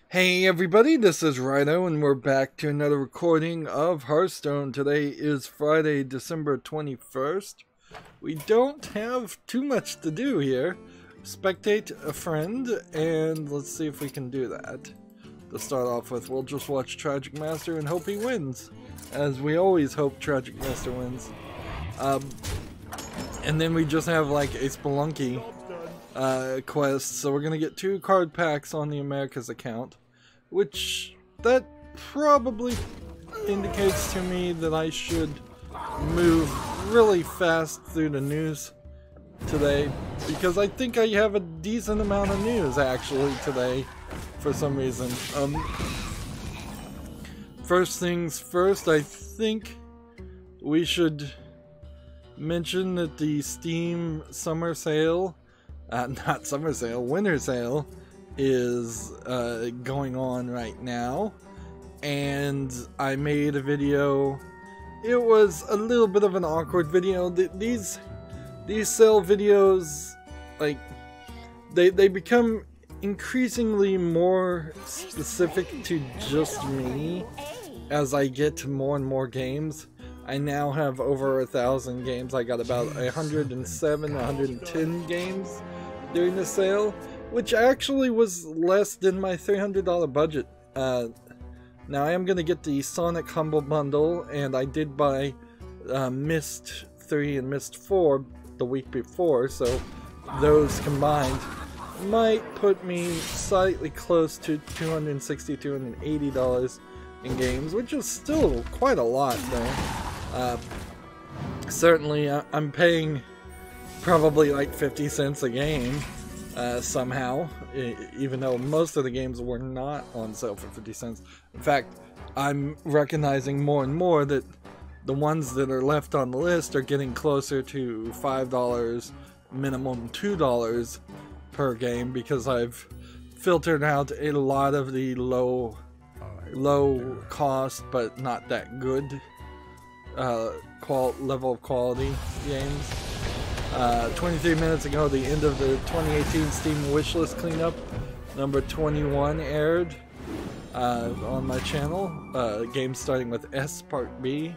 Hey everybody, this is Rydo and we're back to another recording of Hearthstone. Today is Friday, December 21st. We don't have too much to do here. Spectate a friend, and let's see if we can do that. To start off with, we'll just watch Tragic Master and hope he wins. As we always hope Tragic Master wins. And then we just have like a Spelunky quest, so we're gonna get 2 card packs on the Americas account, which that probably indicates to me that I should move really fast through the news today, because I think I have a decent amount of news actually today for some reason. First things first, I think we should mention that the Steam summer sale, not summer sale, winter sale is going on right now, and I made a video. It was a little bit of an awkward video. These sale videos, like, they become increasingly more specific to just me as I get to more and more games. I now have over 1,000 games. I got about 107, 110 games during the sale, which actually was less than my $300 budget. Now I am going to get the Sonic Humble Bundle, and I did buy Myst 3 and Myst 4 the week before, so those combined might put me slightly close to $260, $280 in games, which is still quite a lot though. Certainly I'm paying probably like 50 cents a game somehow, even though most of the games were not on sale for 50 cents. In fact, I'm recognizing more and more that the ones that are left on the list are getting closer to $5, minimum $2 per game, because I've filtered out a lot of the low cost but not that good level of quality games. 23 minutes ago, the end of the 2018 Steam wishlist cleanup number 21 aired on my channel. Games starting with S Part B.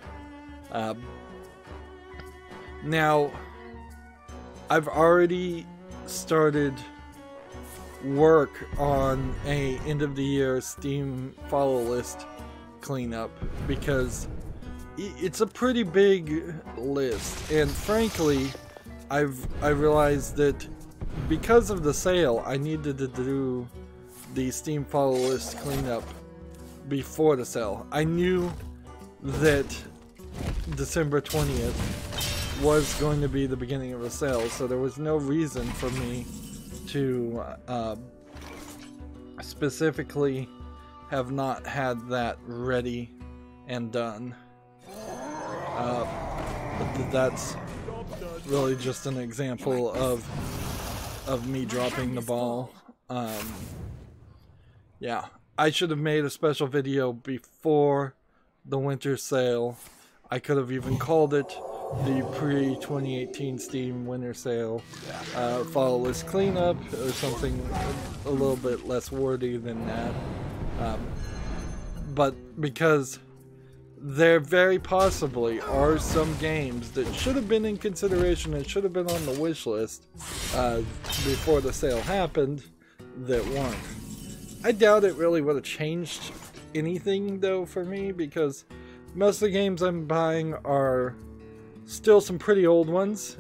Now, I've already started work on a end of the year Steam follow list cleanup, because it's a pretty big list, and frankly I realized that because of the sale I needed to do the Steam follow list cleanup before the sale. I knew that December 20th was going to be the beginning of a sale, so there was no reason for me to specifically have not had that ready and done. But that's really just an example of me dropping the ball. Yeah, I should have made a special video before the winter sale. I could have even called it the pre-2018 Steam winter sale follow list cleanup, or something a little bit less wordy than that. But because there very possibly are some games that should have been in consideration and should have been on the wish list before the sale happened that weren't. I doubt it really would have changed anything though for me, because most of the games I'm buying are still some pretty old ones.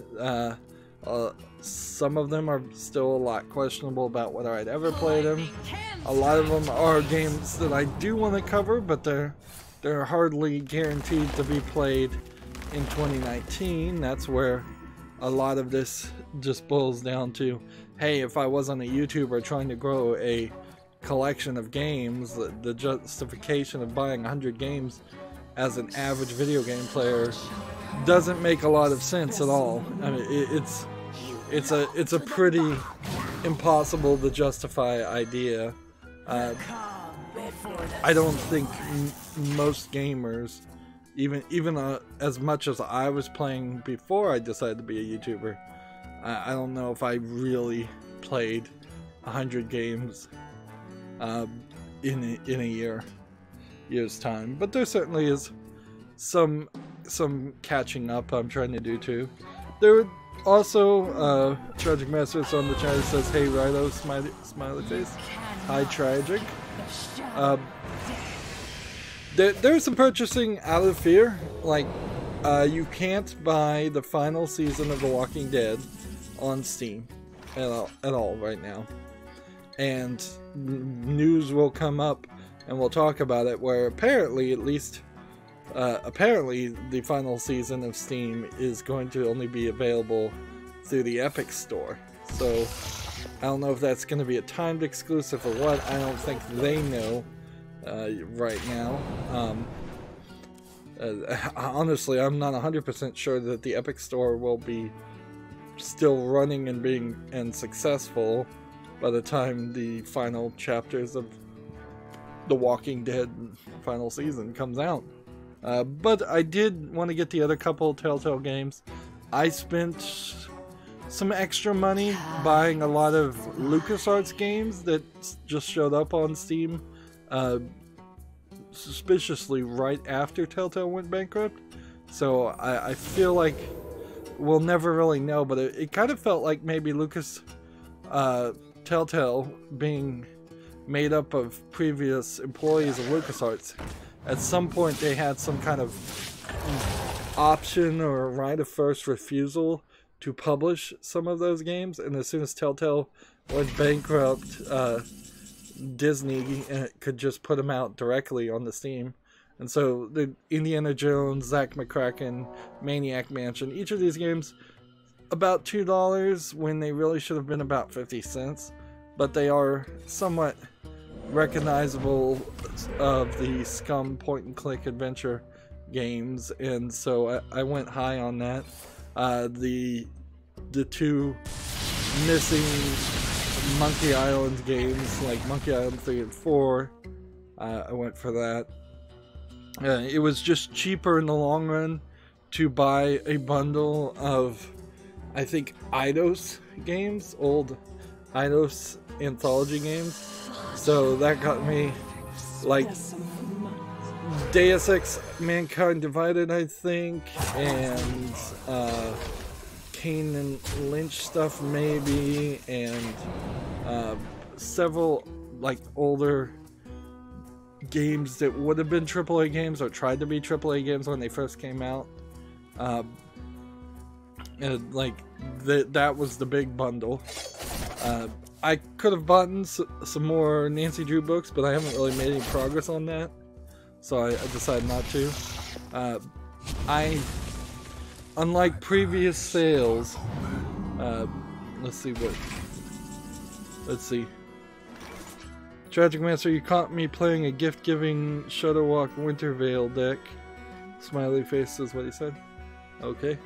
Some of them are still a lot questionable about whether I'd ever play them. A lot of them are games that I do want to cover, but they're hardly guaranteed to be played in 2019. That's where a lot of this just boils down to, hey, if I wasn't a YouTuber trying to grow a collection of games, the justification of buying 100 games as an average video game player doesn't make a lot of sense at all. I mean, it's a pretty impossible to justify idea. I don't think most gamers, even as much as I was playing before I decided to be a YouTuber, I don't know if I really played 100 games in a year's time, but there certainly is some catching up I'm trying to do too. There also Tragic Masters on the chat says, "Hey Rydo, smiley face. Hi Tragic." There's some purchasing out of fear. Like you can't buy the final season of The Walking Dead on Steam at all right now, and news will come up and we'll talk about it, where apparently, at least apparently, the final season of Steam is going to only be available through the Epic Store. So I don't know if that's going to be a timed exclusive or what. I don't think they know right now. Honestly, I'm not 100% sure that the Epic Store will be still running and being successful by the time the final chapters of The Walking Dead final season comes out. But I did want to get the other couple Telltale games. I spent some extra money buying a lot of LucasArts games that just showed up on Steam suspiciously right after Telltale went bankrupt. So I feel like we'll never really know, but it kind of felt like maybe Telltale being made up of previous employees of LucasArts, at some point they had some kind of option or right of first refusal to publish some of those games, and as soon as Telltale went bankrupt, Disney could just put them out directly on the Steam. And so the Indiana Jones, Zack McCracken, Maniac Mansion, each of these games about $2 when they really should have been about 50 cents, but they are somewhat recognizable of the Scum point-and-click adventure games, and so I went high on that. The two missing Monkey Island games, like Monkey Island 3 and 4, I went for that. It was just cheaper in the long run to buy a bundle of, I think, Eidos games, old Eidos anthology games. So that got me like Deus Ex Mankind Divided, I think, and Kane and Lynch stuff maybe, and several like older games that would have been AAA games or tried to be AAA games when they first came out. And like that was the big bundle. I could have bought some more Nancy Drew books, but I haven't really made any progress on that, so I decided not to. Unlike previous sales, let's see. Tragic Master, you caught me playing a gift-giving Shudderwalk Wintervale deck. Smiley face is what he said. Okay.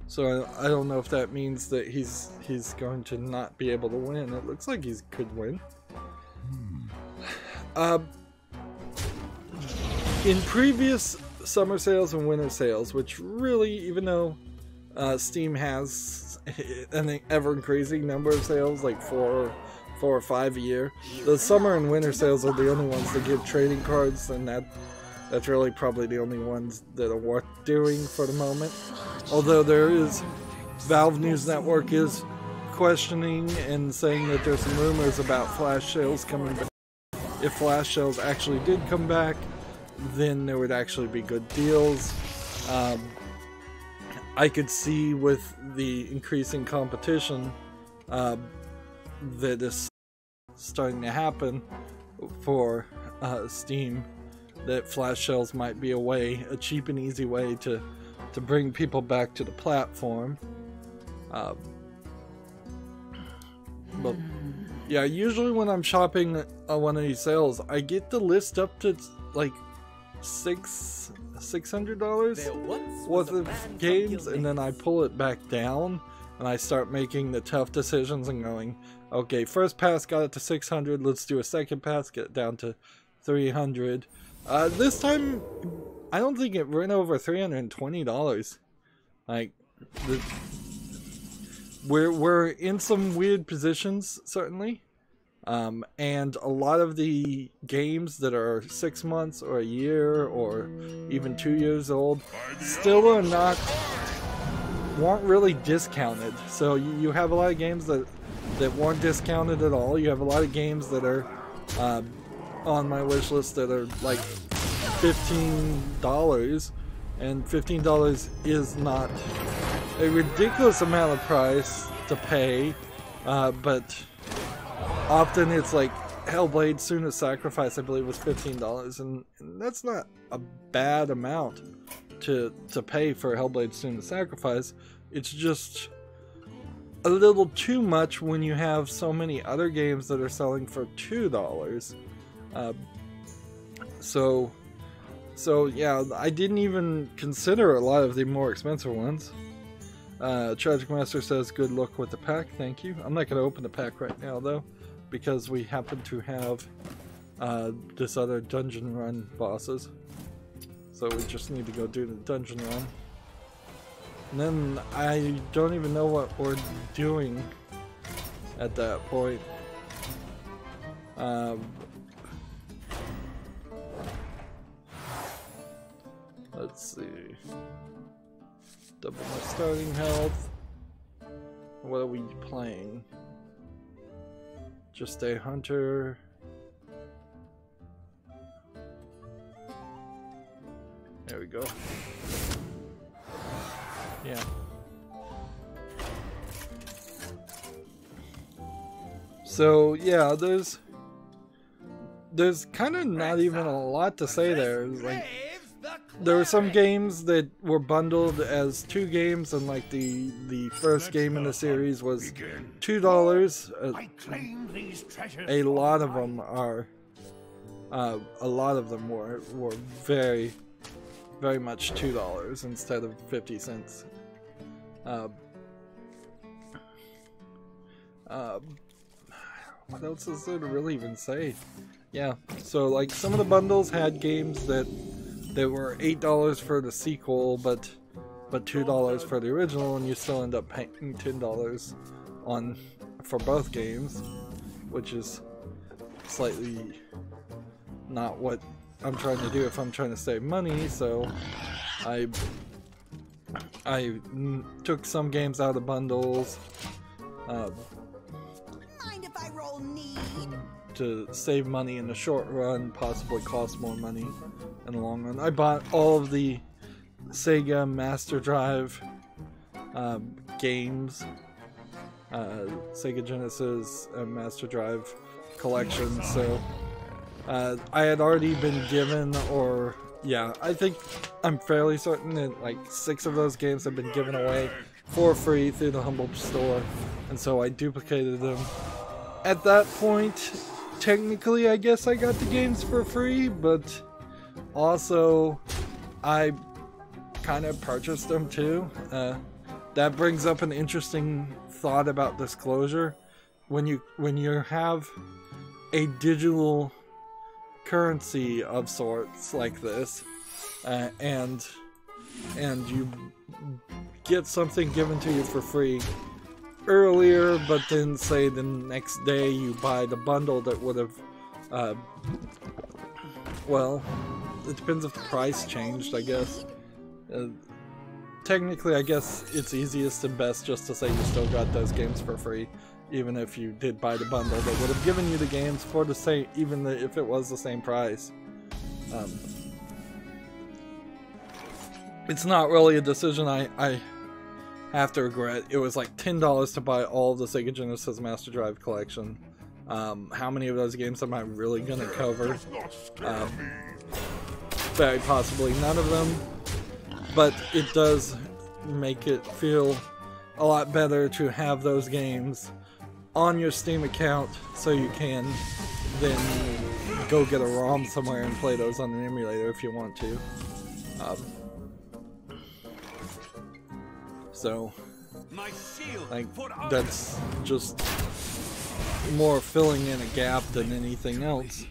So I don't know if that means that he's going to not be able to win. It looks like he could win. In previous summer sales and winter sales, which really, even though Steam has an ever-increasing number of sales, like four or five a year, the summer and winter sales are the only ones that give trading cards, and that's really probably the only ones that are worth doing for the moment. Although there is, Valve News Network is questioning and saying that there's some rumors about flash sales coming back. If flash sales actually did come back, then there would actually be good deals. I could see with the increasing competition that is starting to happen for Steam, that flash sales might be a cheap and easy way to bring people back to the platform. But yeah, usually when I'm shopping on one of these sales, I get the list up to like $600 worth of games, and then I pull it back down and I start making the tough decisions and going, okay, first pass got it to 600, let's do a second pass, get it down to 300. This time I don't think it went over $320. Like, we're in some weird positions, certainly. And a lot of the games that are 6 months or a year or even 2 years old still weren't really discounted. So you have a lot of games that weren't discounted at all. You have a lot of games that are on my wish list that are like $15, and $15 is not a ridiculous amount of price to pay, but often it's like Hellblade: Senua's Sacrifice, I believe, was $15, and that's not a bad amount to pay for Hellblade: Senua's Sacrifice. It's just a little too much when you have so many other games that are selling for $2. So yeah, I didn't even consider a lot of the more expensive ones. Tragic Master says, good luck with the pack, thank you. I'm not going to open the pack right now though, because we happen to have this other dungeon run bosses. So we just need to go do the dungeon run. And then I don't even know what we're doing at that point. Let's see. Double my starting health. What are we playing? Just a hunter. There we go. Yeah. So yeah, there's kind of not even a lot to say there. Like, there were some games that were bundled as 2 games, and like the first game in the series was $2. A lot of them are. A lot of them were very, very much $2 instead of 50 cents. What else is there to really even say? Yeah, so like some of the bundles had games that were $8 for the sequel, but $2 for the original, and you still end up paying $10 for both games, which is slightly not what I'm trying to do if I'm trying to save money. So I took some games out of bundles to save money in the short run, possibly cost more money in the long run. I bought all of the Sega Master Drive games, Sega Genesis Master Drive collection, so I had already been given, or yeah, I think I'm fairly certain that like 6 of those games have been given away for free through the Humble store, and so I duplicated them. At that point, technically I guess I got the games for free, but also I kind of purchased them too. That brings up an interesting thought about disclosure. When you have a digital currency of sorts like this, and you get something given to you for free earlier, but then say the next day you buy the bundle that would have, well, it depends if the price changed, I guess. Technically, I guess it's easiest and best just to say you still got those games for free, even if you did buy the bundle that would have given you the games for the same, even if it was the same price. It's not really a decision I have to regret. It was like $10 to buy all of the Sega Genesis Master Drive collection. How many of those games am I really gonna cover? Very possibly none of them, but it does make it feel a lot better to have those games on your Steam account, so you can then go get a ROM somewhere and play those on an emulator if you want to. So, like, that's just more filling in a gap than anything else.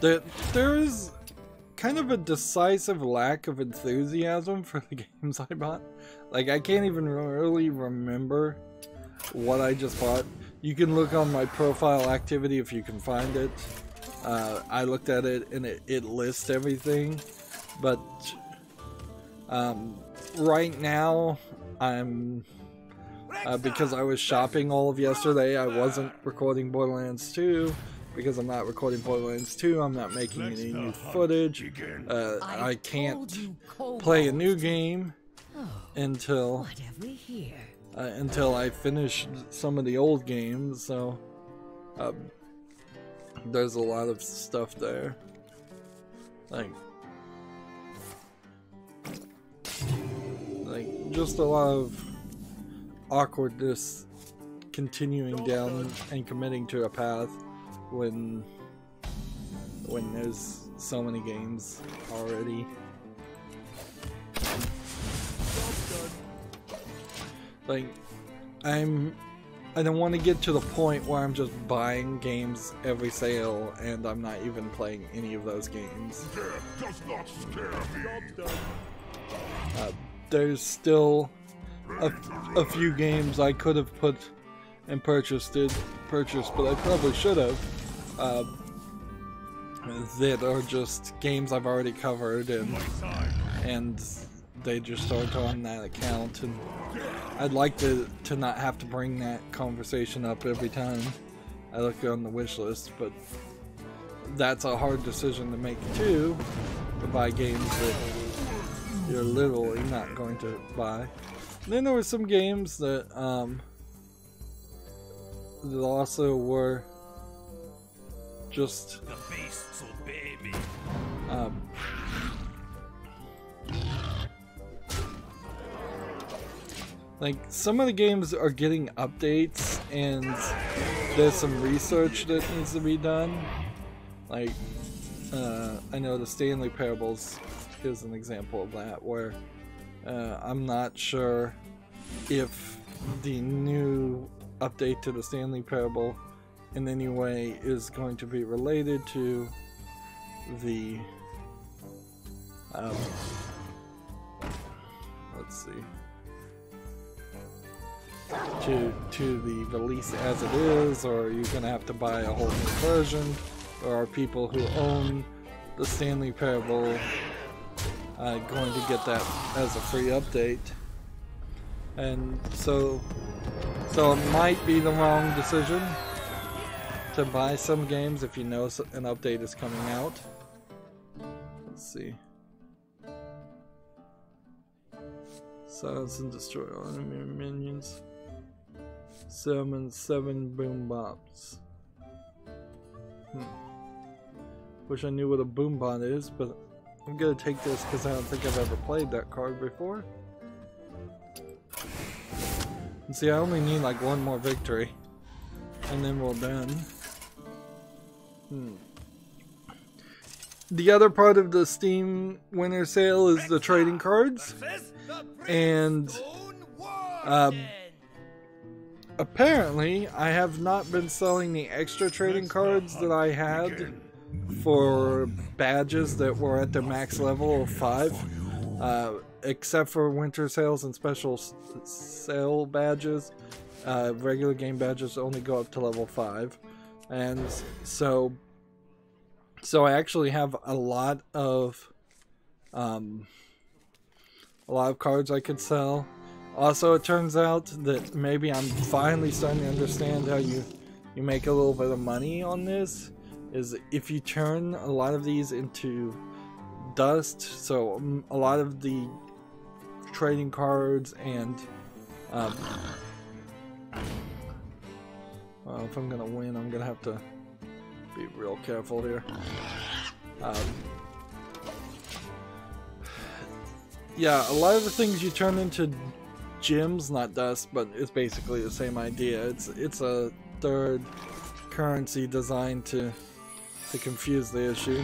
There is kind of a decisive lack of enthusiasm for the games I bought. Like, I can't even really remember what I just bought. You can look on my profile activity if you can find it. I looked at it and it lists everything, but right now I'm because I was shopping all of yesterday, I wasn't recording Borderlands 2. Because I'm not recording Borderlands 2, I'm not making any new footage. I can't play a new game until I finish some of the old games, so there's a lot of stuff there. Like just a lot of awkwardness continuing down and committing to a path when there's so many games already. Like, I don't want to get to the point where I'm just buying games every sale and I'm not even playing any of those games. Does not scare me. There's still a few games I could have put and purchased, but I probably should have. That are just games I've already covered, and they just aren't on that account. And I'd like to not have to bring that conversation up every time I look on the wish list, but that's a hard decision to make too, to buy games that you're literally not going to buy. And then there were some games that that also were just the beasts obey me. Like, some of the games are getting updates and there's some research that needs to be done. Like, I know the Stanley Parables is an example of that, where I'm not sure if the new update to the Stanley Parable in any way is going to be related to the let's see, to the release as it is, or are you gonna have to buy a whole new version, or are people who own the Stanley Parable going to get that as a free update? And so it might be the wrong decision to buy some games if you know an update is coming out. Let's see. Silence and destroy all enemy minions. Summon 7 boom bombs. Wish I knew what a boom bomb is, but I'm gonna take this because I don't think I've ever played that card before. And see, I only need like one more victory, and then we're done. The other part of the Steam winter sale is the trading cards, and apparently I have not been selling the extra trading cards that I had for badges that were at their max level of 5, except for winter sales and special sale badges. Regular game badges only go up to level 5, and so I actually have a lot of cards I could sell. Also, it turns out that maybe I'm finally starting to understand how you make a little bit of money on this, is if you turn a lot of these into dust. So a lot of the trading cards and well, if I'm gonna win, I'm gonna have to be real careful here. Yeah, a lot of the things you turn into gems, not dust, but it's basically the same idea. It's a third currency designed to confuse the issue.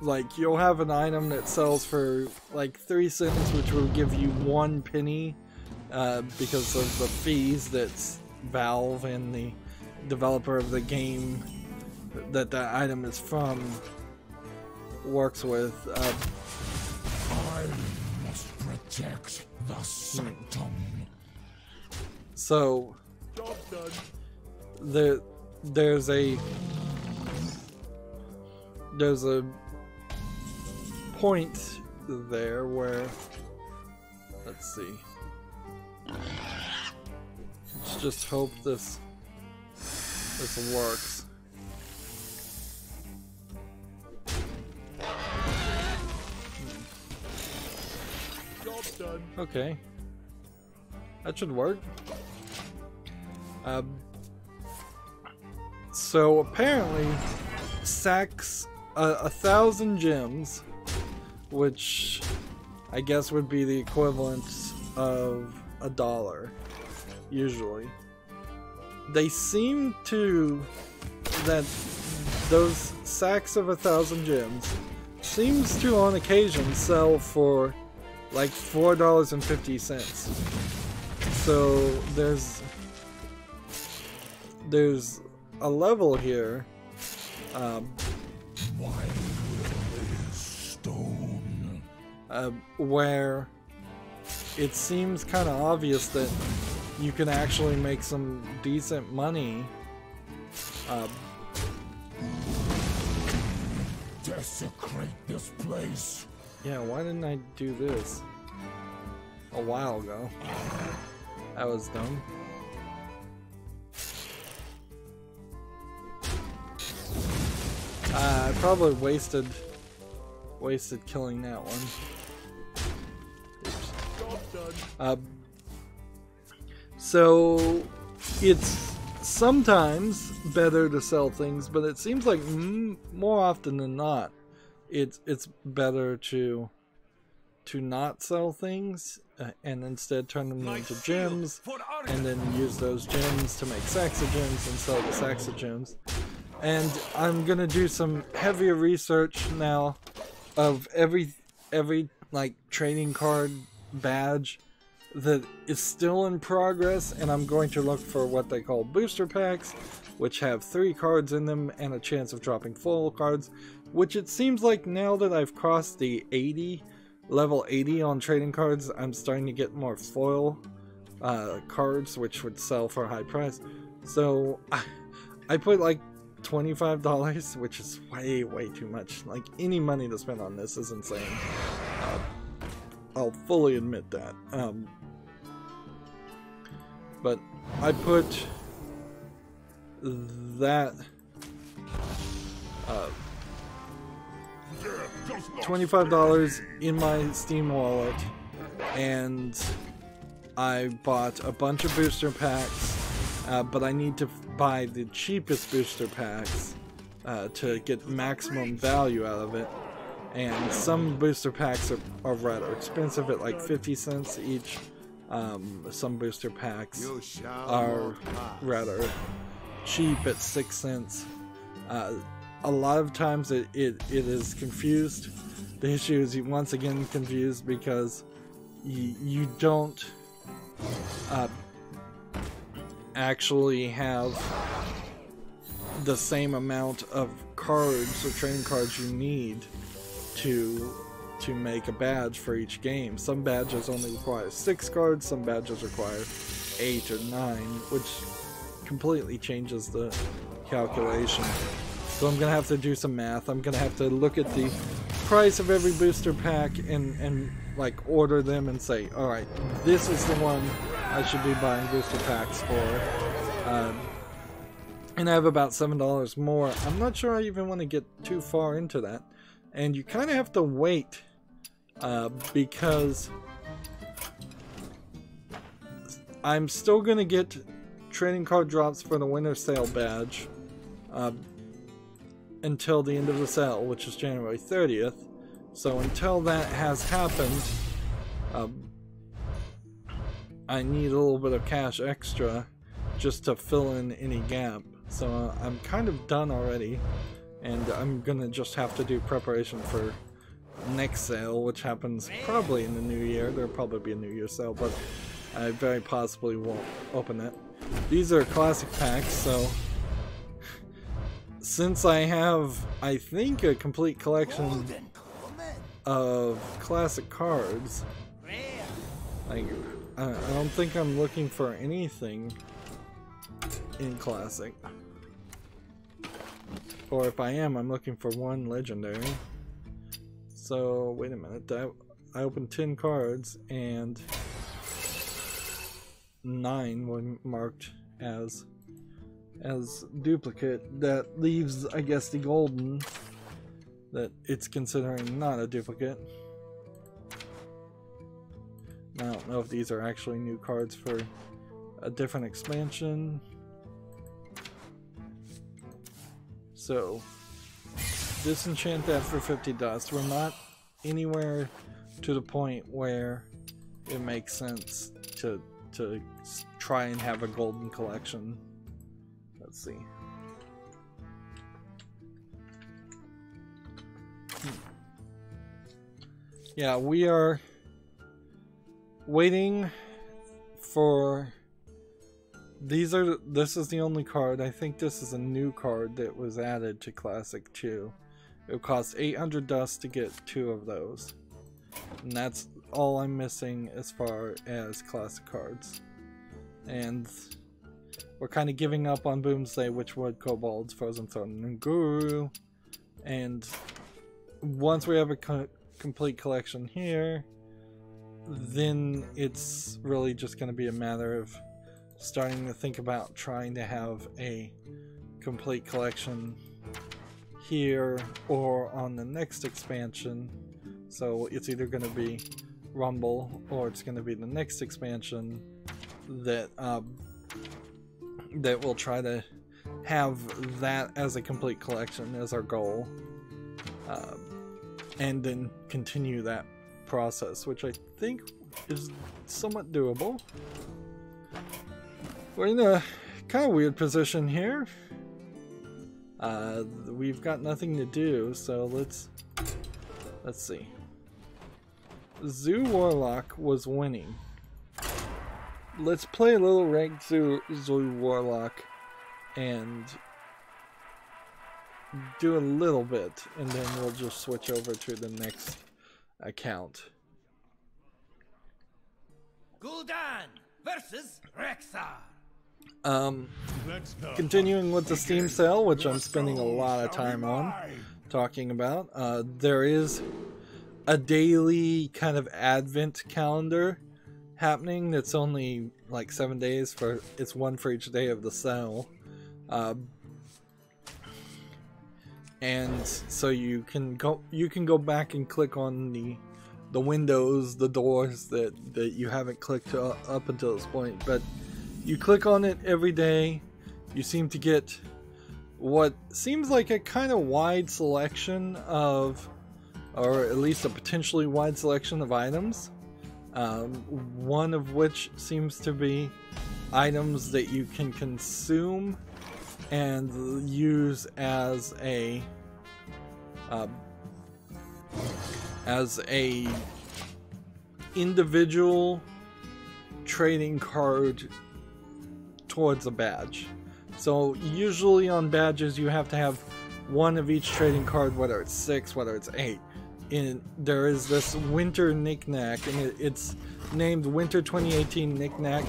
Like, you'll have an item that sells for like 3 cents, which will give you 1 penny because of the fees that Valve and the developer of the game that that item is from works with. I must protect the sanctum. So Job done. there's a point there where, let's see. Let's just hope this works. Job done. Okay, that should work. So apparently, sacks 1,000 gems, which I guess would be the equivalent of $1 usually. They seem to that those sacks of 1,000 gems seems to on occasion sell for like $4.50. So there's a level here Stone. where it seems kind of obvious that you can actually make some decent money. Desecrate this place. Yeah, why didn't I do this a while ago? That was dumb. I probably wasted killing that one. So it's sometimes better to sell things, but it seems like more often than not, it's better to not sell things and instead turn them into gems, and then use those gems to make sacks of gems and sell the sacks of gems. And I'm gonna do some heavier research now of every like trading card badge that is still in progress, and I'm going to look for what they call booster packs, which have 3 cards in them and a chance of dropping foil cards, which it seems like now that I've crossed the level 80 on trading cards, I'm starting to get more foil cards, which would sell for a high price. So I put like $25, which is way too much. Like, any money to spend on this is insane. I'll fully admit that. But I put that $25 in my Steam wallet, and I bought a bunch of booster packs, but I need to buy the cheapest booster packs to get maximum value out of it. And some booster packs are rather expensive at like 50 cents each. Some booster packs are rather cheap at 6 cents. A lot of times it is confused. The issue is once again confused because you don't actually have the same amount of cards or trading cards you need to make a badge for each game. Some badges only require 6 cards, some badges require 8 or 9, which completely changes the calculation. So I'm gonna have to do some math. I'm gonna have to look at the price of every booster pack and like order them and say, alright, this is the one I should be buying booster packs for. And I have about $7 more. I'm not sure I even want to get too far into that. And you kind of have to wait because I'm still going to get trading card drops for the winter sale badge until the end of the sale, which is January 30th. So until that has happened, I need a little bit of cash extra just to fill in any gap. So I'm kind of done already, and I'm gonna just have to do preparation for next sale, which happens probably in the new year. There'll probably be a New Year sale, but I very possibly won't open it. These are classic packs, so since I have, I think, a complete collection of classic cards, like, I don't think I'm looking for anything in classic. Or if I am, I'm looking for one legendary. So, wait a minute. I opened 10 cards and 9 were marked as duplicate. That leaves, I guess, the golden that it's considering not a duplicate. I don't know if these are actually new cards for a different expansion. So, disenchant that for 50 dust. We're not anywhere to the point where it makes sense to try and have a golden collection. Let's see. Yeah, we are waiting for this is the only card. I think this is a new card that was added to Classic 2. It would cost 800 dust to get 2 of those. And that's all I'm missing as far as Classic cards. And we're kind of giving up on Boomsday, Witchwood, Kobolds, Frozen Throne, and Guru. And once we have a complete collection here, then it's really just going to be a matter of starting to think about trying to have a complete collection here or on the next expansion. So it's either going to be Rumble or it's going to be the next expansion that that we'll try to have that as a complete collection as our goal, and then continue that process, which I think is somewhat doable. We're in a kind of weird position here. We've got nothing to do, so let's see. Zoo Warlock was winning. Let's play a little ranked Zoo Warlock and do a little bit, and then we'll just switch over to the next account. Gul'dan versus Rexxar. Continuing with the Steam sale, which I'm spending a lot of time on talking about, there is a daily kind of advent calendar happening that's only like 7 days for, it's one for each day of the sale. And so you can go back and click on the windows, the doors that you haven't clicked up until this point, but you click on it every day. You seem to get what seems like a kind of wide selection of, or at least a potentially wide selection of items. One of which seems to be items that you can consume and use as a individual trading card towards a badge. So usually on badges you have to have one of each trading card, whether it's 6, whether it's 8. And there is this winter knickknack, and it's named Winter 2018 Knickknack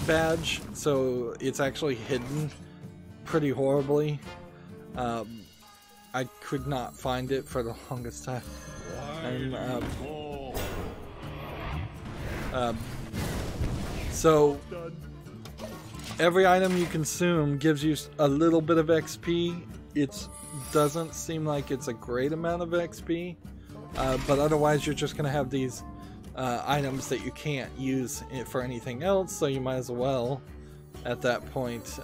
badge, so it's actually hidden pretty horribly. I could not find it for the longest time. So every item you consume gives you a little bit of XP. It doesn't seem like it's a great amount of XP, but otherwise you're just going to have these items that you can't use for anything else, so you might as well at that point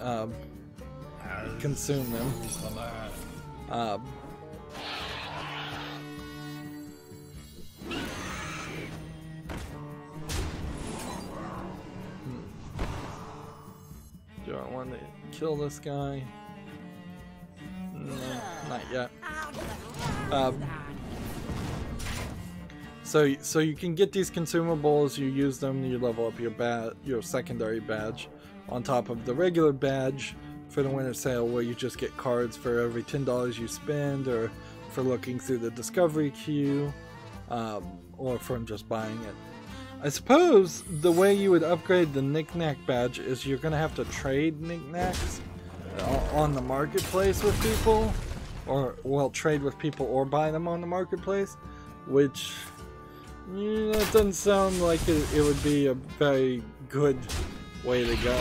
consume them. Do I want to kill this guy? No, not yet. So you can get these consumables, you use them, you level up your secondary badge on top of the regular badge for the winter sale, where you just get cards for every $10 you spend, or for looking through the discovery queue, or from just buying it. I suppose the way you would upgrade the knick-knack badge is you're gonna have to trade knick-knacks on the marketplace with people, or well, trade with people or buy them on the marketplace, which that doesn't sound like it would be a very good way to go.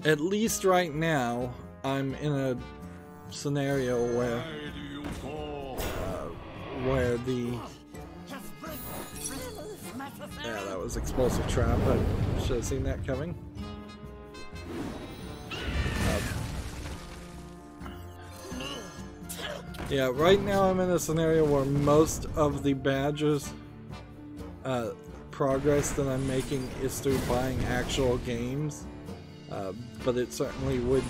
At least right now, I'm in a scenario where the that was explosive trap. I should have seen that coming. Yeah, right now I'm in a scenario where most of the badges progress that I'm making is through buying actual games, but it certainly would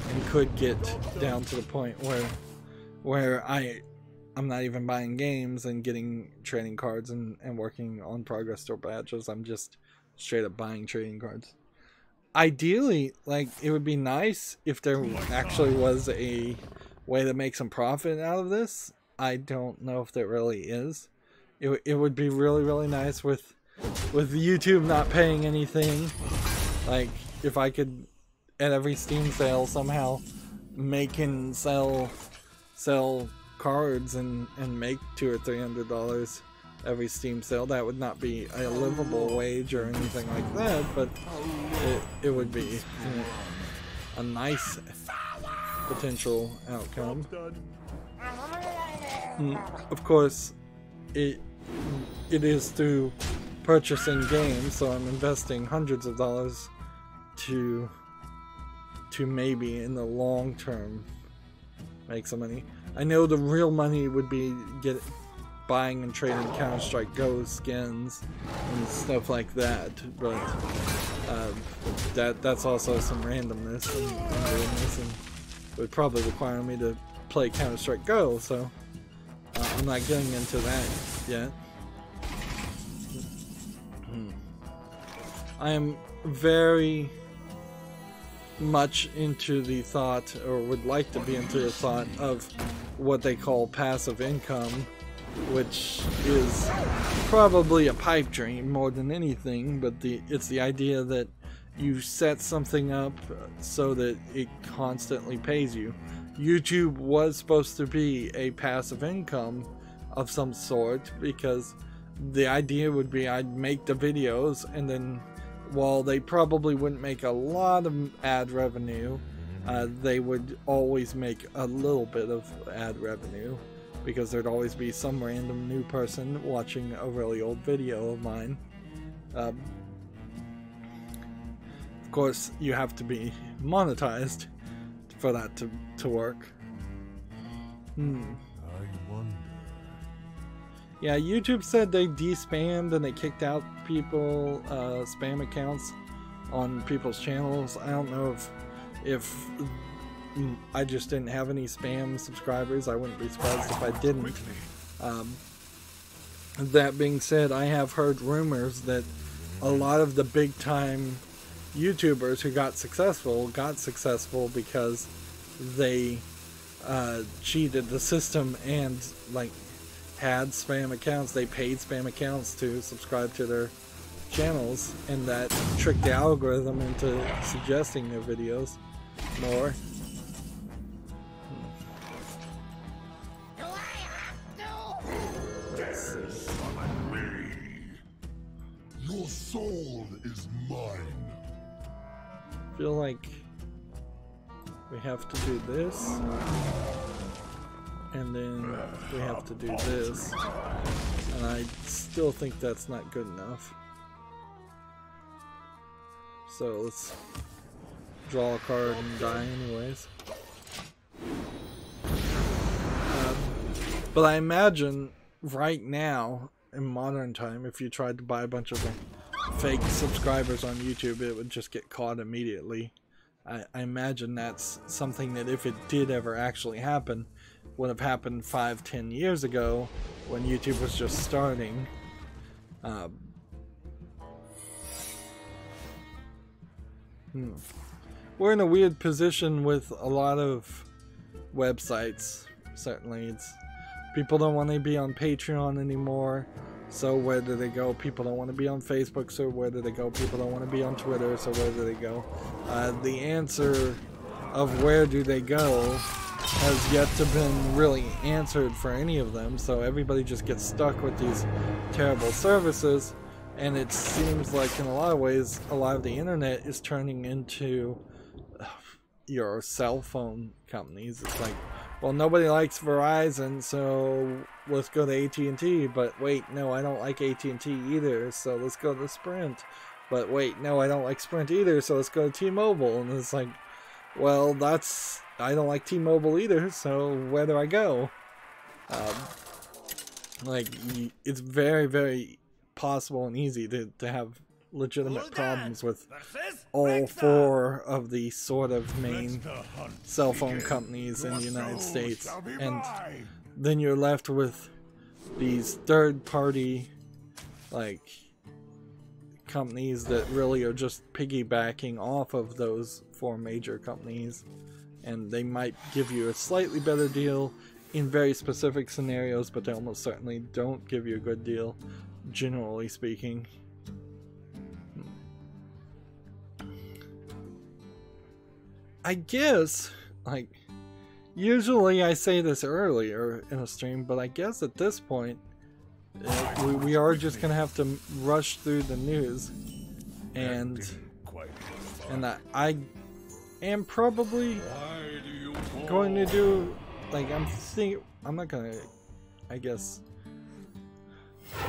and could get down to the point where I'm not even buying games and getting trading cards and working on progress store badges. I'm just straight up buying trading cards. Ideally, like, it would be nice if there actually was a way to make some profit out of this. I don't know if there really is. It would be really, really nice with YouTube not paying anything. Like, if I could, at every Steam sale, somehow make and sell cards and make $200 or $300 every Steam sale, that would not be a livable wage or anything like that, but it would be, you know, a nice potential outcome. Of course, it is through purchasing games, so I'm investing hundreds of dollars to maybe in the long term make some money. I know the real money would be buying and trading Counter-Strike Go skins and stuff like that, but that's also some randomness and weirdness, and would probably require me to play Counter-Strike Go, so I'm not getting into that yet. I am very much into the thought, or would like to be into the thought, of what they call passive income, which is probably a pipe dream more than anything, but it's the idea that you set something up so that it constantly pays you. YouTube was supposed to be a passive income of some sort, because the idea would be I'd make the videos, and then while they probably wouldn't make a lot of ad revenue, they would always make a little bit of ad revenue, because there'd always be some random new person watching a really old video of mine. Of course, you have to be monetized for that to work. I wonder. Yeah, YouTube said they de-spammed and they kicked out people, spam accounts on people's channels. I don't know if I just didn't have any spam subscribers. I wouldn't be surprised if I didn't. That being said, I have heard rumors that a lot of the big time YouTubers who got successful because they cheated the system and, like, had spam accounts. They paid spam accounts to subscribe to their channels, and that tricked the algorithm into suggesting their videos more. Your soul is mine. I feel like we have to do this, and then we have to do this, and I still think that's not good enough. So let's draw a card and die anyways. But I imagine right now, in modern time, if you tried to buy a bunch of fake subscribers on YouTube, it would just get caught immediately. I imagine that's something that, if it did ever actually happen, would have happened 5-10 years ago when YouTube was just starting. We're in a weird position with a lot of websites. Certainly, it's people don't want to be on Patreon anymore. So where do they go? People don't want to be on Facebook, so where do they go? People don't want to be on Twitter, so where do they go? The answer of where do they go has yet to been really answered for any of them, so everybody just gets stuck with these terrible services, and it seems like in a lot of ways, a lot of the internet is turning into your cell phone companies. It's like, well, nobody likes Verizon, so let's go to AT&T, but wait, no, I don't like AT&T either, so let's go to Sprint. But wait, no, I don't like Sprint either, so let's go to T-Mobile. And it's like, well, I don't like T-Mobile either, so where do I go? It's very, very possible and easy to have legitimate problems with all four of the sort of main cell phone companies in the United States, and then you're left with these third-party companies that really are just piggybacking off of those four major companies, and they might give you a slightly better deal in very specific scenarios, but they almost certainly don't give you a good deal, generally speaking. I guess, usually I say this earlier in a stream, but I guess at this point, we are just gonna have to rush through the news, and I am probably going to do, I'm not gonna, I guess,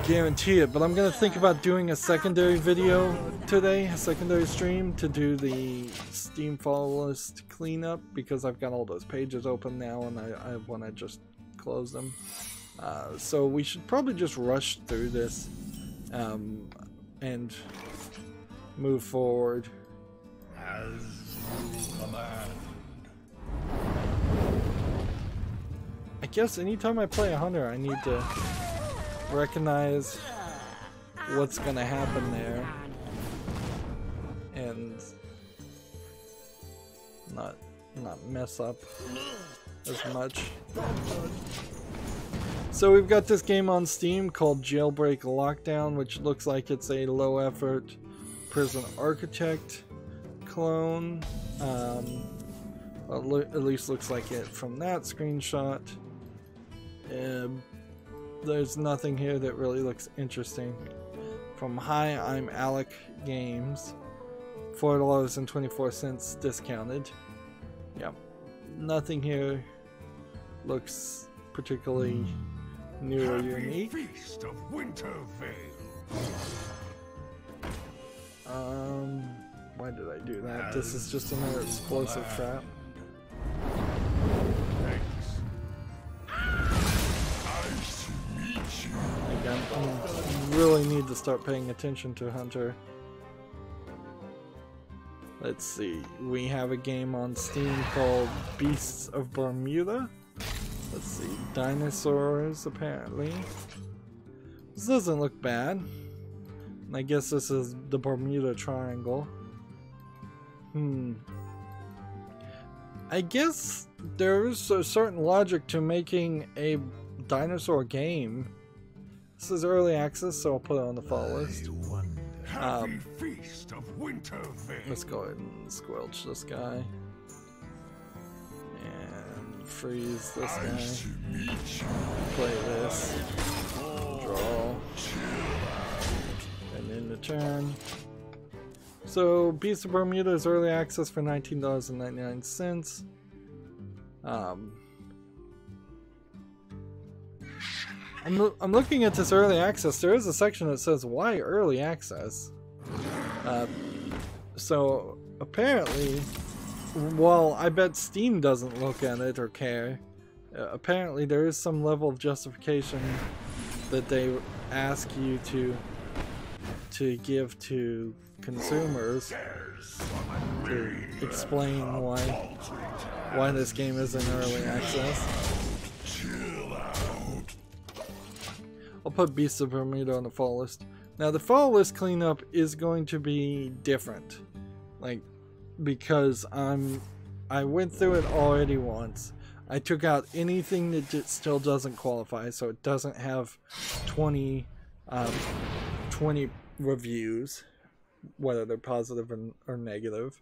guarantee it, but I'm gonna think about doing a secondary video today, a secondary stream to do the Steam follow list cleanup, because I've got all those pages open now and I want to just close them. So we should probably just rush through this and move forward. As you command. I guess anytime I play a hunter, I need to recognize what's gonna happen there and not mess up as much. So we've got this game on Steam called Jailbreak Lockdown, which looks like it's a low effort Prison Architect clone. Well, at least looks like it from that screenshot. There's nothing here that really looks interesting. From Hi, I'm Alec Games, $4.24 discounted. Yep, nothing here looks particularly new or unique. Feast of Winterveil. Why did I do that? This is just another explosive trap. I really need to start paying attention to Hunter. Let's see, we have a game on Steam called Beasts of Bermuda. Let's see, dinosaurs apparently. This doesn't look bad. I guess this is the Bermuda Triangle. I guess there's a certain logic to making a dinosaur game. This is early access, so I'll put it on the follow list. Happy Feast of Winterveil. Let's go ahead and squelch this guy. And freeze this guy. Play this. Draw. And end the turn. So, Beast of Bermuda is early access for $19.99. I'm looking at this early access. There is a section that says, why early access? So, apparently, while I bet Steam doesn't look at it or care, apparently there is some level of justification that they ask you to give to consumers to explain why this game is in early access. I'll put Beasts of Bermuda on the fall list. Now the fall list cleanup is going to be different. Like, because I went through it already once. I took out anything that still doesn't qualify, so it doesn't have 20 reviews, whether they're positive or negative.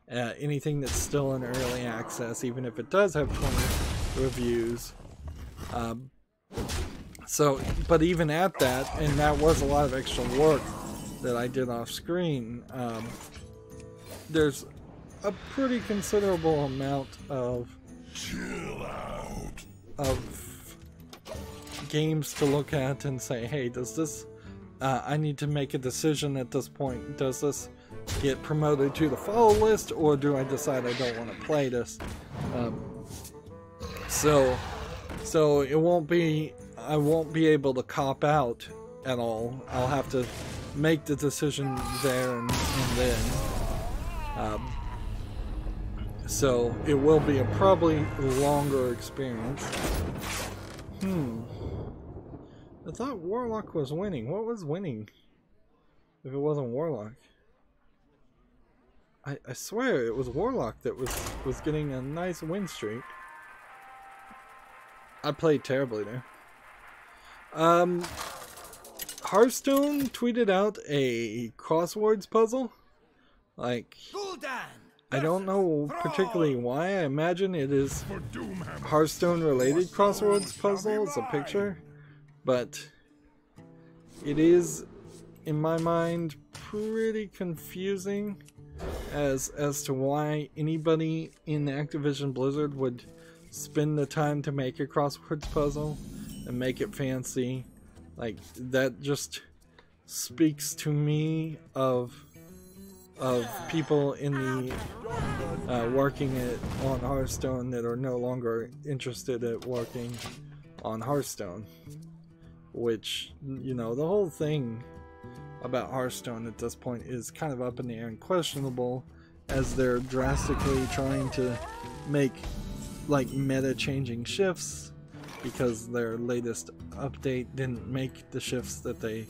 Anything that's still in early access, even if it does have 20 reviews. But even at that, and that was a lot of extra work that I did off screen, there's a pretty considerable amount of games to look at and say, hey, does this I need to make a decision at this point. Does this get promoted to the follow list, or do I decide I don't want to play this? So it won't be, I won't be able to cop out at all. I'll have to make the decision there and then. So it will be a probably longer experience. I thought Warlock was winning. What was winning if it wasn't Warlock? I swear it was Warlock that was getting a nice win streak. I played terribly there. Hearthstone tweeted out a crosswords puzzle. Like, I don't know particularly why. I imagine it is Hearthstone related crosswords puzzle. It's a picture. But it is, in my mind, pretty confusing as to why anybody in Activision Blizzard would spend the time to make a crosswords puzzle and make it fancy. Like, that just speaks to me of people in the working on Hearthstone that are no longer interested at working on Hearthstone. Which, you know, the whole thing about Hearthstone at this point is kind of up in the air and questionable, as they're drastically trying to make like meta changing shifts because their latest update didn't make the shifts that they,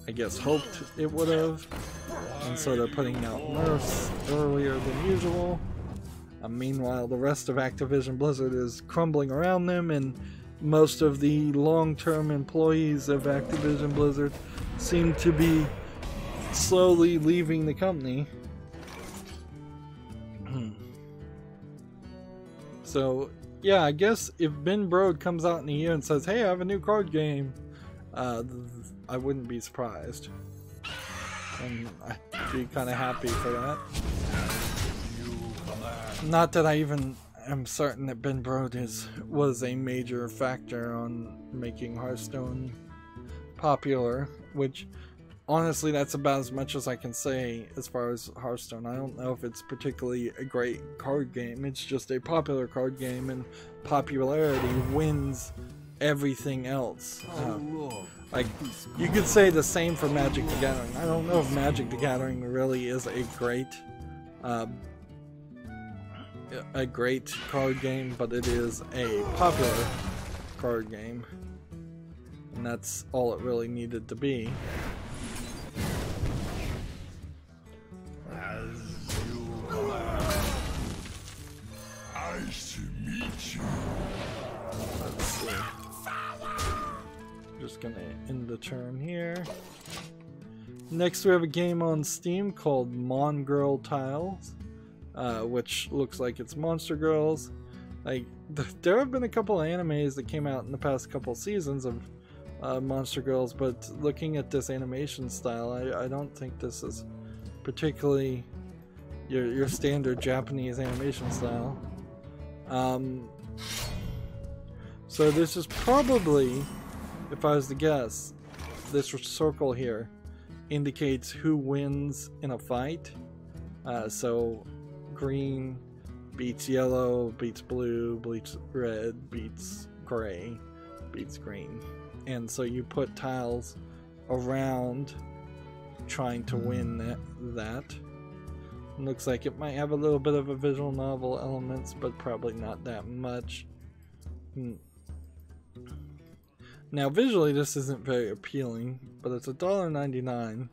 I guess, hoped it would have, and so they're putting out nerfs earlier than usual. Meanwhile, the rest of Activision Blizzard is crumbling around them, and most of the long-term employees of Activision Blizzard seem to be slowly leaving the company. So, yeah, I guess if Ben Brode comes out in a year and says, hey, I have a new card game, I wouldn't be surprised. And I'd be kind of happy for that. Not that I even am certain that Ben Brode was a major factor on making Hearthstone popular, which honestly that's about as much as I can say as far as Hearthstone. I don't know if it's particularly a great card game. It's just a popular card game, and popularity wins everything else. Like, you could say the same for Magic the Gathering. I don't know if Magic the Gathering really is a great card game, but it is a popular card game, and that's all it really needed to be. As you command. Nice to meet you. Let's see. Just gonna end the turn here. Next we have a game on Steam called Mon-Girl Tiles. Which looks like it's Monster Girls. Like, there have been a couple of animes that came out in the past couple seasons of Monster Girls, but looking at this animation style, I don't think this is particularly your standard Japanese animation style. So this is probably, if I was to guess, this circle here indicates who wins in a fight. So green beats yellow, beats blue, beats red, beats gray, beats green. And so you put tiles around trying to win that. It looks like it might have a little bit of a visual novel elements, but probably not that much. Now visually this isn't very appealing, but it's $1.99,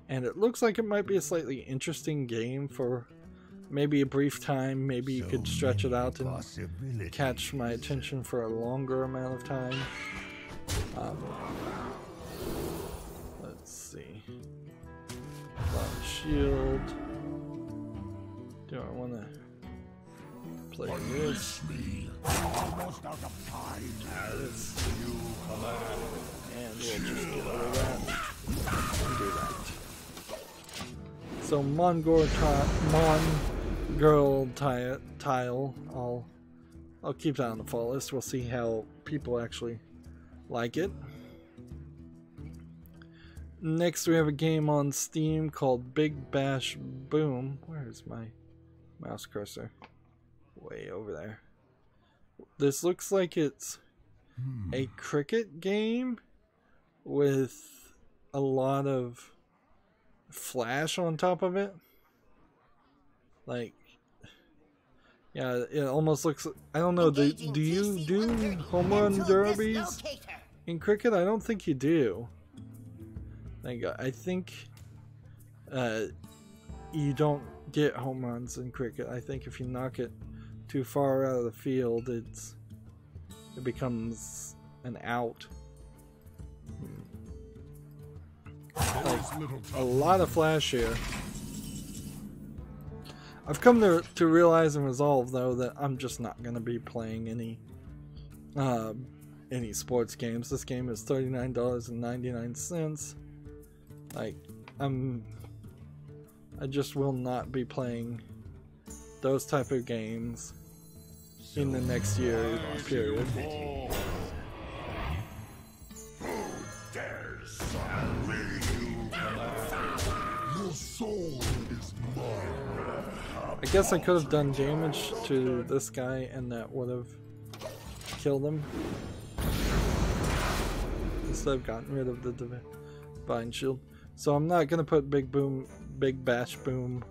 and it looks like it might be a slightly interesting game for maybe a brief time. Maybe you could stretch it out and catch my attention for a longer amount of time. Let's see. Shield. Do I want to play this? Almost out of time. And we'll just get over that and do that. So Mongol tile. I'll keep that on the fall list. We'll see how people actually like it. Next, we have a game on Steam called Big Bash Boom. Where's my mouse cursor? Way over there. This looks like it's a cricket game with a lot of flash on top of it. Like, yeah, it almost looks. I don't know. Do you do home run derbies in cricket? I don't think you do. I think you don't get home runs in cricket. I think if you knock it too far out of the field, it becomes an out. Like, a lot of flash here. I've come to realize and resolve, though, that I'm just not going to be playing any sports games. This game is $39.99. Like, I just will not be playing those type of games in the next year period. I guess I could have done damage to this guy and that would have killed him. Instead of gotten rid of the divine shield. So I'm not gonna put Big Bash Boom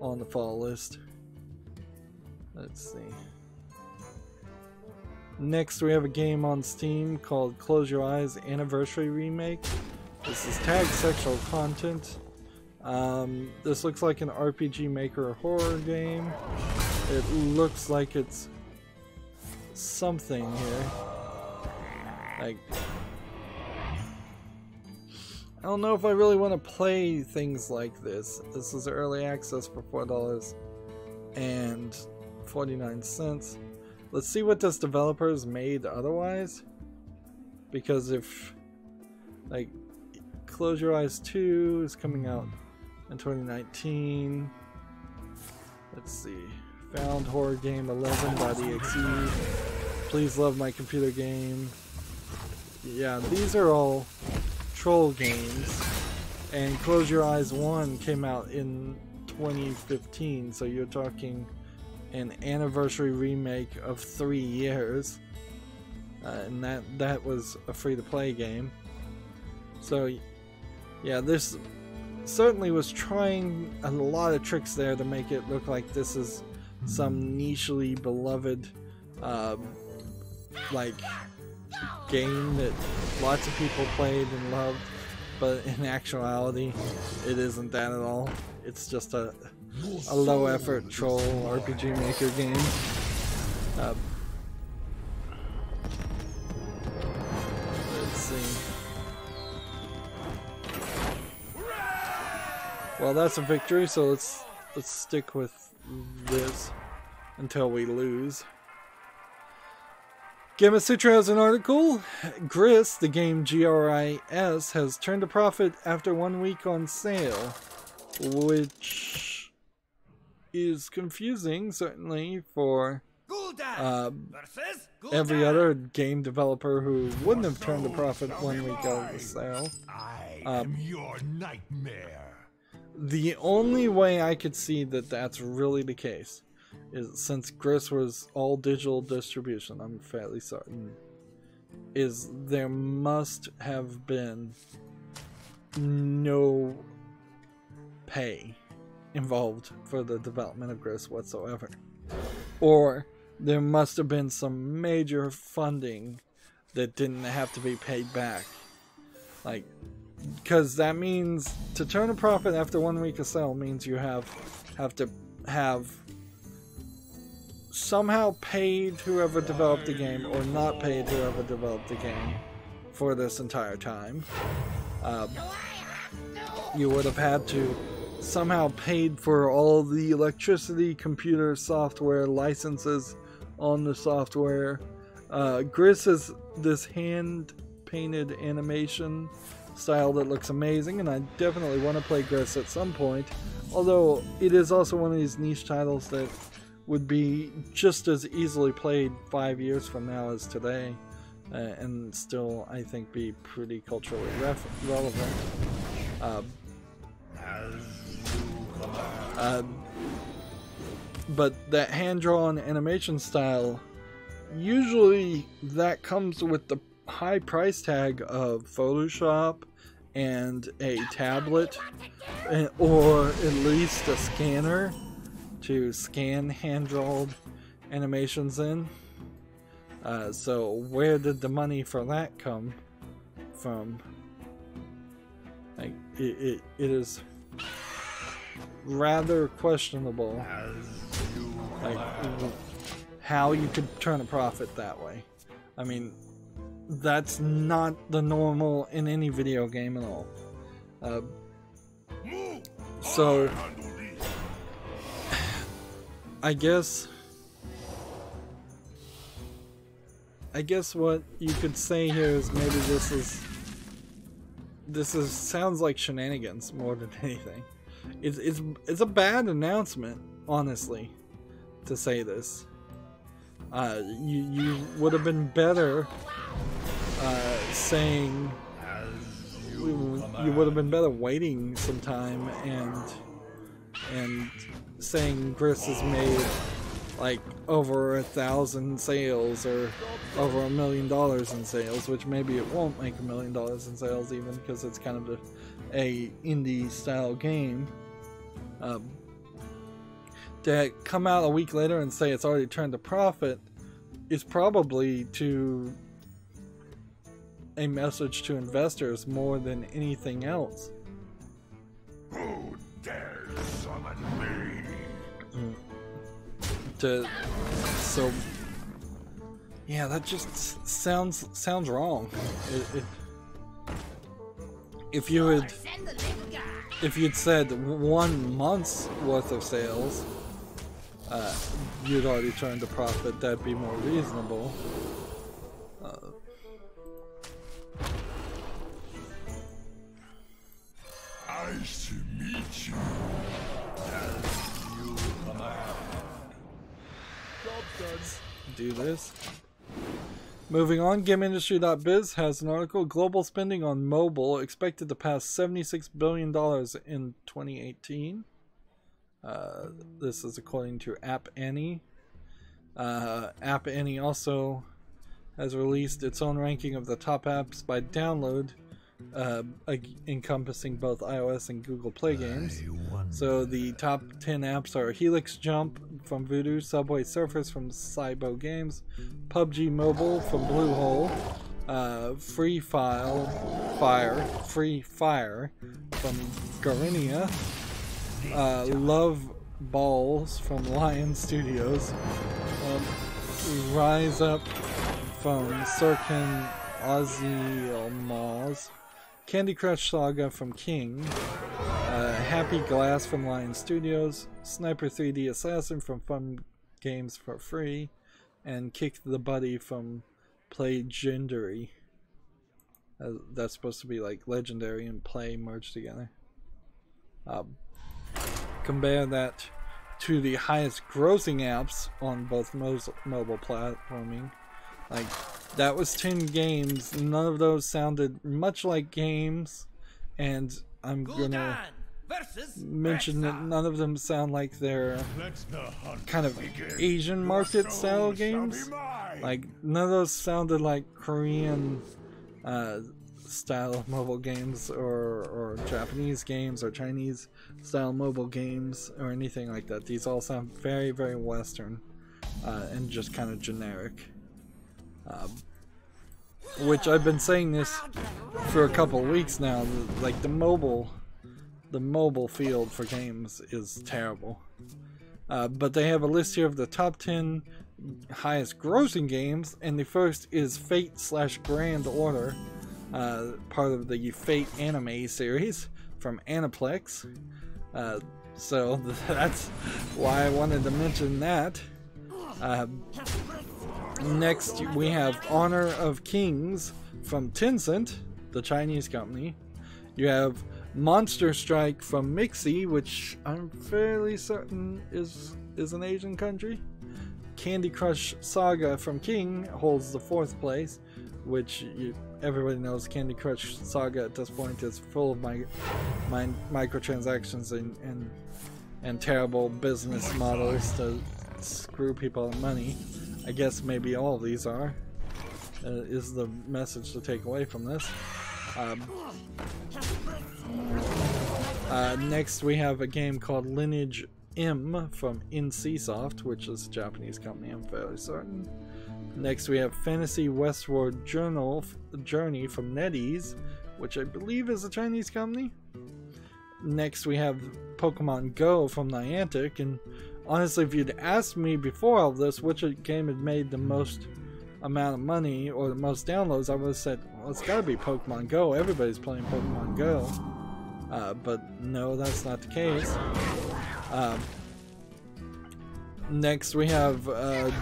on the fall list. Let's see. Next, we have a game on Steam called Close Your Eyes Anniversary Remake. This is tagged sexual content. This looks like an RPG Maker horror game. It looks like it's something here. Like, I don't know if I really want to play things like this. This is early access for $4.49. Let's see what this developer has made otherwise. Because if, like, Close Your Eyes 2 is coming out in 2019. Let's see. Found horror game 11.exe. Please love my computer game. Yeah, these are all troll games. And Close Your Eyes 1 came out in 2015, so you're talking an anniversary remake of 3 years. And that was a free-to-play game. So, yeah, this certainly was trying a lot of tricks there to make it look like this is some nichely beloved like game that lots of people played and loved, but in actuality it isn't that at all. It's just a low effort troll RPG Maker game. Let's see. Well, that's a victory, so let's stick with this until we lose. Gamasutra has an article. Gris, the game GRIS, has turned a profit after 1 week on sale, which is confusing, certainly, for every other game developer who wouldn't have turned a profit 1 week out of the sale. I am your nightmare. The only way I could see that that's really the case is, since Gris was all digital distribution, I'm fairly certain, is there must have been no pay involved for the development of Gris whatsoever. Or there must have been some major funding that didn't have to be paid back. Like, because that means to turn a profit after 1 week of sale means you have to have somehow paid whoever developed the game or not paid whoever developed the game for this entire time. You would have had to somehow paid for all the electricity, computer, software, licenses on the software. Gris is this hand-painted animation style that looks amazing, and I definitely want to play Gris at some point, although it is also one of these niche titles that would be just as easily played 5 years from now as today, and still, I think, be pretty culturally relevant. But that hand-drawn animation style, usually that comes with the high price tag of Photoshop and a tablet, or at least a scanner to scan hand-drawn animations in. So where did the money for that come from? Like, it is rather questionable, like, how you could turn a profit that way. I mean, that's not the normal in any video game at all. So I guess what you could say here is maybe this is sounds like shenanigans more than anything. It's a bad announcement, honestly, to say this. You would have been better saying, you would have been better waiting some time and saying Gris has made like over 1,000 sales or over $1 million in sales, which maybe it won't make $1 million in sales even because it's kind of a indie style game. To come out a week later and say it's already turned a profit is probably to a message to investors more than anything else. Who dares summon me? So yeah, that just sounds wrong. If you'd said 1 month's worth of sales, you'd already turned a profit, that'd be more reasonable. Nice to meet you. Do this. Moving on, GameIndustry.biz has an article: global spending on mobile expected to pass $76 billion in 2018. This is according to App Annie. App Annie also has released its own ranking of the top apps by download, encompassing both iOS and Google Play games. So the top 10 apps are Helix Jump from Voodoo, Subway Surfers from Cybo Games, PUBG Mobile from Bluehole, Free Fire from Garenia, Love Balls from Lion Studios, Rise Up from Sirkin Ozyalmaz, Candy Crush Saga from King, Happy Glass from Lion Studios, Sniper 3D Assassin from Fun Games for Free, and Kick the Buddy from Playgendary. That's supposed to be like Legendary and Play merged together. Compare that to the highest grossing apps on both mobile platforming. Like, that was 10 games. None of those sounded much like games, and I'm gonna mention that none of them sound like they're kind of Asian market style games. Like, none of those sounded like Korean style mobile games or Japanese games or Chinese style mobile games or anything like that. These all sound very, very Western and just kind of generic. Which I've been saying this for a couple of weeks now. Like, the mobile field for games is terrible. But they have a list here of the top 10 highest grossing games, and the first is Fate/Grand Order, part of the Fate anime series from Aniplex. So that's why I wanted to mention that. Next, we have Honor of Kings from Tencent, the Chinese company. You have Monster Strike from Mixi, which I'm fairly certain is an Asian country. Candy Crush Saga from King holds the 4th place, which everybody knows Candy Crush Saga at this point is full of microtransactions and terrible business models to screw people out of money. I guess maybe all of these are, is the message to take away from this. Next we have a game called Lineage M from NCSoft, which is a Japanese company, I'm fairly certain. Next we have Fantasy Westward Journey from NetEase, which I believe is a Chinese company. Next we have Pokemon Go from Niantic, and honestly, if you'd asked me before all this which game had made the most amount of money or the most downloads, I would have said, well, it's gotta be Pokemon Go. Everybody's playing Pokemon Go. But no, that's not the case. Next we have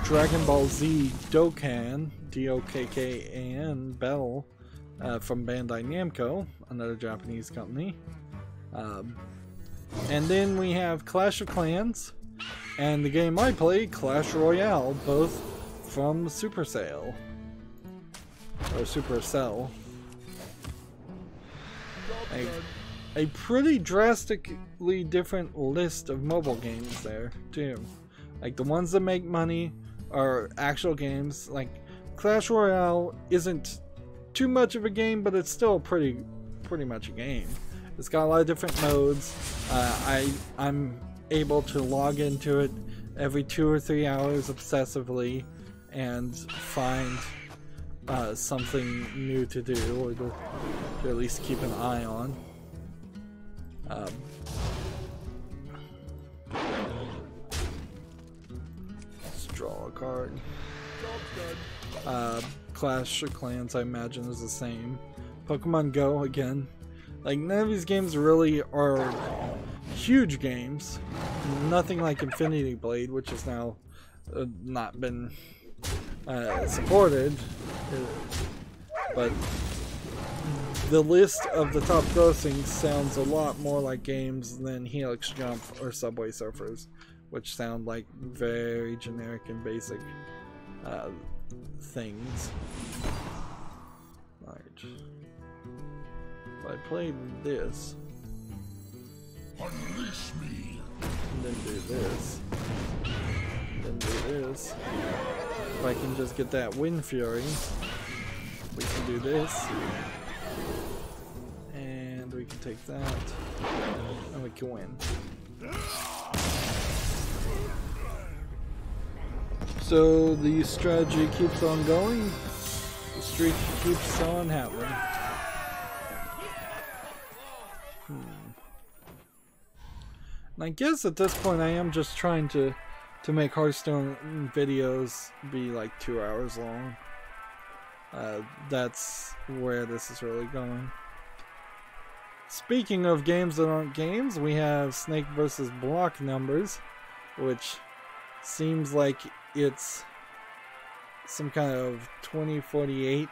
Dragon Ball Z Dokkan, D-O-K-K-A-N, Battle, from Bandai Namco, another Japanese company. And then we have Clash of Clans, and the game I play, Clash Royale, both from Supercell. Or Supercell. A pretty drastically different list of mobile games there, too. Like, the ones that make money are actual games. Like, Clash Royale isn't too much of a game, but it's still pretty much a game. It's got a lot of different modes. I'm able to log into it every 2 or 3 hours obsessively and find something new to do, or to at least keep an eye on. Let's draw a card. Clash of Clans, I imagine, is the same. Pokemon Go, again. Like, none of these games really are huge games. Nothing like Infinity Blade, which has now not been supported. But the list of the top grossing sounds a lot more like games than Helix Jump or Subway Surfers, which sound like very generic and basic things. Alright. If I played this, Unleash me. and then do this, and then do this, if I can just get that Wind Fury, we can do this, and we can take that, and we can win. So the strategy keeps on going, the streak keeps on happening. And I guess at this point I am just trying to make Hearthstone videos be like 2 hours long. That's where this is really going. Speaking of games that aren't games, we have Snake vs. Block Numbers, which seems like it's some kind of 2048.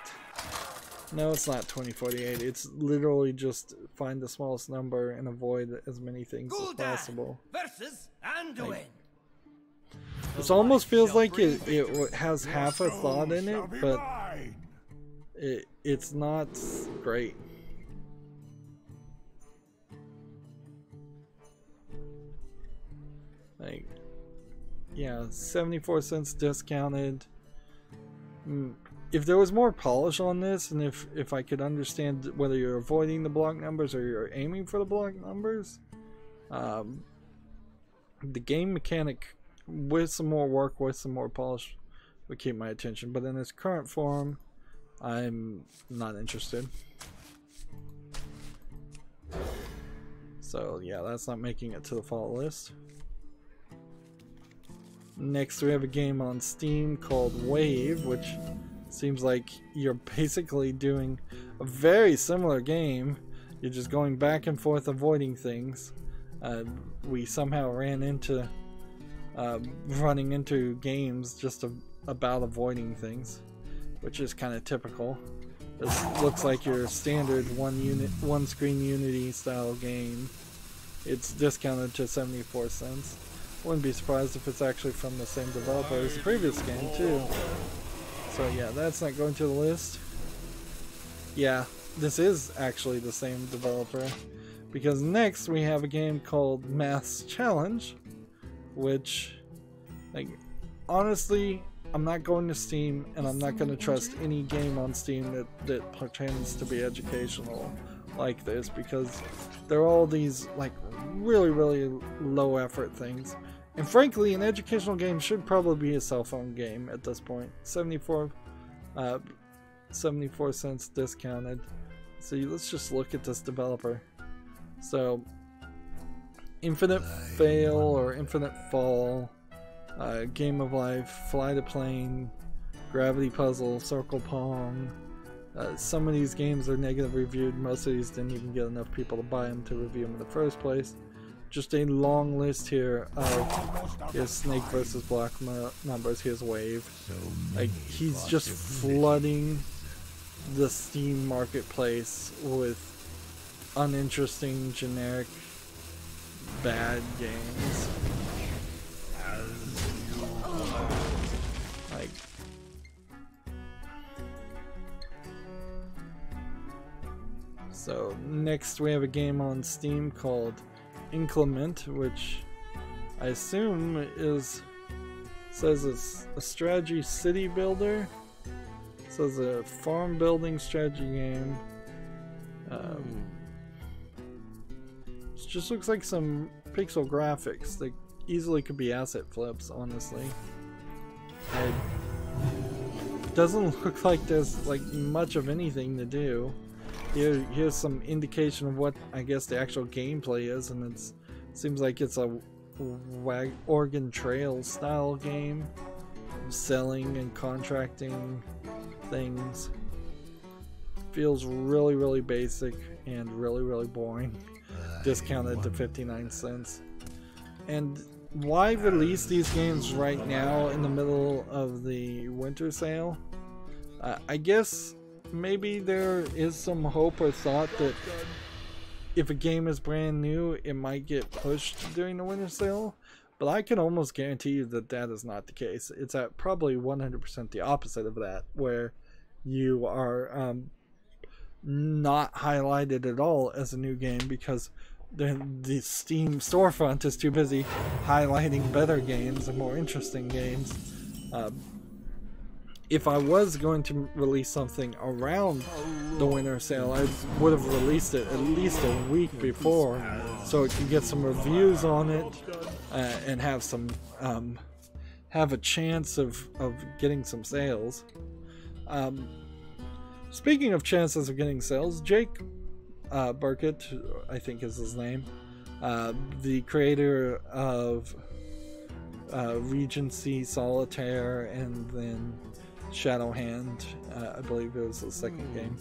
No, it's not 2048. It's literally just find the smallest number and avoid as many things as possible. Versus Anduin. This almost feels like it has half a thought in it, but it's not great. Like, yeah, 74 cents discounted. If there was more polish on this, and if I could understand whether you're avoiding the block numbers or you're aiming for the block numbers, the game mechanic with some more work, with some more polish, would keep my attention. But in its current form, I'm not interested. So yeah, that's not making it to the fall list. Next we have a game on Steam called Wave, which seems like you're basically doing a very similar game. You're just going back and forth avoiding things. We somehow ran into running into games just about avoiding things, which is kind of typical. This looks like your standard one screen Unity style game. It's discounted to 74 cents. Wouldn't be surprised if it's actually from the same developer as the previous game too. So yeah, that's not going to the list. Yeah, this is actually the same developer, because next we have a game called Maths Challenge, which, like, honestly, I'm not going to Steam, and I'm not going to trust any game on Steam that pretends to be educational like this, because they're all these like really low effort things. And frankly, an educational game should probably be a cell phone game at this point. 74 cents discounted. So let's just look at this developer. So Infinite Fail or Infinite Fall, Game of Life, Fly to Plane, Gravity Puzzle, Circle Pong. Some of these games are negative reviewed. Most of these didn't even get enough people to buy them to review them in the first place. Just a long list here of, here's Snake versus Block Numbers, here's Wave. Like, he's just flooding the Steam marketplace with uninteresting, generic, bad games. Like, so next we have a game on Steam called Inclement, which I assume says it's a strategy city builder. It says a farm building strategy game. It just looks like some pixel graphics that easily could be asset flips, honestly. It doesn't look like there's like much of anything to do. Here's some indication of what I guess the actual gameplay is, and it seems like it's a Oregon Trail style game, selling and contracting things. Feels really basic and really boring. Discounted to 59 cents. And why release these games right now in the middle of the winter sale? I guess maybe there is some hope or thought that if a game is brand new, it might get pushed during the winter sale, but I can almost guarantee you that that is not the case. It's at probably 100% the opposite of that, where you are not highlighted at all as a new game because the Steam storefront is too busy highlighting better games and more interesting games. If I was going to release something around the winter sale, I would have released it at least a week before, so it could get some reviews on it and have some have a chance of getting some sales. Speaking of chances of getting sales, Jake Burkett, I think is his name, the creator of Regency, Solitaire, and then Shadowhand, I believe it was the second game.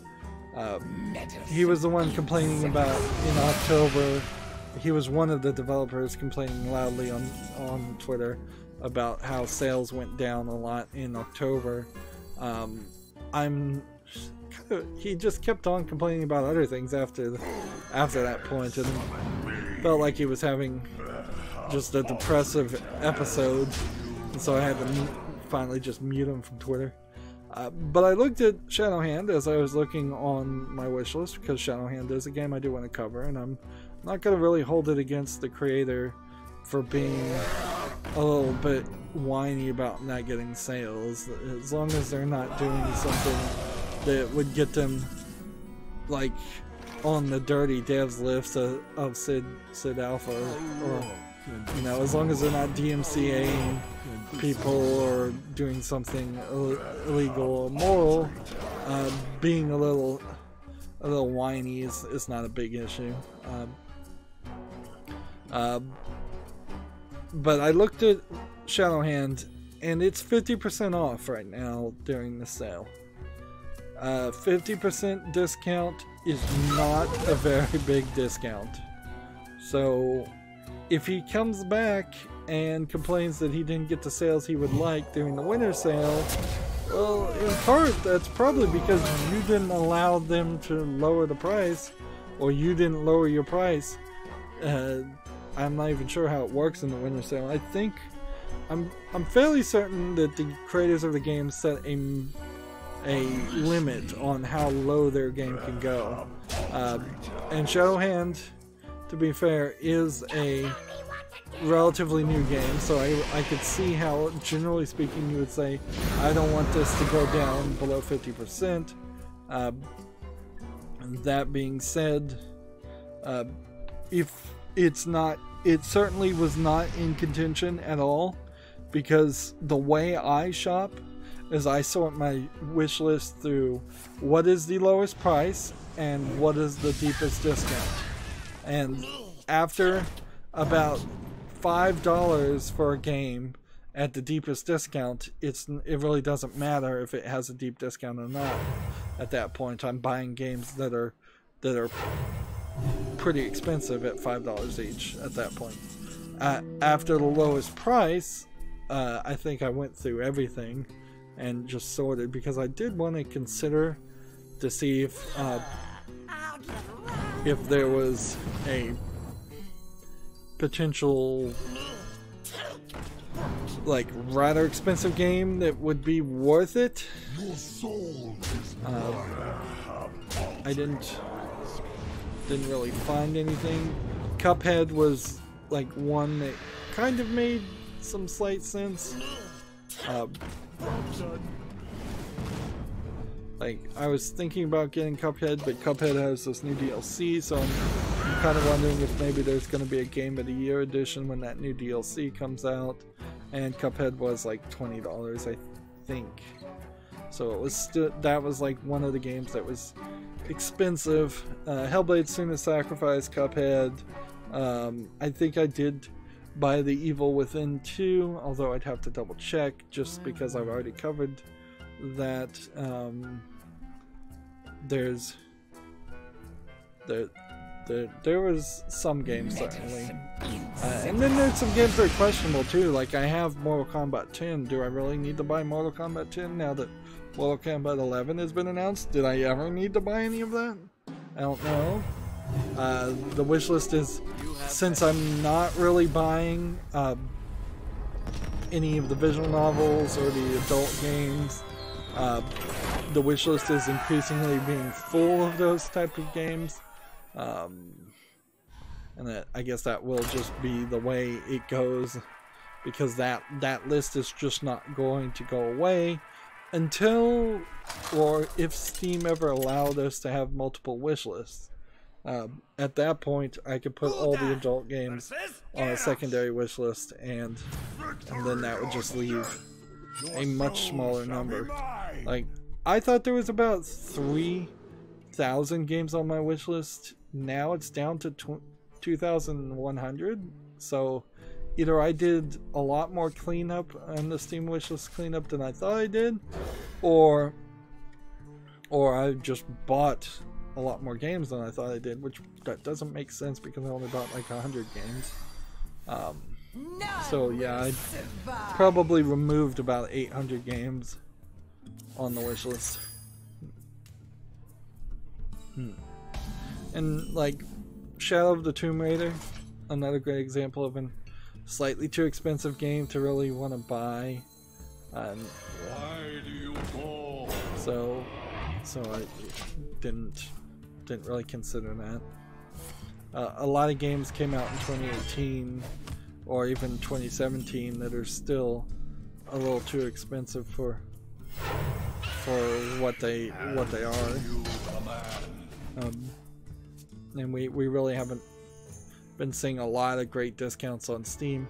He was the one complaining about in October. He was one of the developers complaining loudly on Twitter about how sales went down a lot in October. He just kept on complaining about other things after that point, and felt like he was having just a depressive episode, and so I had to finally just mute him from Twitter. But I looked at Shadowhand as I was looking on my wish list, because Shadowhand is a game I do want to cover, and I'm not going to really hold it against the creator for being a little bit whiny about not getting sales, as long as they're not doing something that would get them like on the dirty devs list of Sid Alpha, or you know, as long as they're not DMCAing people or doing something illegal or immoral, being a little whiny is not a big issue. but I looked at Shadowhand, and it's 50% off right now during the sale. 50% discount is not a very big discount. So if he comes back and complains that he didn't get the sales he would like during the winter sale, well, in part that's probably because you didn't allow them to lower the price, or you didn't lower your price. I'm not even sure how it works in the winter sale. I think I'm fairly certain that the creators of the game set a limit on how low their game can go. And Shadowhand, to be fair, is a relatively new game, so I could see how, generally speaking, you would say, I don't want this to go down below 50%. That being said, if it's not, it certainly was not in contention at all, because the way I shop is I sort my wish list through what is the lowest price and what is the deepest discount. And after about $5 for a game at the deepest discount, it really doesn't matter if it has a deep discount or not. At that point, I'm buying games that are pretty expensive at $5 each at that point. After the lowest price, I think I went through everything and just sorted, because I did want to consider to see if there was a potential, like, rather expensive game that would be worth it. I didn't really find anything. Cuphead was like one that kind of made some slight sense. Like, I was thinking about getting Cuphead, but Cuphead has this new DLC, so I'm kind of wondering if maybe there's going to be a Game of the Year edition when that new DLC comes out. And Cuphead was like $20, I think. So it was still, that was like one of the games that was expensive. Hellblade: Senua's Sacrifice, Cuphead. I think I did buy The Evil Within 2, although I'd have to double check just because I've already covered that. There was some games, certainly. And then there's some games that are questionable too. Like, I have Mortal Kombat 10. Do I really need to buy Mortal Kombat 10 now that Mortal Kombat 11 has been announced? Did I ever need to buy any of that? I don't know. The wishlist is, since I'm not really buying any of the visual novels or the adult games, the wishlist is increasingly being full of those type of games. And I guess that will just be the way it goes, because that list is just not going to go away until, or if Steam ever allowed us to have multiple wish lists. At that point, I could put all the adult games on a secondary wish list, and then that would just leave a much smaller number. Like, I thought there was about 3,000 games on my wish list. Now it's down to 2,100. So either I did a lot more cleanup on the Steam wishlist cleanup than I thought I did, or I just bought a lot more games than I thought I did, which that doesn't make sense because I only bought like 100 games. So yeah, I probably removed about 800 games on the wishlist. And like Shadow of the Tomb Raider, another great example of a slightly too expensive game to really want to buy. Why do you fall? So I didn't really consider that. A lot of games came out in 2018 or even 2017 that are still a little too expensive for what they are. And we really haven't been seeing a lot of great discounts on Steam.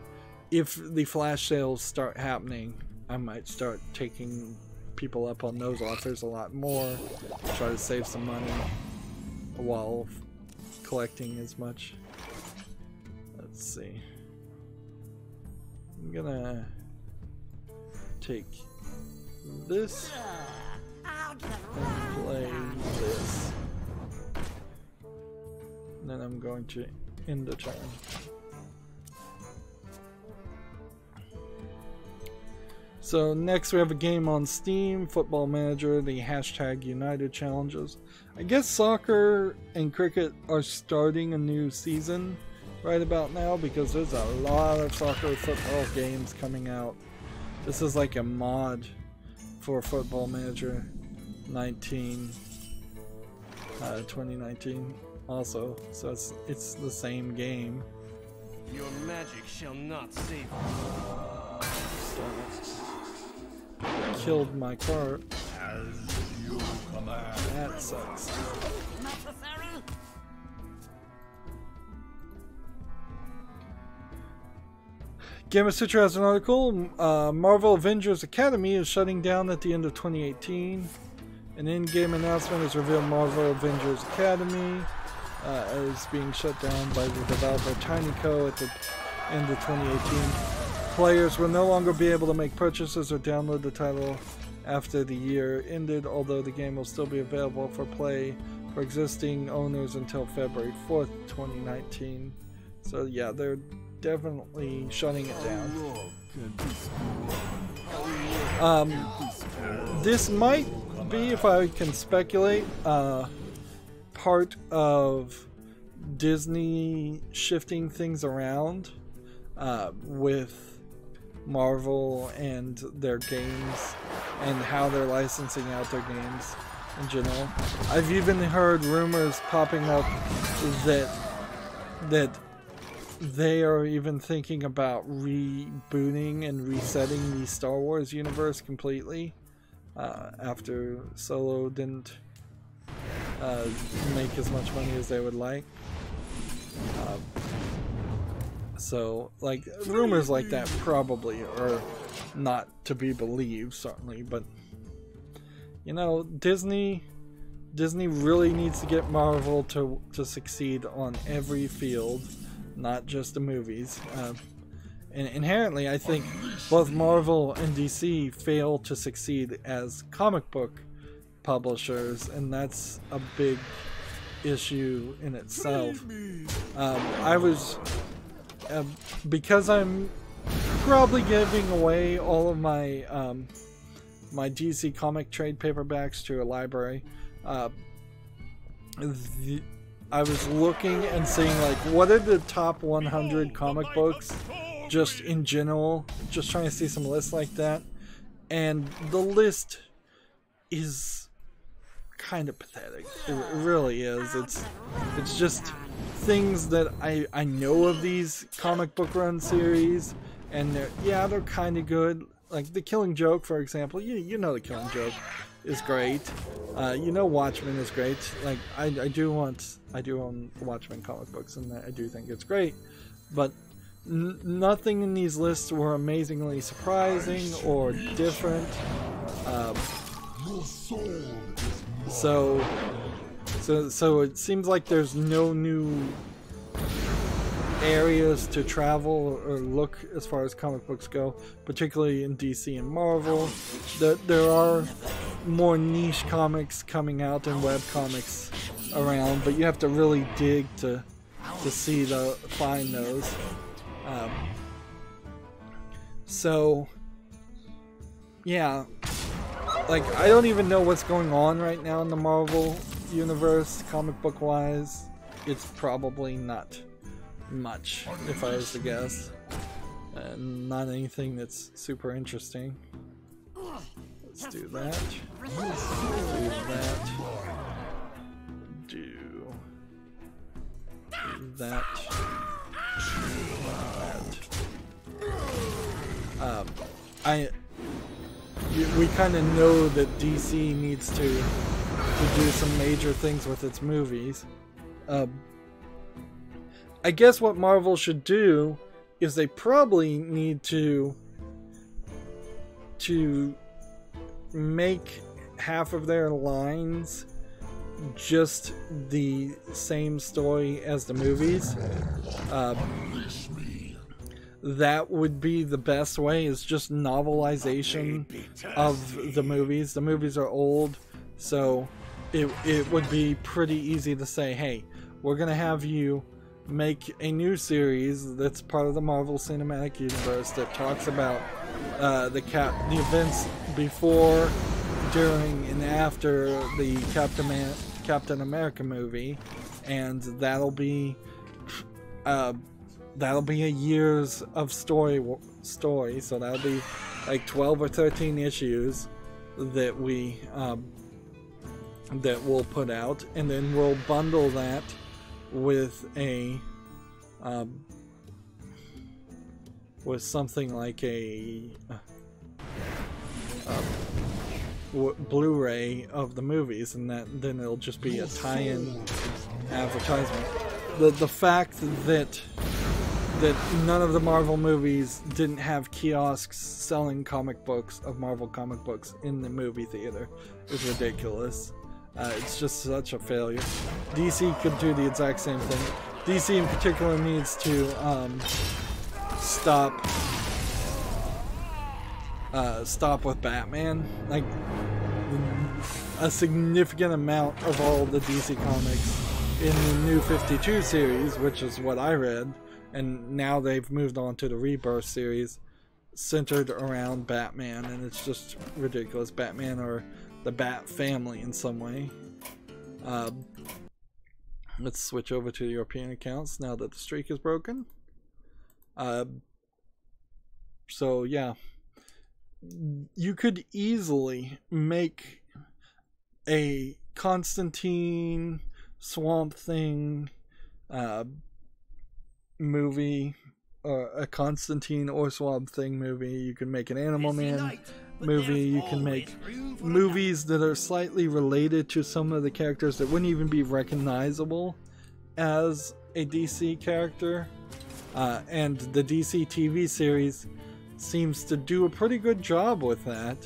If the flash sales start happening, I might start taking people up on those offers a lot more, try to save some money while collecting as much. Let's see. I'm gonna take this and play this. And then I'm going to end the turn. So next we have a game on Steam, Football Manager, the #United challenges. I guess soccer and cricket are starting a new season right about now because there's a lot of soccer football games coming out. This is like a mod for Football Manager 2019 also, so it's the same game. Your magic shall not save you. Killed my cart. That sucks. Game of Citra has an article. Marvel Avengers Academy is shutting down at the end of 2018. An in-game announcement has revealed Marvel Avengers Academy is being shut down by the developer TinyCo at the end of 2018. Players will no longer be able to make purchases or download the title after the year ended, although the game will still be available for play for existing owners until February 4th, 2019. So yeah, they're definitely shutting it down. This might be, if I can speculate, part of Disney shifting things around with Marvel and their games and how they're licensing out their games in general. I've even heard rumors popping up that they are even thinking about rebooting and resetting the Star Wars universe completely after Solo didn't make as much money as they would like. So, like, rumors like that probably are not to be believed, certainly, but, you know, Disney really needs to get Marvel to succeed on every field, not just the movies. And inherently, I think both Marvel and DC fail to succeed as comic book publishers, and that's a big issue in itself. Because I'm probably giving away all of my my DC comic trade paperbacks to a library. I was looking and seeing, like, what are the top 100 comic books just in general, just trying to see some lists like that, and the list is kind of pathetic. It really is. It's just things that I know of these comic book run series, and they're kind of good. Like The Killing Joke, for example. You know The Killing Joke is great. You know Watchmen is great. Like I do own Watchmen comic books, and I do think it's great. But nothing in these lists were amazingly surprising or different. So it seems like there's no new areas to travel or look as far as comic books go, particularly in DC and Marvel. There are more niche comics coming out and web comics around, but you have to really dig to find those. So yeah, like, I don't even know what's going on right now in the Marvel universe, comic book wise. It's probably not much, if I was to guess. Not anything that's super interesting. Let's do that. Do that. Do that. We kind of know that DC needs to do some major things with its movies. I guess what Marvel should do is they probably need to make half of their lines just the same story as the movies. that would be the best way, is just novelization of the movies. The movies are old, so it would be pretty easy to say, hey, we're gonna have you make a new series that's part of the Marvel Cinematic Universe that talks about the events before, during, and after the Captain America movie, and that'll be a year's of story. So that'll be like 12 or 13 issues that we'll put out, and then we'll bundle that with with something like a Blu-ray of the movies, and then it'll just be a tie-in advertisement. The fact that none of the Marvel movies didn't have kiosks selling comic books of Marvel comic books in the movie theater is ridiculous. It's just such a failure. DC could do the exact same thing. DC in particular needs to stop with Batman. Like, a significant amount of all the DC comics in the New 52 series, which is what I read, and now they've moved on to the Rebirth series, centered around Batman, and it's just ridiculous. Batman or the Bat family in some way. Let's switch over to the European accounts now that the streak is broken. So yeah, you could easily make a Constantine Swamp Thing movie, or a Constantine or Swamp Thing movie. You can make an Animal Man movie. You can make movies that are slightly related to some of the characters that wouldn't even be recognizable as a DC character, and the DC TV series seems to do a pretty good job with that.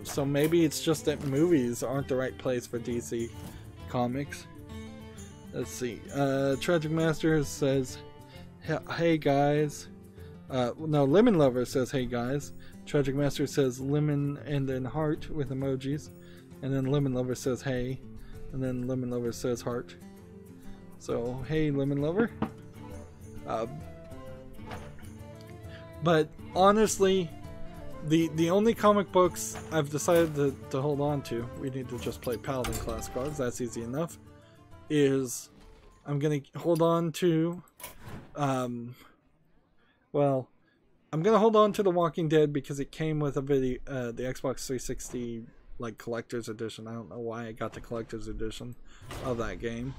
So maybe it's just that movies aren't the right place for DC comics. Let's see. Tragic Master says, hey guys. No, Lemon Lover says, hey guys. Tragic Master says lemon and then heart with emojis. And then Lemon Lover says hey. And then Lemon Lover says heart. So, hey Lemon Lover. But honestly, the only comic books I've decided to hold on to, we need to just play Paladin class cards, that's easy enough, is I'm going to hold on to, well, I'm going to hold on to The Walking Dead because it came with a video, the Xbox 360 like collector's edition. I don't know why I got the collector's edition of that game.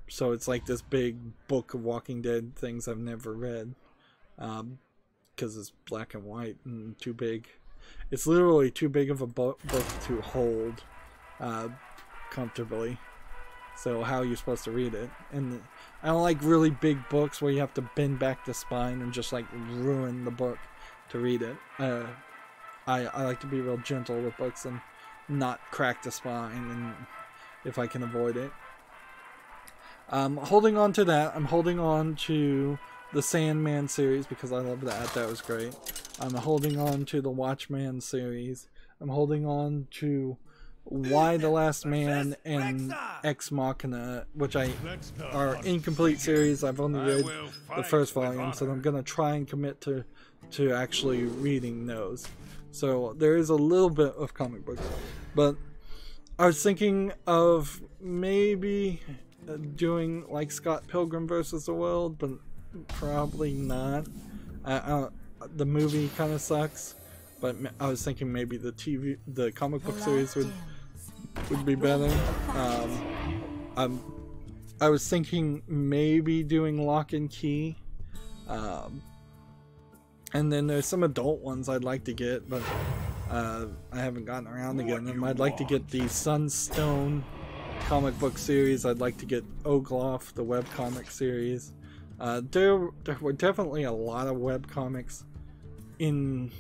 So it's like this big book of Walking Dead things I've never read. Because it's black and white and too big. It's literally too big of a book to hold comfortably. So how are you supposed to read it? And I don't like really big books where you have to bend back the spine and just like ruin the book to read it. I like to be real gentle with books and not crack the spine, and if I can avoid it. Holding on to that, I'm holding on to the Sandman series because I love that. That was great. I'm holding on to the Watchman series. I'm holding on to Why the Last Man and Ex Machina, which are incomplete series. I've only read the first volume, so I'm going to try and commit to actually reading those. So there is a little bit of comic books. But I was thinking of maybe doing like Scott Pilgrim vs. the World, but probably not. The movie kind of sucks, but I was thinking maybe the comic book series would be better. I was thinking maybe doing Lock and Key, and then there's some adult ones I'd like to get, but I haven't gotten around to getting them. I'd like to get the Sunstone comic book series. I'd like to get Ogloff, the webcomic series. There were definitely a lot of webcomics in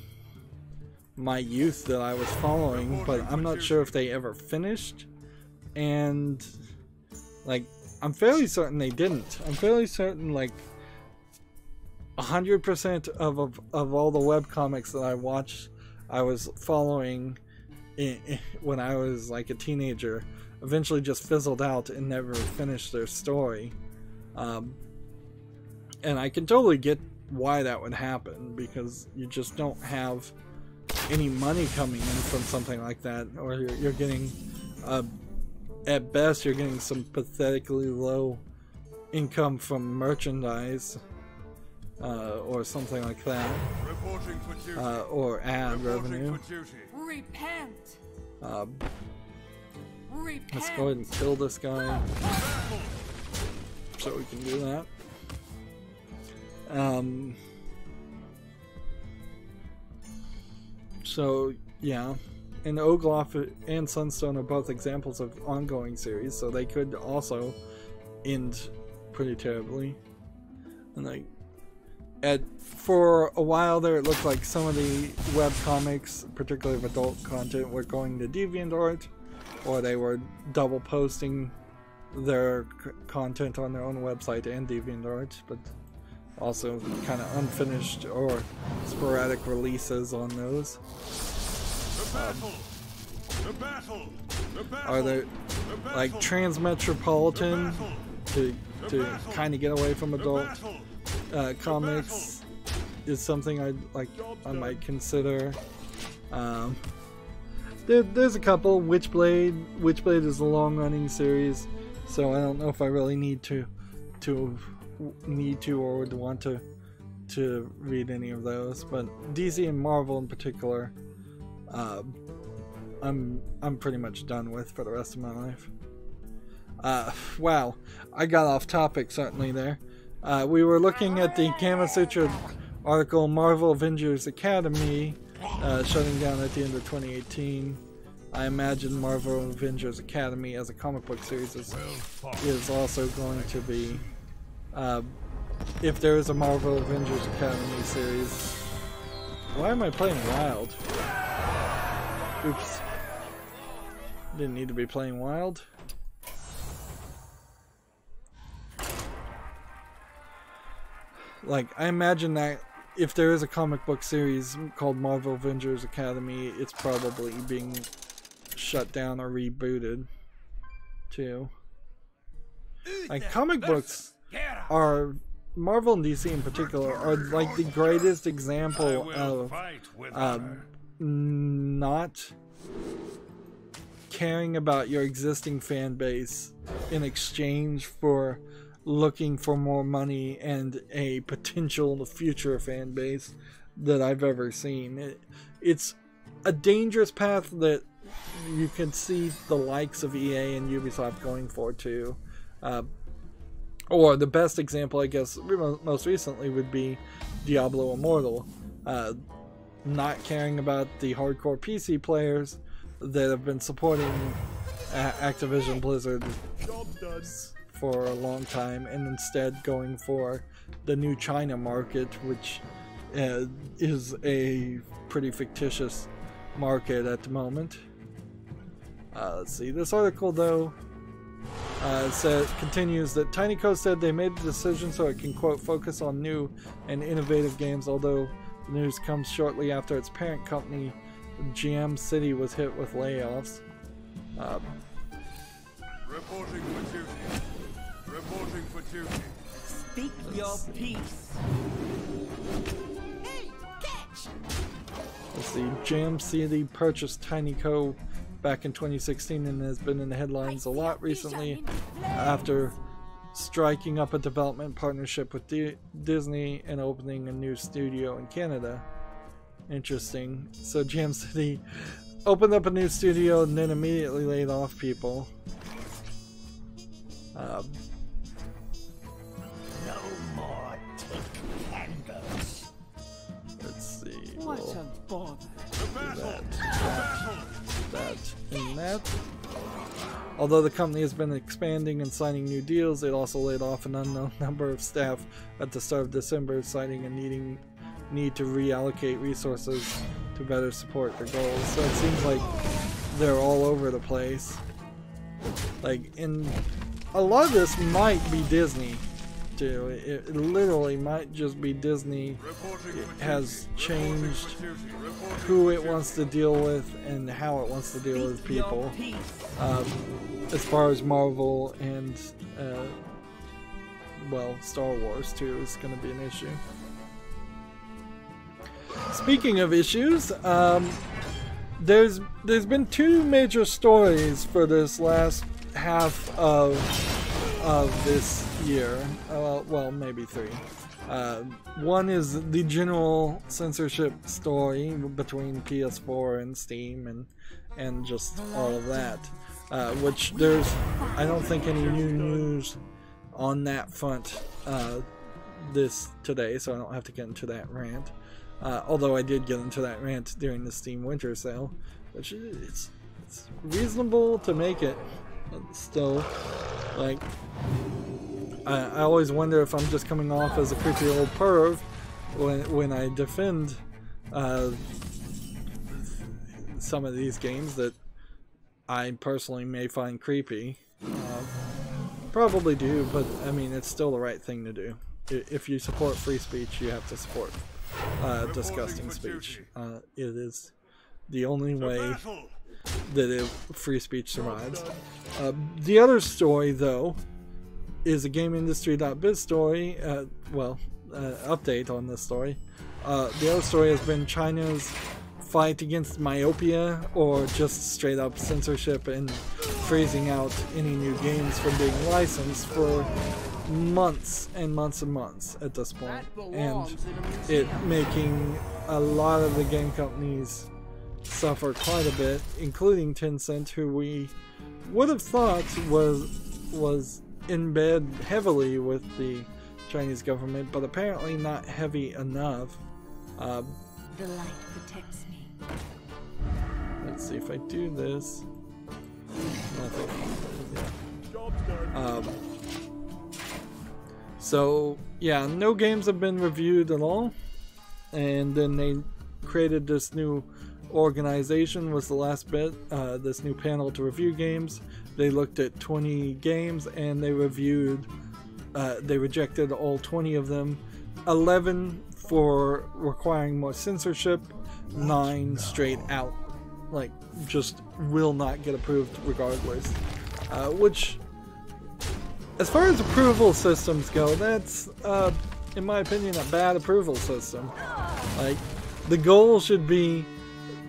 my youth that I was following, but I'm not sure if they ever finished. And like, I'm fairly certain they didn't. I'm fairly certain like 100% of all the webcomics that I watched, I was following when I was like a teenager, eventually just fizzled out and never finished their story. And I can totally get why that would happen, because you just don't have any money coming in from something like that, or you're getting, at best, you're getting some pathetically low income from merchandise, or something like that, or ad revenue. Repent. Let's go ahead and kill this guy, so we can do that. So yeah, and Ogloff and Sunstone are both examples of ongoing series, so they could also end pretty terribly. And like, for a while there, it looked like some of the webcomics, particularly of adult content, were going to DeviantArt, or they were double posting their content on their own website and DeviantArt, but also kind of unfinished or sporadic releases on those. Are there like Transmetropolitan to kind of get away from adult comics is something I might consider. There's a couple. Witchblade is a long-running series, so I don't know if I really need to or would want to read any of those. But DC and Marvel in particular, I'm pretty much done with for the rest of my life. Wow, I got off topic certainly there. We were looking at the Kama Sutra article, Marvel Avengers Academy, shutting down at the end of 2018. I imagine Marvel Avengers Academy as a comic book series is also going to be, if there is a Marvel Avengers Academy series. Why am I playing Wild? Oops. Didn't need to be playing Wild. Like, I imagine that if there is a comic book series called Marvel Avengers Academy, it's probably being shut down or rebooted too. Like, comic books are, Marvel and DC in particular, are like the greatest example of not caring about your existing fan base in exchange for looking for more money and a potential future fan base that I've ever seen. It's a dangerous path that you can see the likes of EA and Ubisoft going for too. Or the best example, I guess, most recently would be Diablo Immortal. Not caring about the hardcore PC players that have been supporting Activision Blizzard for a long time, and instead going for the new China market, which is a pretty fictitious market at the moment. Let's see, this article though continues that TinyCo said they made the decision so it can, quote, focus on new and innovative games, although the news comes shortly after its parent company GM City was hit with layoffs. Reporting for duty. Reporting for duty. Speak your peace. Hey, catch! Let's see, GM City purchased TinyCo back in 2016 and has been in the headlines a lot recently after striking up a development partnership with Disney and opening a new studio in Canada. Interesting. So GM City opened up a new studio and then immediately laid off people. No more take candles. Let's see. What a bother. That and that. Although the company has been expanding and signing new deals, it also laid off an unknown number of staff at the start of December, citing a need to reallocate resources to better support their goals. So it seems like they're all over the place. Like, in a lot of this might be Disney. too. It literally might just be Disney has changed who it wants to deal with and how it wants to deal with people. As far as Marvel and well, Star Wars too is going to be an issue. Speaking of issues, there's been two major stories for this last half of this year. Well, maybe three. One is the general censorship story between PS4 and Steam and just all of that. Which there's, I don't think, any new news on that front today, so I don't have to get into that rant. Although I did get into that rant during the Steam Winter Sale, which it's reasonable to make it. Still, like, I always wonder if I'm just coming off as a creepy old perv when I defend some of these games that I personally may find creepy. Probably do, but I mean, it's still the right thing to do. If you support free speech, you have to support disgusting speech. It is the only way that free speech survives. The other story, though, is a GameIndustry.biz story. Update on this story. The other story has been China's fight against myopia, or just straight up censorship and freezing out any new games from being licensed for months and months and months at this point, and it making a lot of the game companies suffer quite a bit, including Tencent, who we would have thought was in bed heavily with the Chinese government, but apparently not heavy enough. The light protects me. Let's see if I do this. Nothing. Yeah. So yeah, no games have been reviewed at all, and then they created this new organization, was the last bit, this new panel to review games. They looked at 20 games and they reviewed, they rejected all 20 of them, 11 for requiring more censorship, 9 straight out, like, just will not get approved regardless, which, as far as approval systems go, that's, in my opinion, a bad approval system. Like, the goal should be,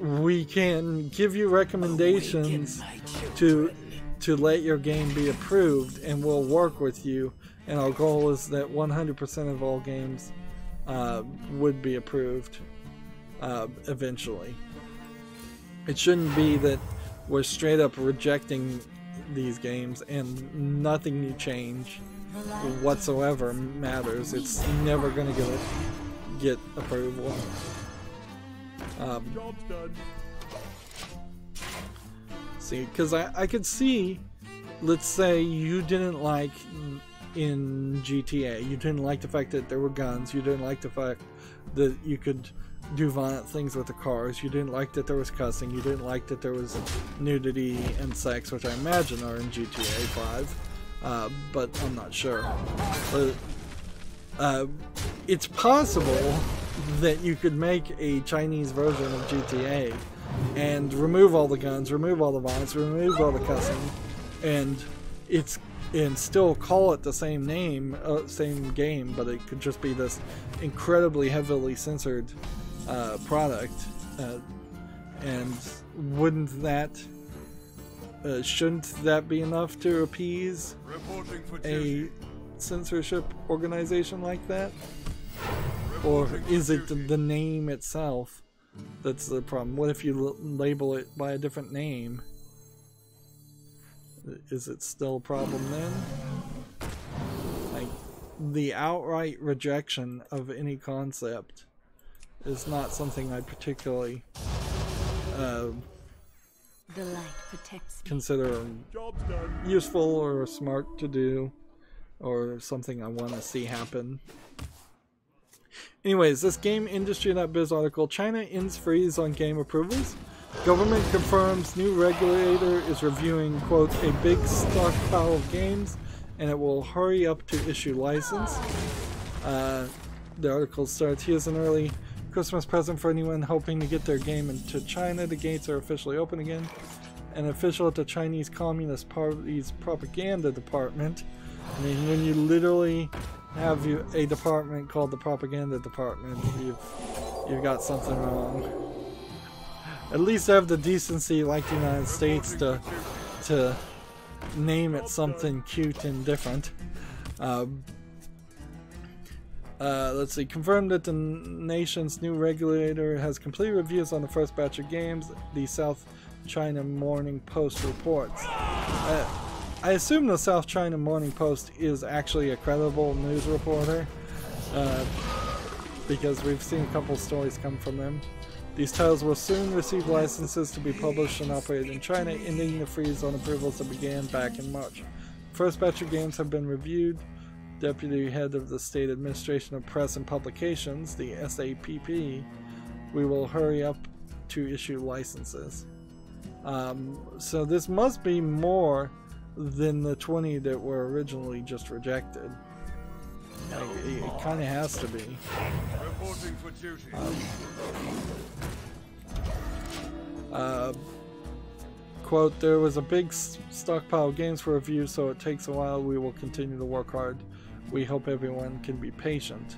we can give you recommendations to let your game be approved, and we'll work with you, and our goal is that 100% of all games would be approved eventually. It shouldn't be that we're straight up rejecting these games and nothing you change whatsoever matters. It's never going to get approval. See, because I could see, let's say you didn't like in GTA, you didn't like the fact that there were guns, you didn't like the fact that you could do violent things with the cars, you didn't like that there was cussing, you didn't like that there was nudity and sex, which I imagine are in GTA 5, but I'm not sure. But it's possible that you could make a Chinese version of GTA and remove all the guns, remove all the violence, remove all the cussing, and still call it the same name, same game, but it could just be this incredibly heavily censored product. And wouldn't that, shouldn't that be enough to appease a censorship organization like that? Or is it the name itself that's the problem? What if you label it by a different name? Is it still a problem then? Like, the outright rejection of any concept is not something I particularly The light protects me. consider useful or smart to do, or something I want to see happen. Anyways, this GameIndustry.biz article, China ends freeze on game approvals. Government confirms new regulator is reviewing, quote, a big stockpile of games and it will hurry up to issue license. The article starts, here's an early Christmas present for anyone hoping to get their game into China. The gates are officially open again. An official at the Chinese Communist Party's propaganda department. I mean, when you literally have a department called the propaganda department, you've got something wrong. At least have the decency, like the United States, to name it something cute and different. Let's see. Confirmed that the nation's new regulator has complete reviews on the first batch of games, the South China Morning Post reports. I assume the South China Morning Post is actually a credible news reporter, because we've seen a couple stories come from them. These titles will soon receive licenses to be published and operated in China, ending the freeze on approvals that began back in March. First batch of games have been reviewed. Deputy Head of the State Administration of Press and Publications, the SAPP, we will hurry up to issue licenses. So this must be more than the 20 that were originally just rejected. Like, it kind of has to be. Reporting for duty. Quote, there was a big stockpile of games for review, so it takes a while. We will continue to work hard. We hope everyone can be patient.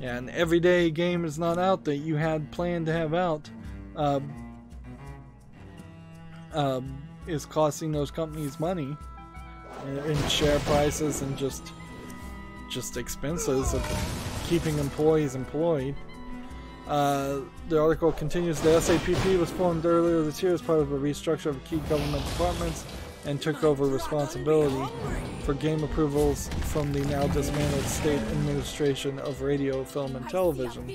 Yeah, and every day a game is not out that you had planned to have out is costing those companies money in share prices and just expenses of keeping employees employed. The article continues, the SAPP was formed earlier this year as part of a restructure of key government departments and took over responsibility for game approvals from the now dismantled State Administration of Radio, Film and Television.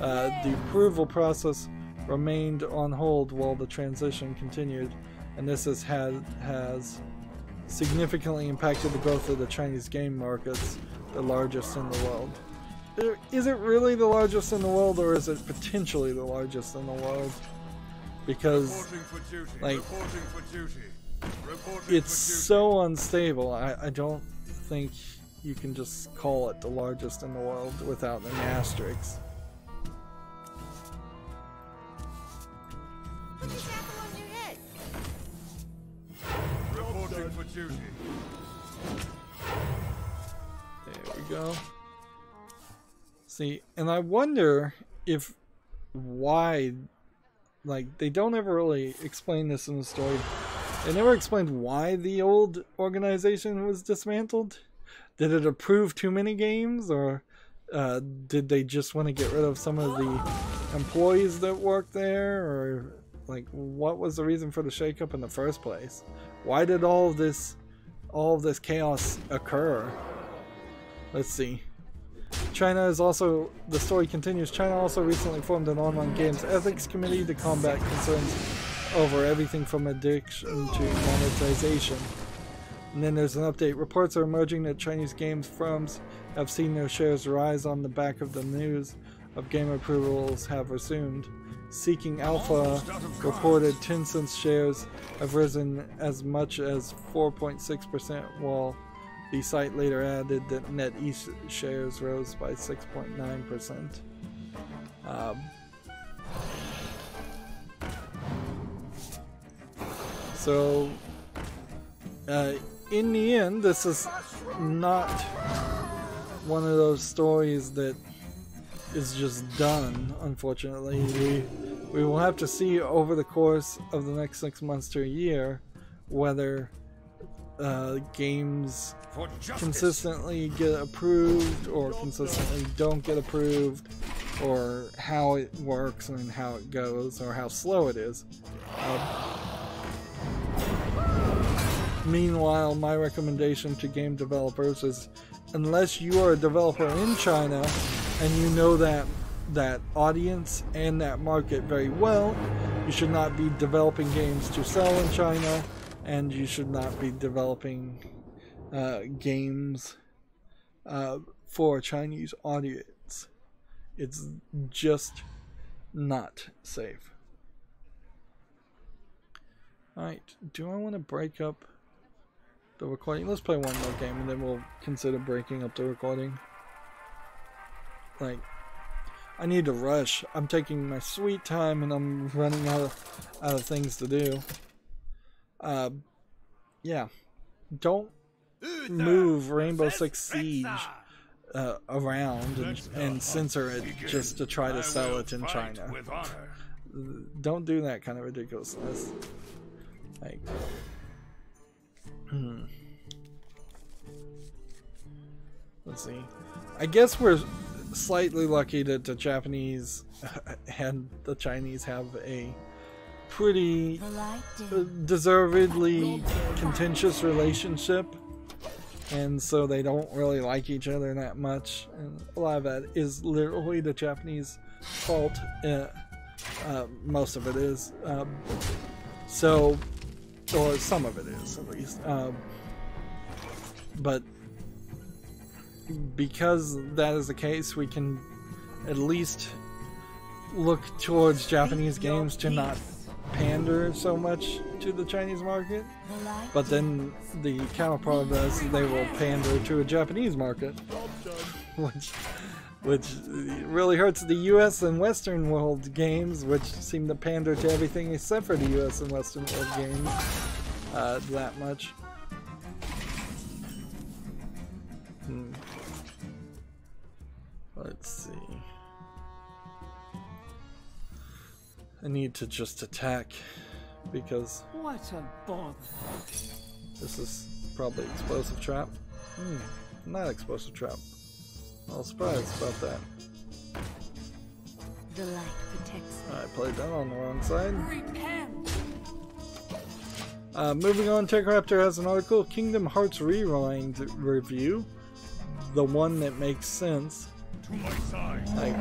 The approval process remained on hold while the transition continued, and this has significantly impacted the growth of the Chinese game markets, the largest in the world. Is it really the largest in the world, or is it potentially the largest in the world? Because, like, it's so unstable. I don't think you can just call it the largest in the world without an asterisk. Reporting for duty. There we go. See, and I wonder if why, like, they don't ever really explain this in the story. They never explained why the old organization was dismantled. Did it approve too many games, or did they just want to get rid of some of the employees that worked there, or like what was the reason for the shakeup in the first place? Why did all of this chaos occur? Let's see. China is also, the story continues, China also recently formed an online games ethics committee to combat concerns over everything from addiction to monetization. And then there's an update. Reports are emerging that Chinese games firms have seen their shares rise on the back of the news of game approvals have resumed. Seeking Alpha reported Tencent's shares have risen as much as 4.6%, while the site later added that NetEase shares rose by 6.9%. So, in the end, this is not one of those stories that is just done, unfortunately. We will have to see over the course of the next 6 months to a year whether games consistently get approved or consistently don't get approved, or how it works and how it goes, or how slow it is. Meanwhile, my recommendation to game developers is, unless you are a developer in China and you know that audience and that market very well, you should not be developing games to sell in China, and you should not be developing games for a Chinese audience. It's just not safe. Alright, do I want to break up the recording. Let's play one more game and then we'll consider breaking up the recording. Like, I need to rush. I'm taking my sweet time and I'm running out of things to do. Yeah. Don't move Rainbow Six Siege around and censor it just to try to sell it in China. Don't do that kind of ridiculousness. Like, let's see. I guess we're slightly lucky that the Japanese and the Chinese have a pretty deservedly contentious relationship, and so they don't really like each other that much, and a lot of that is literally the Japanese fault. Most of it is, so, or some of it is at least, but because that is the case, we can at least look towards Japanese games to not pander so much to the Chinese market, but then the counterpart of this, they will pander to a Japanese market, which really hurts the US and Western world games, which seem to pander to everything except for the US and Western world games that much. Let's see. I need to just attack because What a bother. this is probably explosive trap. Not explosive trap. I was surprised about that. The light protects me. I played that on the wrong side. Repent. Moving on, TechRaptor has an article, Kingdom Hearts Rewind review. The one that makes sense. To my side. Like,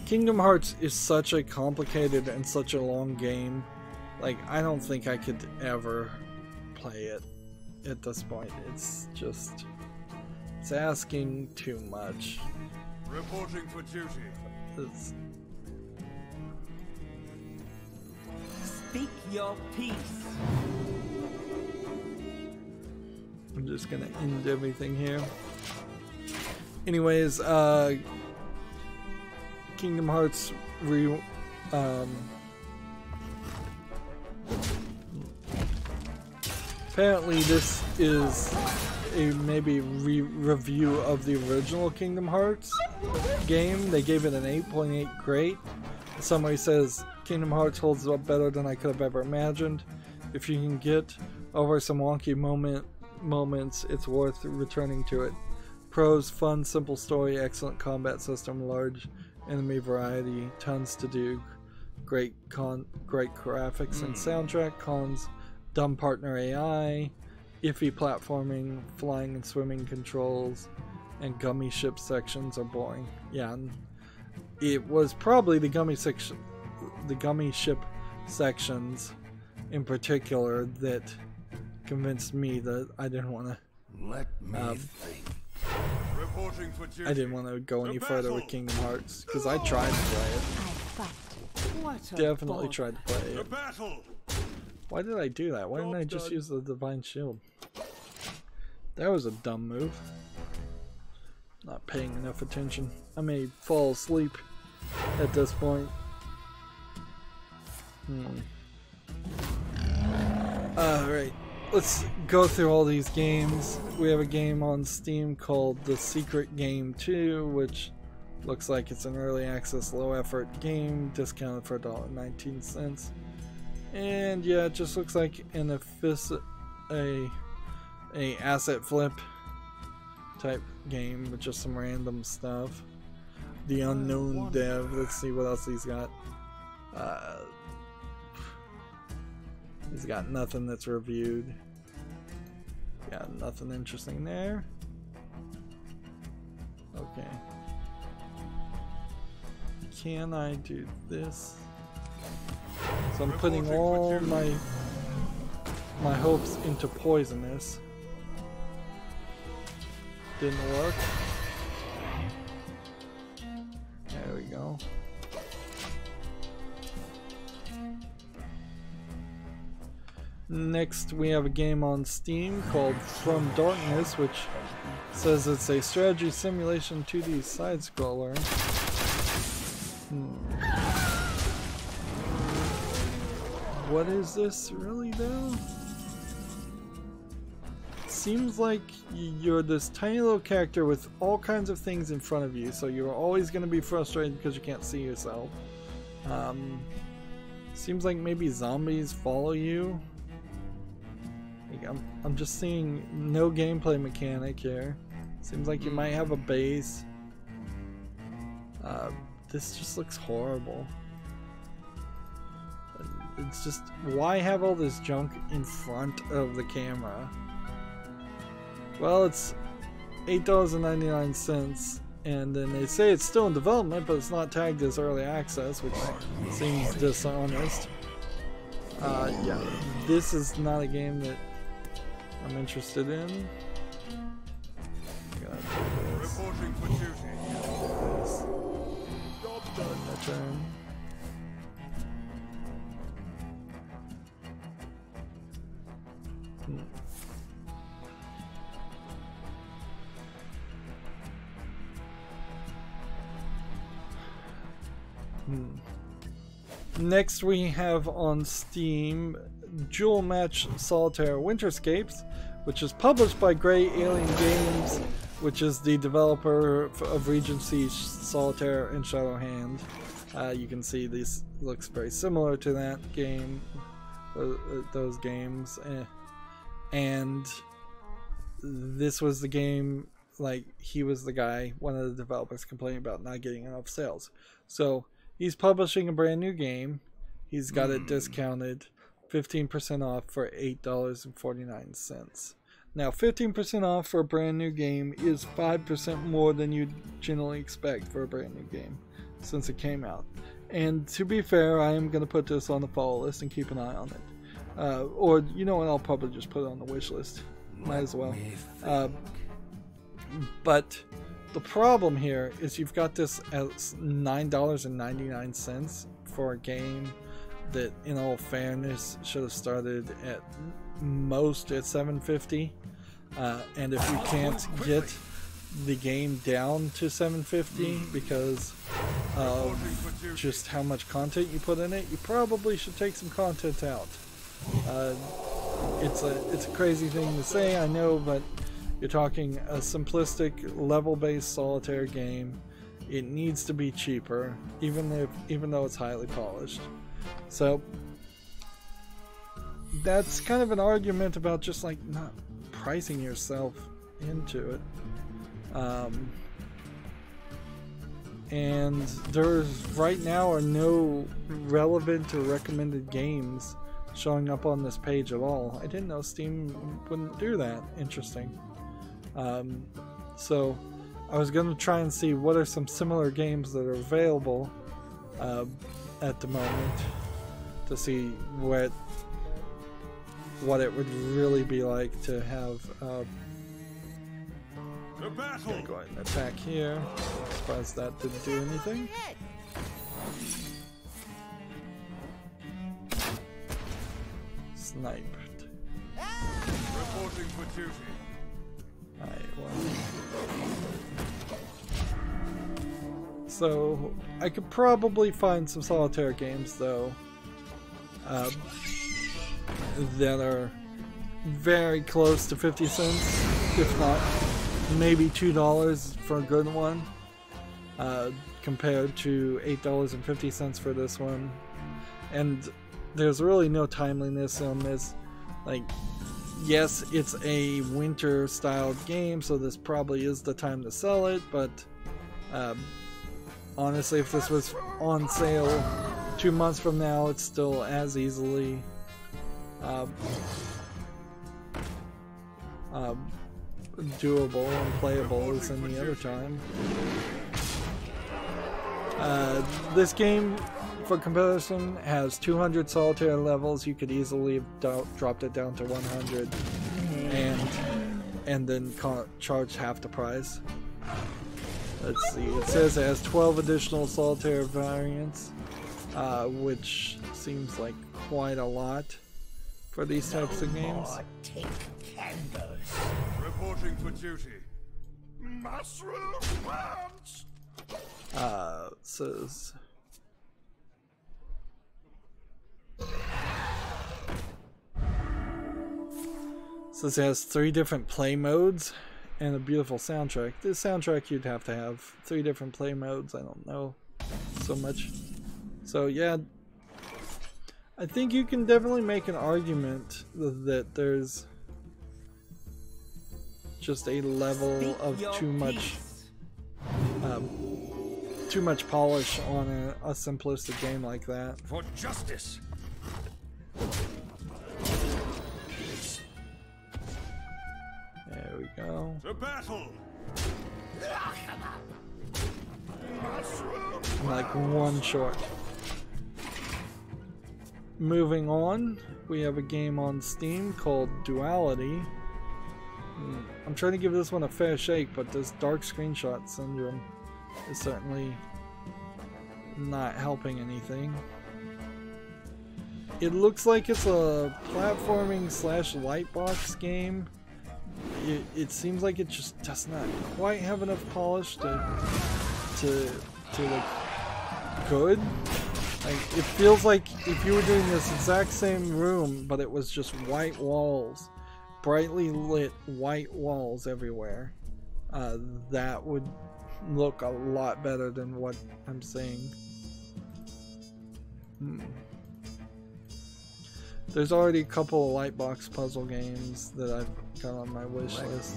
Kingdom Hearts is such a complicated and such a long game. Like, I don't think I could ever play it at this point. It's just, it's asking too much. Reporting for duty. It's, Speak your peace. I'm just gonna end everything here. Anyways, Kingdom Hearts apparently this is a maybe review of the original Kingdom Hearts game. They gave it an 8.8 great. The summary says Kingdom Hearts holds up better than I could have ever imagined. If you can get over some wonky moments, it's worth returning to it. Pros: fun, simple story, excellent combat system, large enemy variety, tons to do, great graphics and soundtrack. Cons: dumb partner AI, iffy platforming, flying and swimming controls, and gummy ship sections are boring. Yeah, it was probably the gummy ship sections in particular that convinced me that I didn't want to. Let me think. Reporting for duty. I didn't want to go any further with Kingdom Hearts because I tried to play it. What a Definitely bother. tried to play To it. battle. Why did I do that? Why didn't I just use the Divine Shield? That was a dumb move. Not paying enough attention. I may fall asleep at this point. Alright, let's go through all these games. We have a game on Steam called The Secret Game 2, which looks like it's an early access low effort game, discounted for $1.19. And yeah, it just looks like an asset flip type game with just some random stuff. The Unknown Dev, let's see what else he's got. He's got nothing that's reviewed. Got nothing interesting there. Okay. Can I do this? So I'm putting all my hopes into Poisonous. Didn't work. There we go. Next, we have a game on Steam called From Darkness, which says it's a strategy simulation 2D side-scroller. What is this really, though? Seems like you're this tiny little character with all kinds of things in front of you, so you're always going to be frustrated because you can't see yourself. Seems like maybe zombies follow you. Like I'm just seeing no gameplay mechanic here. Seems like you might have a base. This just looks horrible. It's just, why have all this junk in front of the camera? Well, it's $8.99, and then they say it's still in development, but it's not tagged as early access, which seems dishonest. Yeah, this is not a game that I'm interested in. Reporting for duty. Job done. My turn. Next we have on Steam Dual Match Solitaire Winterscapes, which is published by Grey Alien Games, which is the developer of Regency Solitaire and Shadowhand. You can see this looks very similar to that game, those games, and this was the game, like, he was the guy, one of the developers, complaining about not getting enough sales. So he's publishing a brand new game. He's got it discounted 15% off for $8.49. Now 15% off for a brand new game is 5% more than you'd generally expect for a brand new game since it came out. And to be fair, I am going to put this on the follow list and keep an eye on it. Or, you know what, I'll probably just put it on the wish list. Might as well. But the problem here is you've got this as $9.99 for a game that, in all fairness, should have started at most at $7.50. And if you can't get the game down to $7.50 because of just how much content you put in it, you probably should take some content out. It's a crazy thing to say, I know, but you're talking a simplistic level-based solitaire game. It needs to be cheaper, even though it's highly polished. So that's kind of an argument about just like not pricing yourself into it. And there's right now are no relevant or recommended games showing up on this page at all. I didn't know Steam wouldn't do that. Interesting. So I was going to try and see what are some similar games that are available at the moment to see what it would really be like to have gonna go ahead and attack here. Surprised that didn't do anything. Sniped. Reporting for duty. So I could probably find some solitaire games though that are very close to 50 cents, if not maybe $2 for a good one, compared to $8.50 for this one. And there's really no timeliness on this. Like, yes, it's a winter styled game, so this probably is the time to sell it, but honestly, if this was on sale 2 months from now, it's still as easily doable and playable as any other time. This game, for comparison, has 200 solitaire levels. You could easily have dropped it down to 100 and then charge half the price. Let's see, it says it has 12 additional solitaire variants, which seems like quite a lot. for these types of games. Reporting for duty. Mushroom punch! Says... Says it has 3 different play modes and a beautiful soundtrack. This soundtrack you'd have to have 3 different play modes. I don't know so much. So yeah, I think you can definitely make an argument that there's just a level of too much polish on a simplistic game like that. For justice! There we go. To battle! I'm like 1 short. Moving on, we have a game on Steam called Duality. I'm trying to give this one a fair shake, but this dark screenshot syndrome is certainly not helping anything. It looks like it's a platforming / lightbox game. It seems like it just does not quite have enough polish to look good. Like, it feels like if you were doing this exact same room, but it was just white walls, brightly lit white walls everywhere, that would look a lot better than what I'm seeing. There's already a couple of lightbox puzzle games that I've got on my wish list.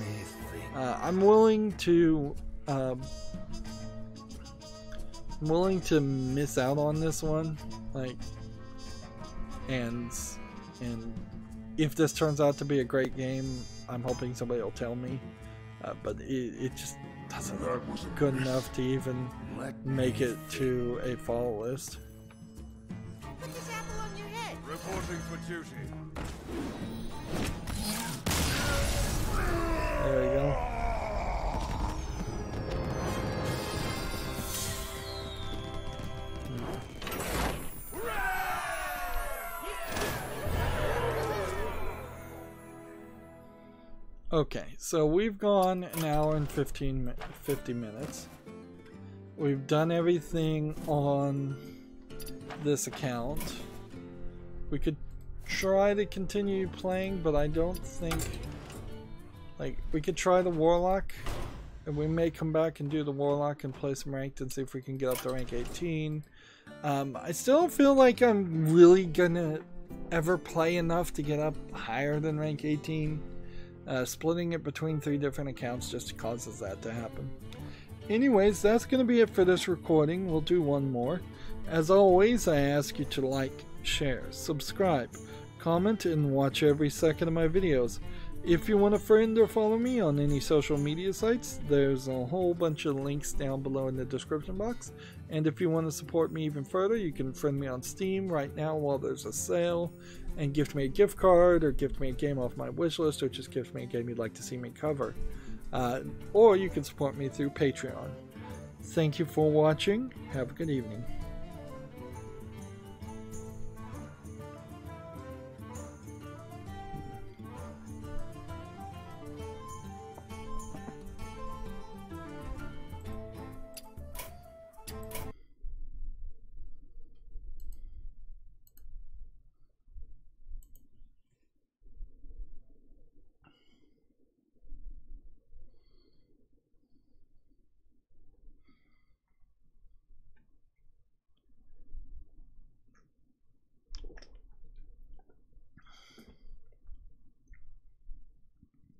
I'm willing to miss out on this one, like, and if this turns out to be a great game, I'm hoping somebody will tell me. But it just doesn't look good enough to even make it to a follow list. Put this apple on your head. Reporting for duty. There we go. Okay, so we've gone an hour and 50 minutes. We've done everything on this account. We could try to continue playing, but I don't think... Like, we could try the Warlock, and we may come back and do the Warlock and play some ranked and see if we can get up to rank 18. I still don't feel like I'm really gonna ever play enough to get up higher than rank 18. Splitting it between 3 different accounts just causes that to happen. Anyways, that's going to be it for this recording. We'll do one more. As always, I ask you to like, share, subscribe, comment, and watch every second of my videos. If you want to friend or follow me on any social media sites, there's a whole bunch of links down below in the description box. And if you want to support me even further, you can friend me on Steam right now while there's a sale, and gift me a gift card, or gift me a game off my wish list, or just gift me a game you'd like to see me cover. Or you can support me through Patreon. Thank you for watching. Have a good evening.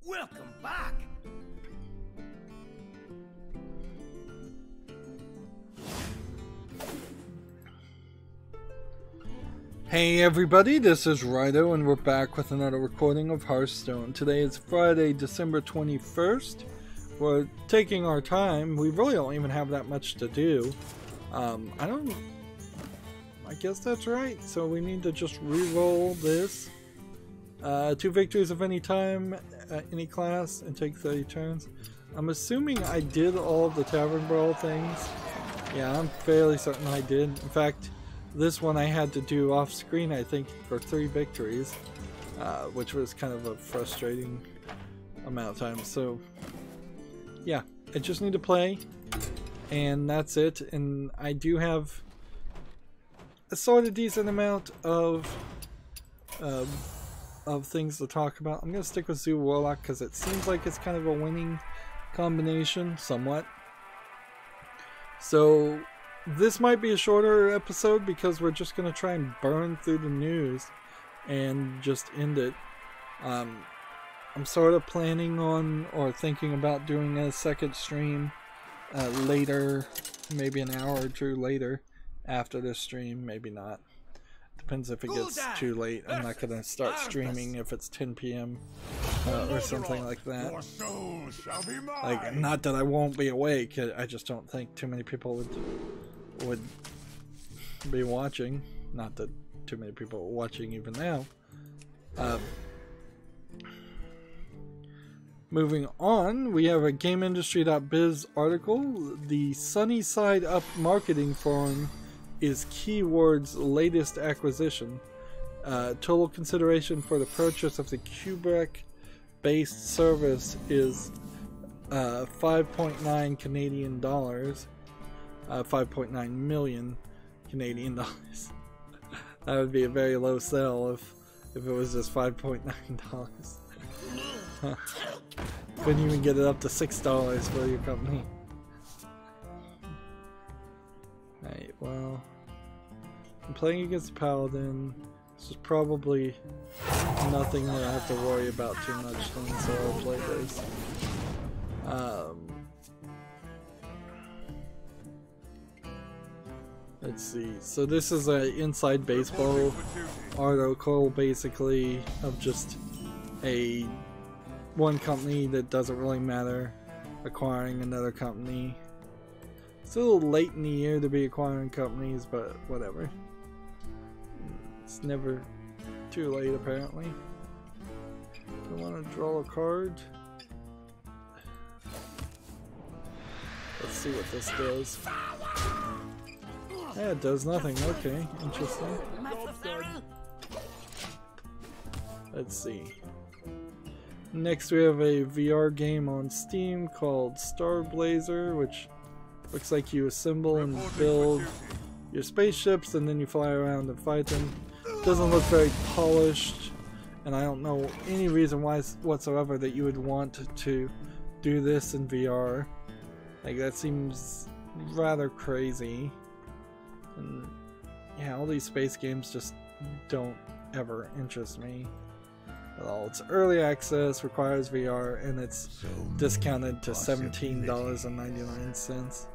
Welcome back. Hey everybody, this is Rydo, and we're back with another recording of Hearthstone. Today is Friday, December 21st. We're taking our time. We really don't even have that much to do. I guess that's right. So we need to just re-roll this. 2 victories of any time, any class, and take 30 turns. I'm assuming I did all of the Tavern Brawl things. Yeah, I'm fairly certain I did. In fact, this one I had to do off screen, I think, for 3 victories. which was kind of a frustrating amount of time. So yeah, I just need to play, and that's it. And I do have a sort of decent amount of things to talk about. I'm gonna stick with Zoo Warlock because it seems like it's kind of a winning combination, somewhat. So this might be a shorter episode because we're just gonna try and burn through the news and just end it. I'm sort of planning on or thinking about doing a second stream later, maybe an hour or two later after this stream, maybe not. Depends if it gets too late. I'm not gonna start streaming if it's 10 p.m. Or something like that. Like, not that I won't be awake, I just don't think too many people would be watching. Not that too many people are watching even now. Moving on, we have a GameIndustry.biz article. The Sunny Side Up marketing forum is Keyword's latest acquisition. Total consideration for the purchase of the Quebec-based service is 5.9 Canadian dollars, 5.9 million Canadian dollars. That would be a very low sell if it was just $5.9. Couldn't even get it up to $6 for your company. Alright, well, I'm playing against Paladin. This is probably nothing that I have to worry about too much then, so I'll play this. Let's see. So this is an Inside Baseball article, basically, of just one company that doesn't really matter acquiring another company. It's a little late in the year to be acquiring companies, but whatever. It's never too late, apparently. I want to draw a card. Let's see what this does. Yeah, it does nothing. Okay, interesting. Let's see. Next we have a VR game on Steam called Star Blazer, which looks like you assemble and build your spaceships and then you fly around and fight them. Doesn't look very polished, and I don't know any reason why whatsoever that you would want to do this in VR. Like, that seems rather crazy. And yeah, all these space games just don't ever interest me at all. It's early access, requires VR, and it's discounted to $17.99.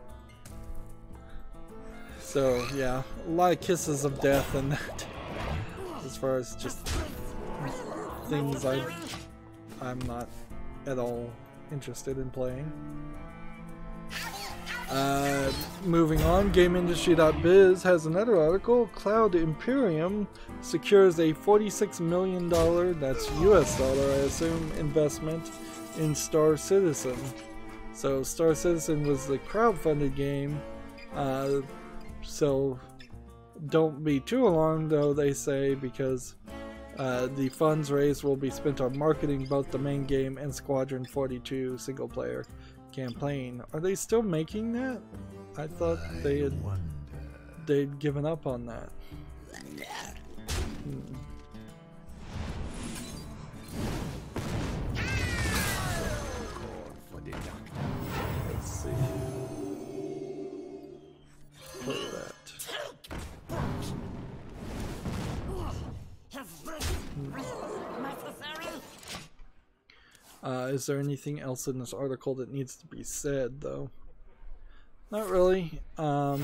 So yeah, a lot of kisses of death in that, as far as just things I'm not at all interested in playing. Moving on, GameIndustry.biz has another article. Cloud Imperium secures a $46 million, that's US dollar I assume, investment in Star Citizen. So Star Citizen was the crowdfunded game, so don't be too alarmed though, they say, because the funds raised will be spent on marketing both the main game and Squadron 42 single player campaign. Are they still making that? I thought they'd given up on that. Let's see. Play that. Is there anything else in this article that needs to be said, though? Not really. I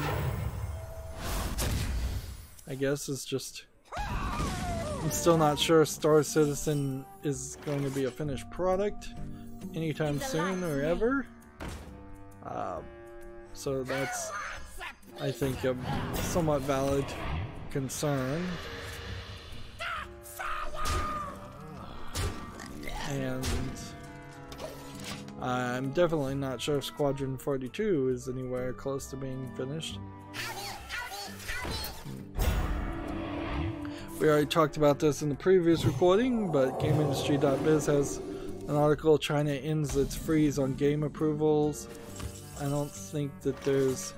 guess it's just... I'm still not sure Star Citizen is going to be a finished product anytime soon or ever. So that's, I think, a somewhat valid concern. And I'm definitely not sure if Squadron 42 is anywhere close to being finished. We already talked about this in the previous recording, but GameIndustry.biz has an article, China ends its freeze on game approvals. I don't think that there's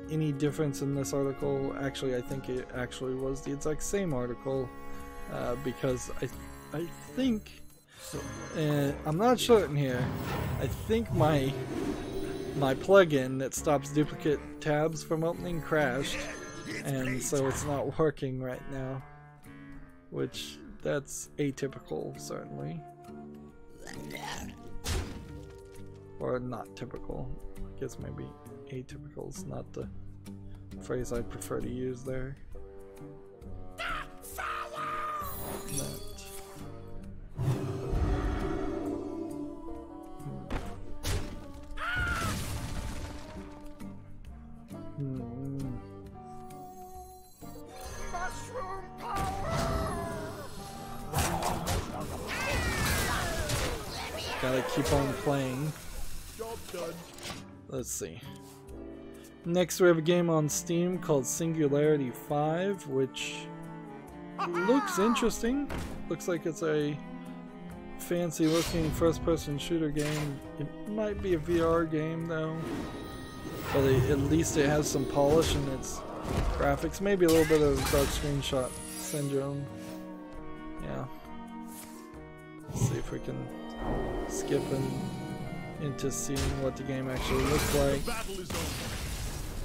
any difference in this article. Actually, I think it actually was the exact same article, because I think, I'm not certain here, I think my plugin that stops duplicate tabs from opening crashed, and so it's not working right now, which that's atypical, certainly, or not typical. I guess maybe atypical is not the phrase I prefer to use there. Mushroom power! Gotta keep on playing. Job done. Let's see. Next we have a game on Steam called Singularity 5, which looks interesting. Looks like it's a fancy looking first person shooter game. It might be a VR game though, but at least it has some polish in its graphics. Maybe a little bit of dark screenshot syndrome. Yeah. Let's see if we can skip into seeing what the game actually looks like. The battle is over.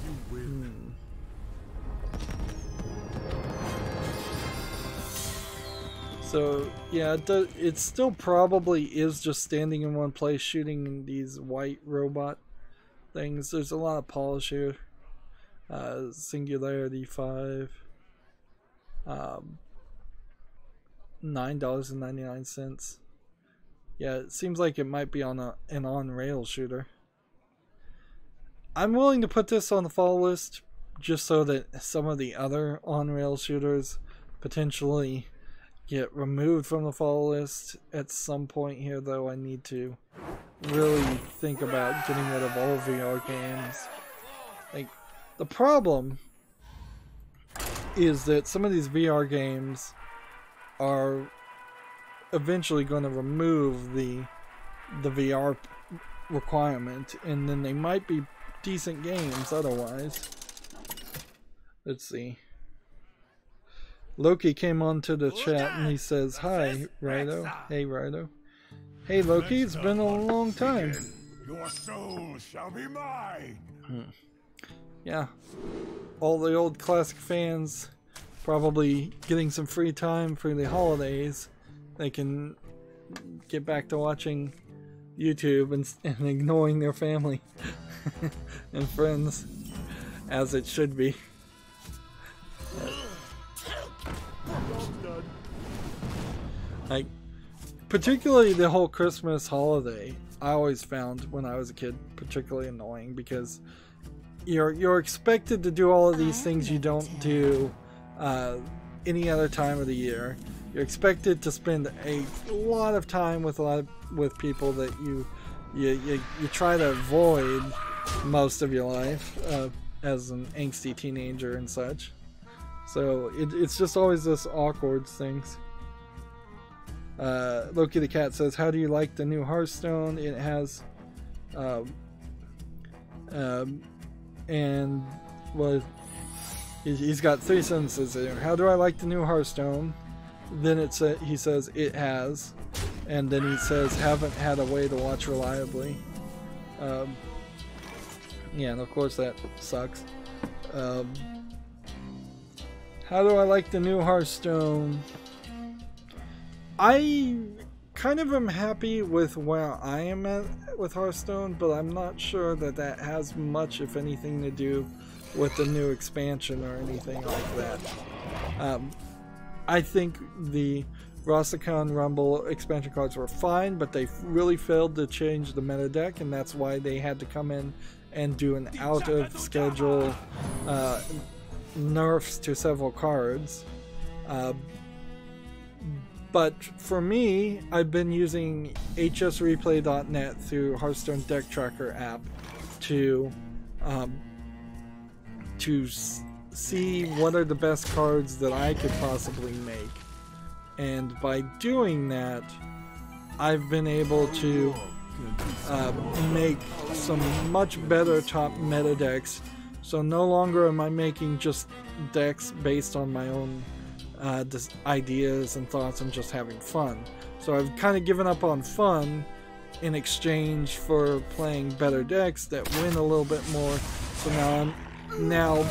You win. So yeah, it still probably is just standing in one place shooting these white robot things. There's a lot of polish here. Singularity 5, $9.99. Yeah, it seems like it might be on an on-rail shooter. I'm willing to put this on the fall list just so that some of the other on-rail shooters potentially get removed from the fall list. At some point here though, I need to really think about getting rid of all VR games. Like, the problem is that some of these VR games are eventually going to remove the VR requirement, and then they might be decent games otherwise. Let's see. Loki came onto the chat and he says, "Hi, Rydo." Hey, Rydo. Hey, Loki, it's been a long time. Your soul shall be mine. Yeah. All the old classic fans probably getting some free time for the holidays. They can get back to watching YouTube and ignoring their family and friends, as it should be. Like, particularly the whole Christmas holiday, I always found when I was a kid particularly annoying, because you're expected to do all of these things you don't do any other time of the year. You're expected to spend a lot of time with people that you try to avoid most of your life as an angsty teenager and such. So it's just always this awkward things. Loki the Cat says, "How do you like the new Hearthstone?" It has and well, he's got 3 sentences there. How do I like the new Hearthstone? Then he says it has, and then he says haven't had a way to watch reliably. Yeah, and of course that sucks. How do I like the new Hearthstone? I kind of am happy with where I am at with Hearthstone, but I'm not sure that has much, if anything, to do with the new expansion or anything like that. I think the Rastakhan Rumble expansion cards were fine, but they really failed to change the meta deck, and that's why they had to come in and do an out-of-schedule nerfs to several cards. But for me, I've been using hsreplay.net through Hearthstone Deck Tracker app to see what are the best cards that I could possibly make. And by doing that, I've been able to make some much better top meta decks. So no longer am I making just decks based on my own ideas and thoughts and just having fun. So I've kind of given up on fun in exchange for playing better decks that win a little bit more. So now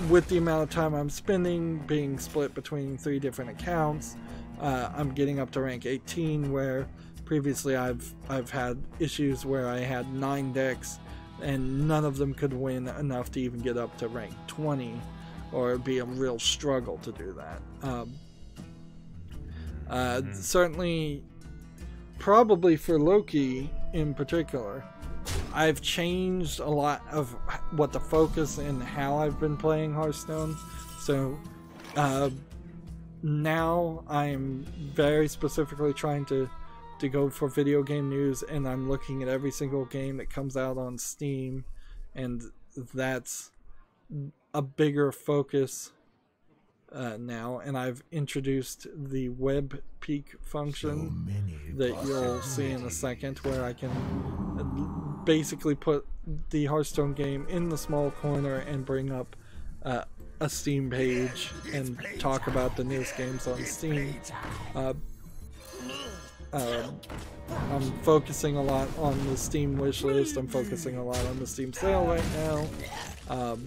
with the amount of time I'm spending being split between 3 different accounts, I'm getting up to rank 18, where previously I've had issues where I had 9 decks and none of them could win enough to even get up to rank 20, or it'd be a real struggle to do that. Certainly, probably for Loki in particular, I've changed a lot of what the focus and how I've been playing Hearthstone. So now I'm very specifically trying to go for video game news, and I'm looking at every single game that comes out on Steam, and that's a bigger focus now. And I've introduced the web peek function that you'll see in a second, where I can basically put the Hearthstone game in the small corner and bring up a Steam page and talk about the newest games on Steam. I'm focusing a lot on the Steam wishlist. I'm focusing a lot on the Steam sale right now.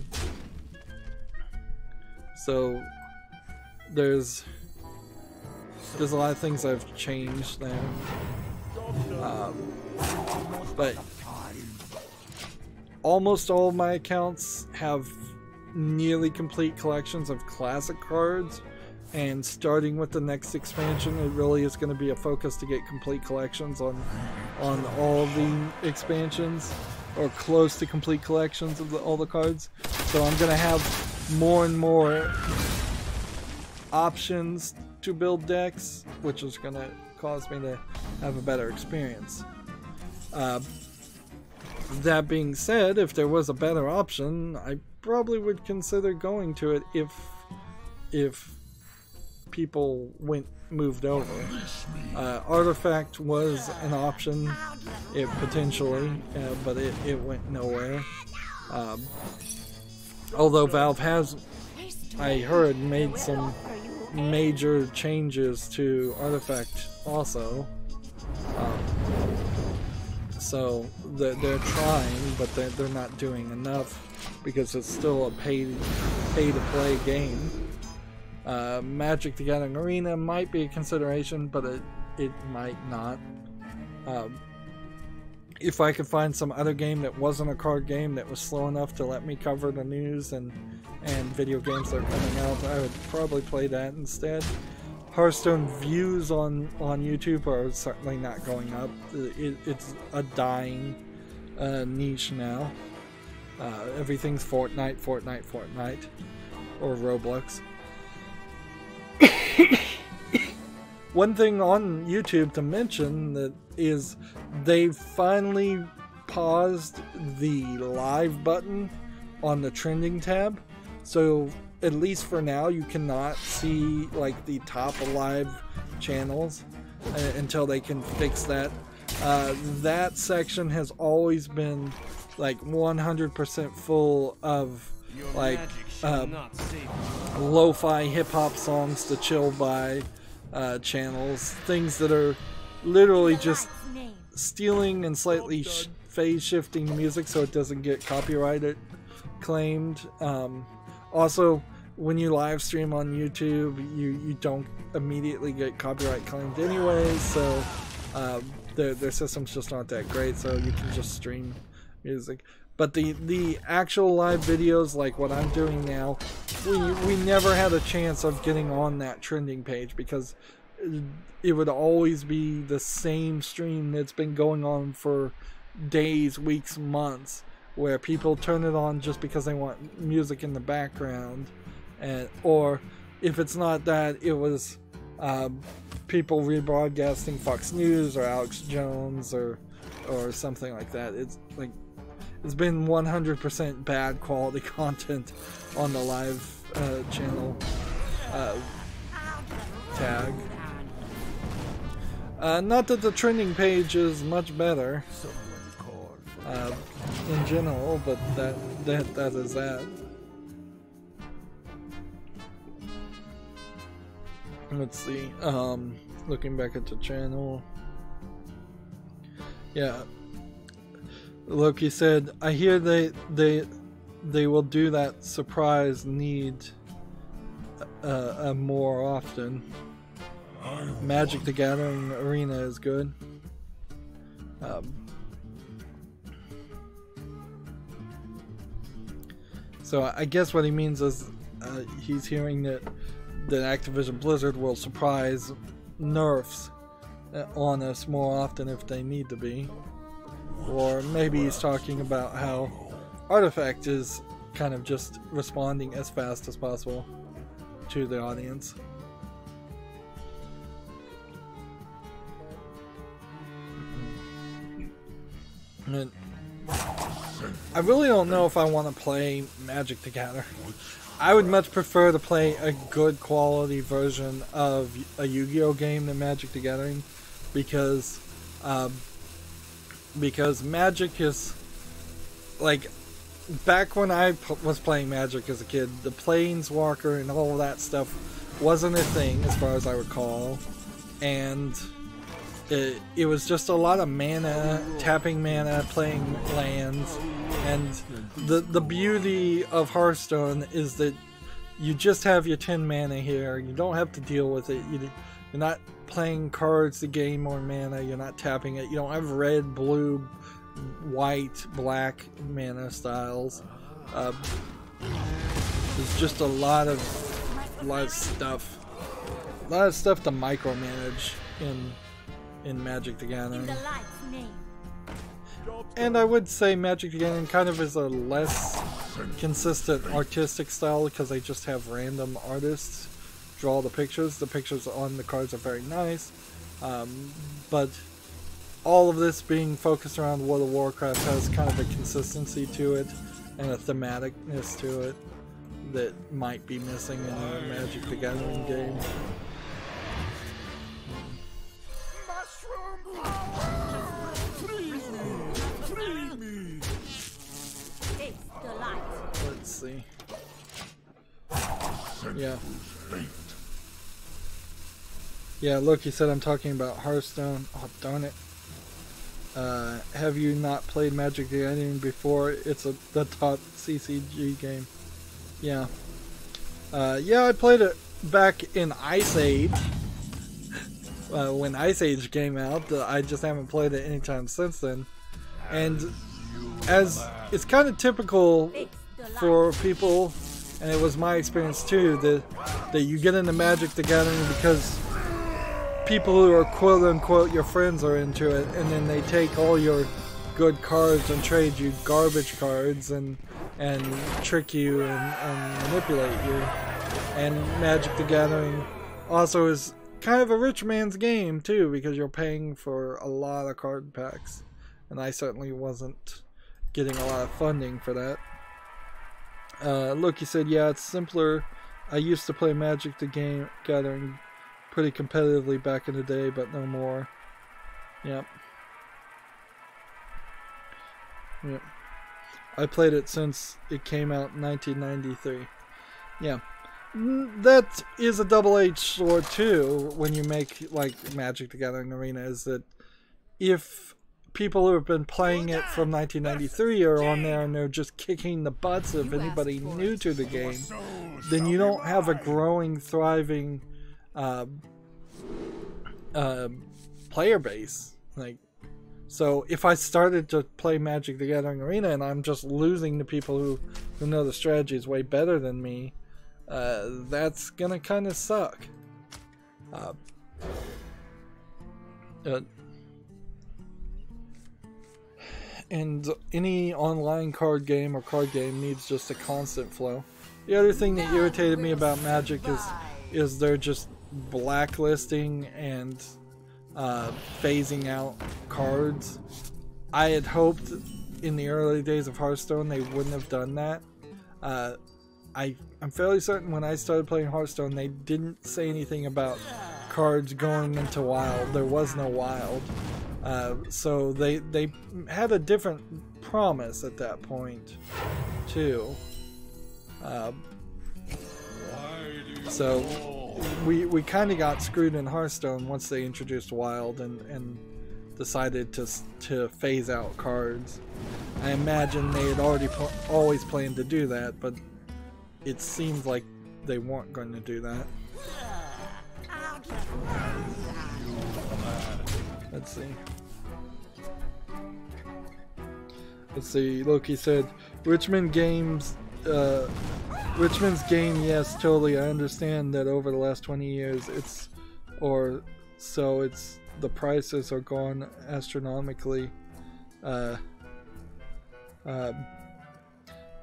So there's a lot of things I've changed there. But almost all of my accounts have nearly complete collections of classic cards. And starting with the next expansion, it really is going to be a focus to get complete collections on all of the expansions, or close to complete collections of all the cards. So I'm going to have more and more options to build decks, which is going to cause me to have a better experience. That being said, if there was a better option, I probably would consider going to it if people moved over. Artifact was an option, potentially, but it went nowhere. Although Valve has, I heard, made some major changes to Artifact also. So they're trying, but they're not doing enough, because it's still a pay-to-play game. Magic the Gathering Arena might be a consideration, but it might not. If I could find some other game that wasn't a card game that was slow enough to let me cover the news and video games that are coming out, I would probably play that instead. Hearthstone views on YouTube are certainly not going up. It's a dying niche now. Everything's Fortnite, or Roblox. One thing on YouTube to mention that is they've finally paused the live button on the trending tab. So at least for now, you cannot see like the top live channels until they can fix that. That section has always been like 100% full of like lo-fi hip-hop songs to chill by channels, things that are literally just stealing and slightly phase shifting the music so it doesn't get copyrighted claimed. Also, when you live stream on YouTube, you don't immediately get copyright claimed anyway, so their systems just aren't that great, so you can just stream music. But the actual live videos, like what I'm doing now, we never had a chance of getting on that trending page, because it would always be the same stream that's been going on for days, weeks, months, where people turn it on just because they want music in the background, or if it's not that, it was people rebroadcasting Fox News or Alex Jones or something like that. It's like it's been 100% bad quality content on the live channel tag. Not that the trending page is much better in general, but that is that. Let's see. Looking back at the channel. Yeah. Loki said, I hear they will do that surprise need more often. Magic the Gathering Arena is good. So I guess what he means is he's hearing that Activision Blizzard will surprise nerfs on us more often if they need to be. Or maybe he's talking about how Artifact is kind of just responding as fast as possible to the audience. And I really don't know if I want to play Magic the Gathering. I would much prefer to play a good quality version of a Yu-Gi-Oh game than Magic the Gathering, because Magic is, like, back when I was playing Magic as a kid, the Planeswalker and all of that stuff wasn't a thing as far as I recall, and it was just a lot of mana, tapping mana, playing lands, and the beauty of Hearthstone is that you just have your 10 mana here. You don't have to deal with it. You're not playing cards to gain more mana. You're not tapping it. You don't have red, blue, white, black mana styles. There's just a lot of stuff to micromanage in Magic the Gathering. And I would say Magic the Gathering kind of is a less consistent artistic style because they just have random artists draw the pictures. The pictures on the cards are very nice, but all of this being focused around World of Warcraft has kind of a consistency to it and a thematicness to it that might be missing in a Magic the Gathering game. Let's see. Yeah, look, he said I'm talking about Hearthstone. Oh, darn it. Have you not played Magic the Gathering before? It's the top CCG game. Yeah. Yeah, I played it back in Ice Age. When Ice Age came out. I just haven't played it anytime since then. And as it's kind of typical for people, and it was my experience too, that you get into Magic the Gathering because people who are quote-unquote your friends are into it, and then they take all your good cards and trade you garbage cards and trick you and manipulate you. And Magic the Gathering also is kind of a rich man's game too, because you're paying for a lot of card packs, and I certainly wasn't getting a lot of funding for that. Look, he said, yeah, it's simpler. I used to play Magic the Gathering pretty competitively back in the day, but no more. Yep. Yep. I played it since it came out in 1993. Yeah. That is a double-edged sword too when you make like Magic the Gathering Arena, is that if people who have been playing it from 1993 are on there and they're just kicking the butts of anybody new to the game, then you don't have a growing, thriving player base. Like, so if I started to play Magic the Gathering Arena and I'm just losing to people who know the strategy is way better than me, that's gonna kind of suck. And any online card game or card game needs just a constant flow. The other thing that irritated me about Magic is they're just blacklisting and phasing out cards. I had hoped in the early days of Hearthstone they wouldn't have done that. I'm fairly certain when I started playing Hearthstone, they didn't say anything about cards going into Wild. There was no Wild. So they had a different promise at that point, too. So we kind of got screwed in Hearthstone once they introduced Wild and decided to phase out cards. I imagine they had always planned to do that, but it seems like they weren't going to do that. Let's see. Loki said, Richmond's game, yes, totally. I understand that over the last 20 years, the prices are gone astronomically.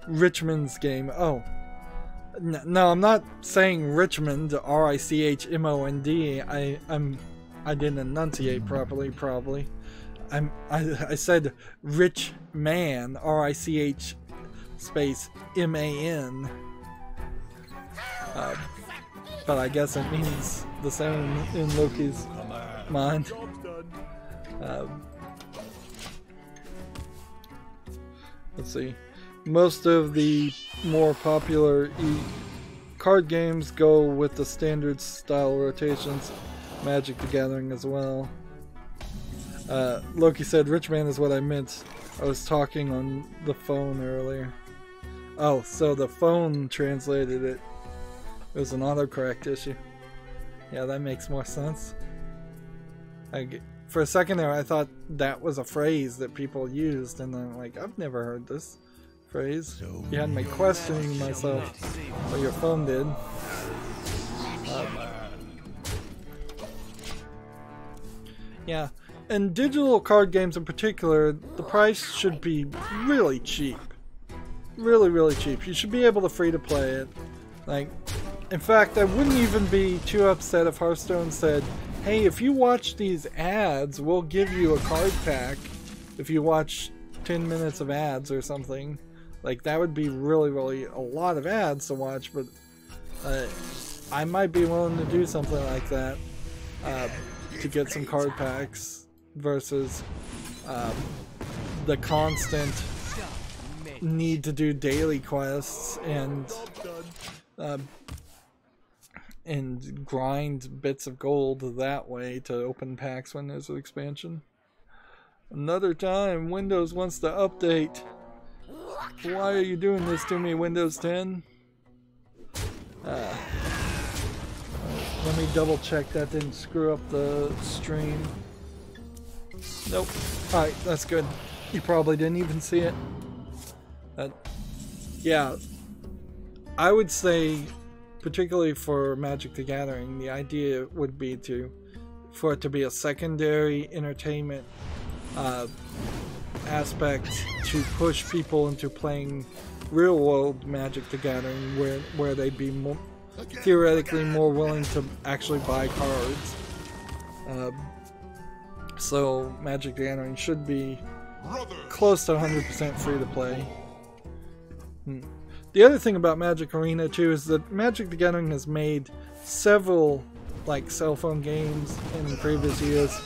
Richmond's game. Oh. No, I'm not saying Richmond, R-I-C-H-M-O-N-D. I didn't enunciate properly, probably. I said rich man, R-I-C-H space M-A-N. But I guess it means the same in Loki's mind. Let's see. Most of the more popular card games go with the standard style rotations. Magic the Gathering as well. Loki said, Rich Man is what I meant. I was talking on the phone earlier. Oh, so the phone translated it. It was an autocorrect issue. Yeah, that makes more sense. For a second there, I thought that was a phrase that people used, and I'm like, I've never heard this phrase. You had me questioning myself, but your phone did. Yeah, and digital card games in particular, the price should be really cheap. Really, really cheap. You should be able to free to play it. Like, in fact, I wouldn't even be too upset if Hearthstone said, hey, if you watch these ads, we'll give you a card pack if you watch 10 minutes of ads or something. Like, that would be really, really a lot of ads to watch, but I might be willing to do something like that to get some card packs versus the constant need to do daily quests and grind bits of gold that way to open packs when there's an expansion. Another time, Windows wants to update. Why are you doing this to me, Windows 10? Let me double check that didn't screw up the stream. Nope. Alright, that's good. You probably didn't even see it. Yeah, I would say, particularly for Magic the Gathering, the idea would be for it to be a secondary entertainment aspect to push people into playing real world Magic the Gathering, where they'd be theoretically more willing to actually buy cards. So Magic the Gathering should be close to 100% free to play. The other thing about Magic Arena too is that Magic the Gathering has made several like cell phone games in previous years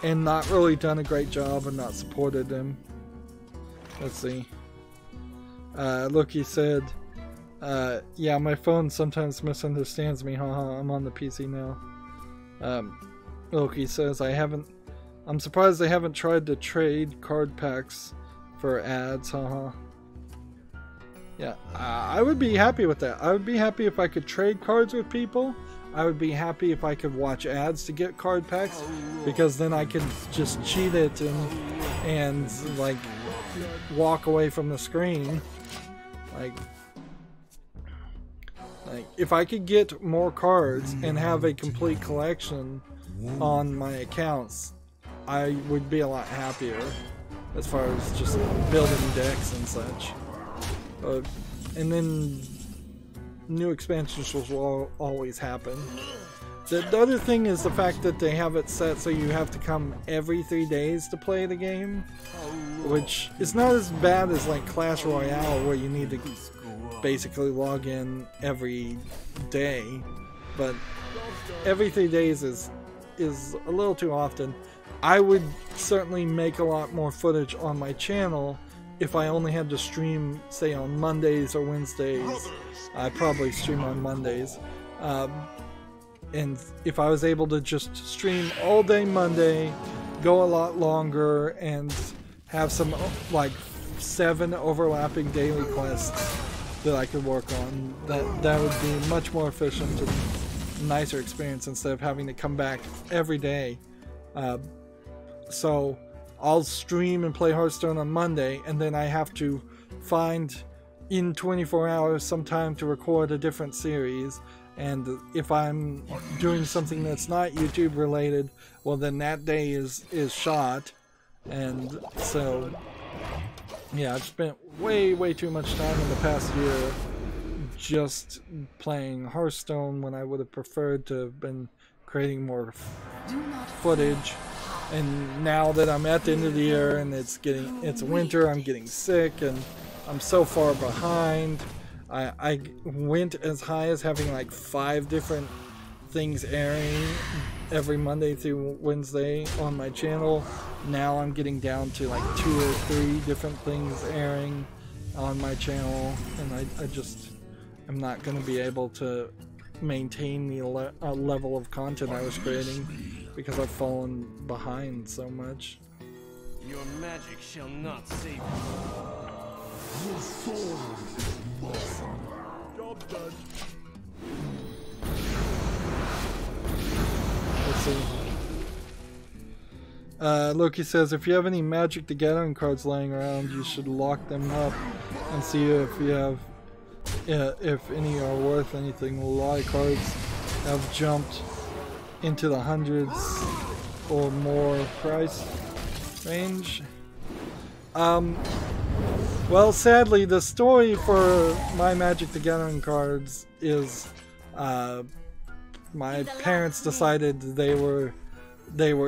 and not really done a great job and not supported them. Let's see. Loki said, yeah, my phone sometimes misunderstands me, haha, I'm on the PC now. Loki says, I'm surprised they haven't tried to trade card packs for ads, haha. Yeah, I would be happy with that. I would be happy if I could trade cards with people. I would be happy if I could watch ads to get card packs, because then I could just cheat it and like walk away from the screen. Like if I could get more cards and have a complete collection on my accounts, I would be a lot happier as far as just building decks and such. And then new expansions will always happen. The other thing is the fact that they have it set so you have to come every 3 days to play the game, which is not as bad as like Clash Royale, where you need to basically log in every day, but every 3 days is a little too often. I would certainly make a lot more footage on my channel if I only had to stream, say, on Mondays or Wednesdays. I probably stream on Mondays. And if I was able to just stream all day Monday, go a lot longer, and have some like 7 overlapping daily quests that I could work on, that would be much more efficient and nicer experience instead of having to come back every day. So I'll stream and play Hearthstone on Monday, and then I have to find in 24 hours some time to record a different series. And if I'm doing something that's not YouTube related, well, then that day is shot. And so, yeah, I've spent way too much time in the past year just playing Hearthstone when I would have preferred to have been creating more footage. And now that I'm at the end of the year and it's winter, I'm getting sick and I'm so far behind. I went as high as having like 5 different things airing every Monday through Wednesday on my channel. Now I'm getting down to like 2 or 3 different things airing on my channel, and I'm not going to be able to maintain the level of content I was creating because I've fallen behind so much. Your magic shall not save you. Your sword is mine. Job done. Let's see. Loki says, if you have any Magic the Gathering cards laying around, you should lock them up and see if you have, if any are worth anything. A lot of cards have jumped into the hundreds or more price range. Well, sadly, the story for my Magic the Gathering cards is my parents decided they were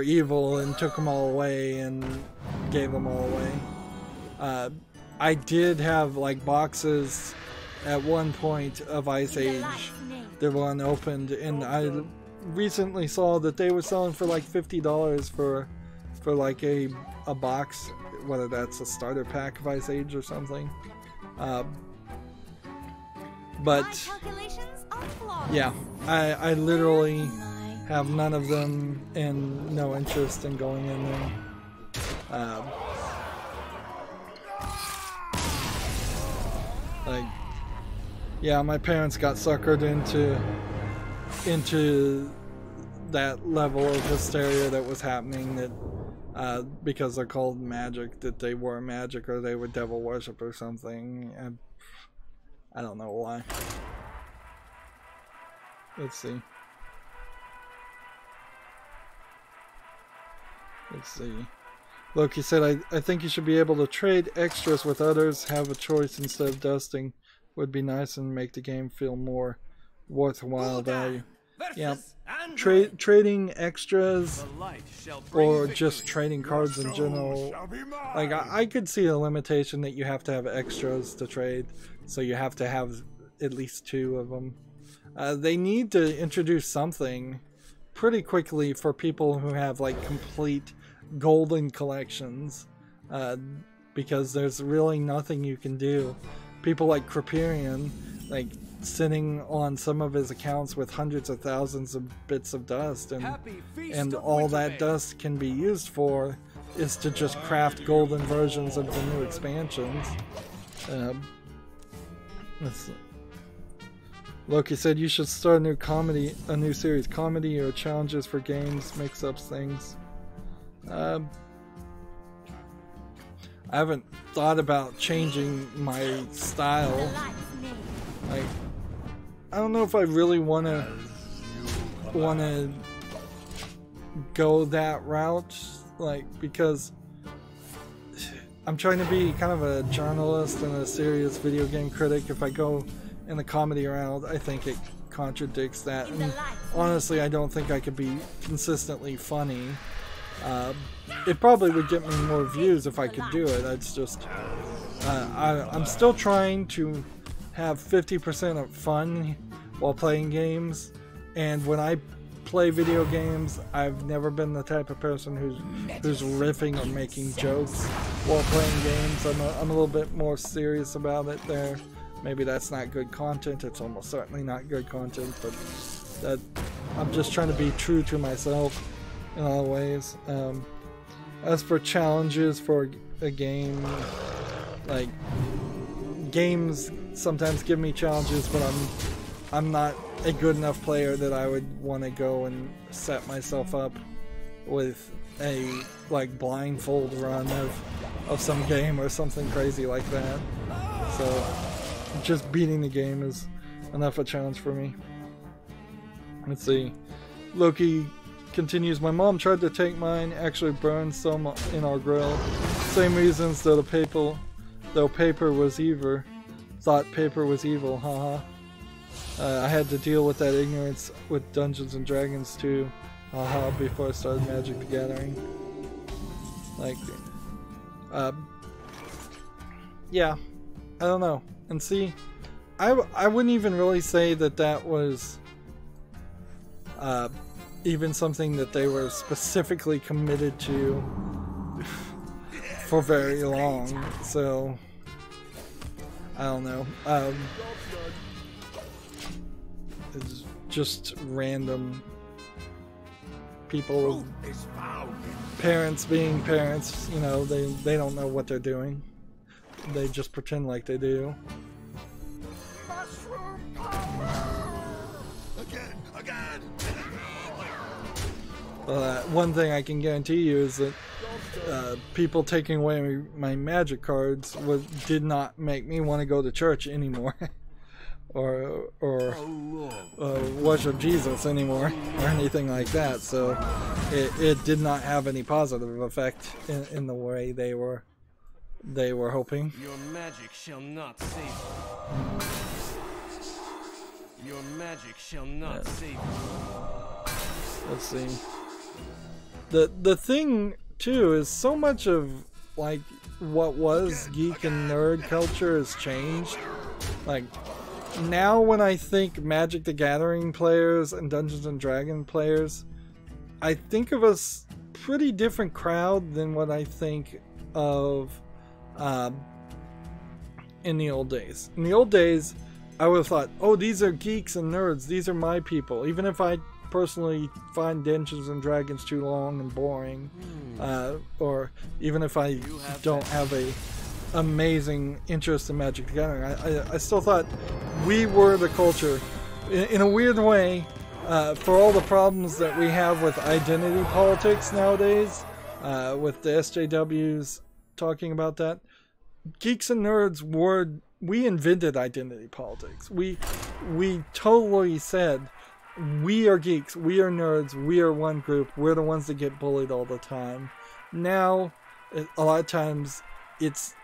evil and took them all away and gave them all away. I did have like boxes at one point of Ice Age that were unopened, and I recently saw that they were selling for like $50 for like a box, whether that's a starter pack of Ice Age or something. But yeah, I literally have none of them and no interest in going in there. Like, yeah, my parents got suckered into that level of hysteria that was happening, that because they're called magic, that they were magic or they were devil worship or something. And I don't know why. Let's see. Loki said, I think you should be able to trade extras with others, have a choice instead of dusting. Would be nice and make the game feel more worthwhile value. Yeah, trading extras or just trading cards in general. Like, I could see a limitation that you have to have extras to trade, so you have to have at least 2 of them. They need to introduce something pretty quickly for people who have like complete golden collections, because there's really nothing you can do. People like Kriperian, like, sitting on some of his accounts with hundreds of thousands of bits of dust, and all that dust can be used for is to just craft golden versions of the new expansions. Loki said you should start a new series, comedy or challenges for games, mix-ups, things. I haven't thought about changing my style. Like, I don't know if I really wanna go that route, like, because I'm trying to be kind of a journalist and a serious video game critic. If I go in the comedy route, I think it contradicts that, and honestly I don't think I could be consistently funny. It probably would get me more views if I could do it. It's just I'm still trying to have 50% of fun while playing games, and when I play video games, I've never been the type of person who's riffing or making jokes while playing games. I'm a little bit more serious about it there. Maybe that's not good content. It's almost certainly not good content, but that I'm just trying to be true to myself in all ways. As for challenges for a game, like, games sometimes give me challenges, but I'm not a good enough player that I would want to go and set myself up with a like blindfold run of some game or something crazy like that. So just beating the game is enough a challenge for me. Let's see. Loki continues, my mom tried to take mine, actually burned some in our grill. Same reasons though paper was evil. Thought paper was evil, haha. I had to deal with that ignorance with Dungeons and Dragons too, haha, before I started Magic the Gathering. Like, yeah, I don't know. And see, I wouldn't even really say that was even something that they were specifically committed to for very long, so I don't know. It's just random people, parents being parents, you know, they don't know what they're doing. They just pretend like they do. One thing I can guarantee you is that people taking away my magic cards did not make me want to go to church anymore. or worship Jesus anymore, or anything like that. So it did not have any positive effect in the way they were hoping. Your magic shall not save you. Your magic shall not save you. Let's see. The thing too is so much of like what was geek and nerd culture has changed. Like, now when I think Magic the Gathering players and Dungeons and Dragons players, I think of a pretty different crowd than what I think of in the old days. In the old days, I would have thought, oh, these are geeks and nerds, these are my people. Even if I personally find Dungeons and Dragons too long and boring, or even if I don't have a amazing interest in Magic the Gathering, I still thought we were the culture. In a weird way, for all the problems that we have with identity politics nowadays, with the SJWs talking about that, geeks and nerds we invented identity politics. We totally said, we are geeks, we are nerds, we are one group, we're the ones that get bullied all the time. Now, a lot of times, it's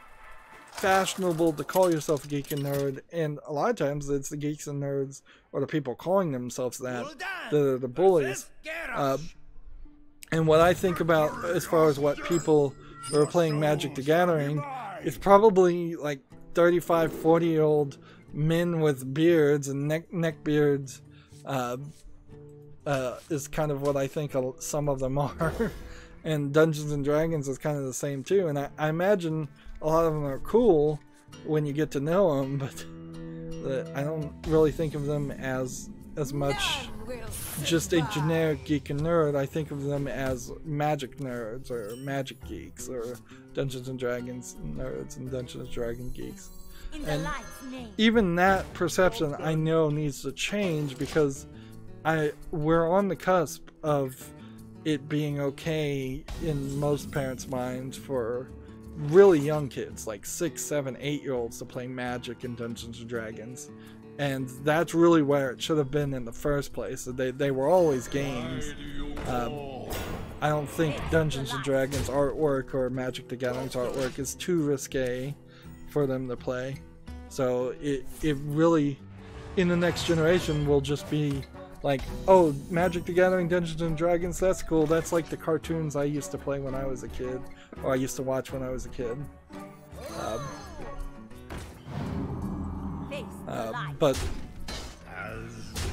fashionable to call yourself a geek and nerd, and a lot of times it's the geeks and nerds, or the people calling themselves that are the bullies. And what I think about as far as what people who are playing Magic the Gathering is probably like 35, 40-year-old men with beards and neck beards, is kind of what I think some of them are. And Dungeons and Dragons is kind of the same too, and I imagine a lot of them are cool when you get to know them, but I don't really think of them as much just a generic geek and nerd. I think of them as magic nerds or magic geeks or Dungeons and Dragons nerds and Dungeons and Dragons geeks. And even that perception I know needs to change, because we're on the cusp of it being okay in most parents' minds for really young kids, like 6, 7, 8-year-olds, to play Magic and Dungeons and Dragons. And that's really where it should have been in the first place. They were always games. I don't think Dungeons and Dragons artwork or Magic the Gathering's artwork is too risque for them to play. So it really, in the next generation, will just be like, oh, Magic the Gathering, Dungeons and Dragons, that's cool. That's like the cartoons I used to play when I was a kid, or I used to watch when I was a kid. But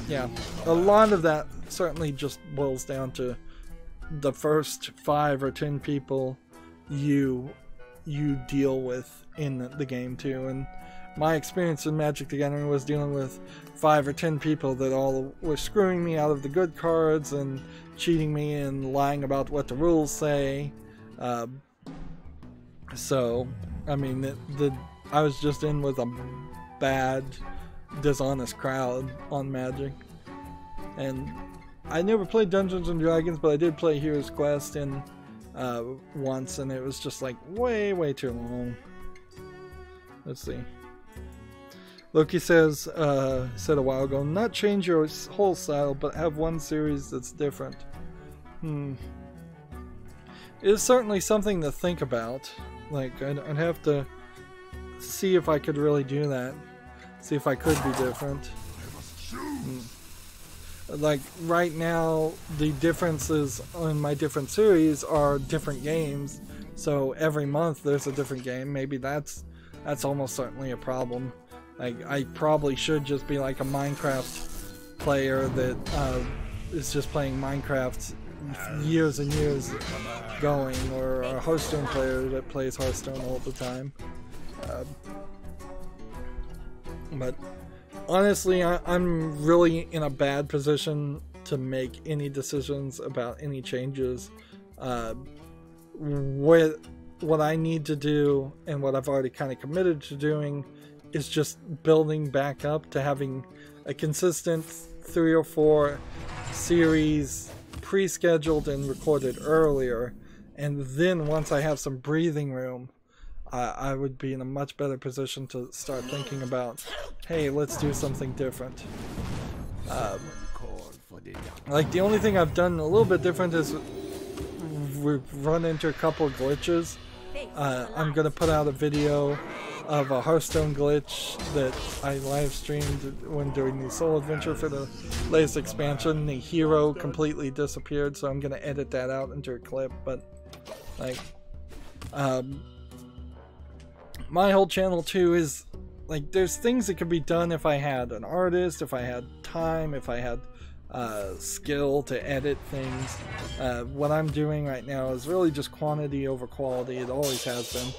yeah, a lot of that certainly just boils down to the first 5 or 10 people you deal with in the game too. And my experience in Magic the Gathering was dealing with 5 or 10 people that all were screwing me out of the good cards and cheating me and lying about what the rules say. So, I mean, I was just in with a bad, dishonest crowd on Magic. And I never played Dungeons and Dragons, but I did play Hero's Quest once, and it was just like way too long. Let's see. Loki says, said a while ago, not change your whole style, but have one series that's different. It is certainly something to think about. Like, I'd have to see if I could really do that. See if I could be different. Like, right now, the differences on my different series are different games. So every month there's a different game. Maybe that's almost certainly a problem. Like, I probably should just be like a Minecraft player that is just playing Minecraft years and years going, or a Hearthstone player that plays Hearthstone all the time. But honestly, I'm really in a bad position to make any decisions about any changes. What I need to do, and what I've already kind of committed to doing, is just building back up to having a consistent 3 or 4 series pre-scheduled and recorded earlier. And then once I have some breathing room, I would be in a much better position to start thinking about, hey, let's do something different. Like, the only thing I've done a little bit different is we've run into a couple of glitches. I'm going to put out a video of a Hearthstone glitch that I live streamed when doing the Soul Adventure for the latest expansion. The hero completely disappeared, so I'm going to edit that out into a clip. But, like, my whole channel too is, like, there's things that could be done if I had an artist, if I had time, if I had skill to edit things. What I'm doing right now is really just quantity over quality. It always has been.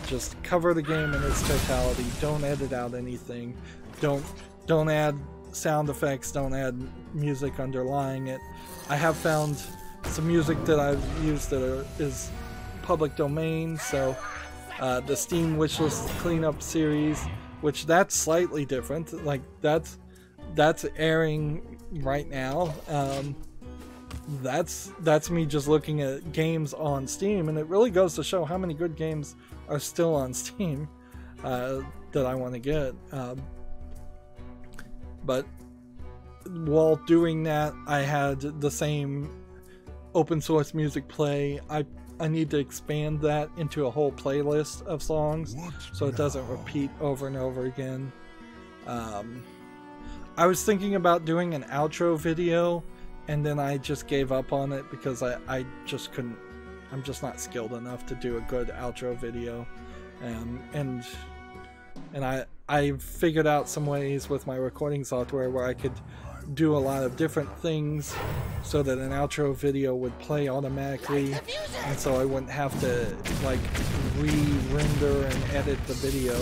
Just cover the game in its totality. Don't edit out anything. Don't add sound effects. Don't add music underlying it. I have found some music that I've used that is public domain. So the Steam Wishlist Cleanup series, which that's slightly different. Like, that's airing right now. That's me just looking at games on Steam, and it really goes to show how many good games are still on Steam that I want to get. But while doing that, I had the same open source music play. I need to expand that into a whole playlist of songs so it doesn't repeat over and over again. I was thinking about doing an outro video, and then I just gave up on it because I just couldn't. I'm just not skilled enough to do a good outro video, and I figured out some ways with my recording software where I could do a lot of different things so that an outro video would play automatically, and so I wouldn't have to, like, re-render and edit the video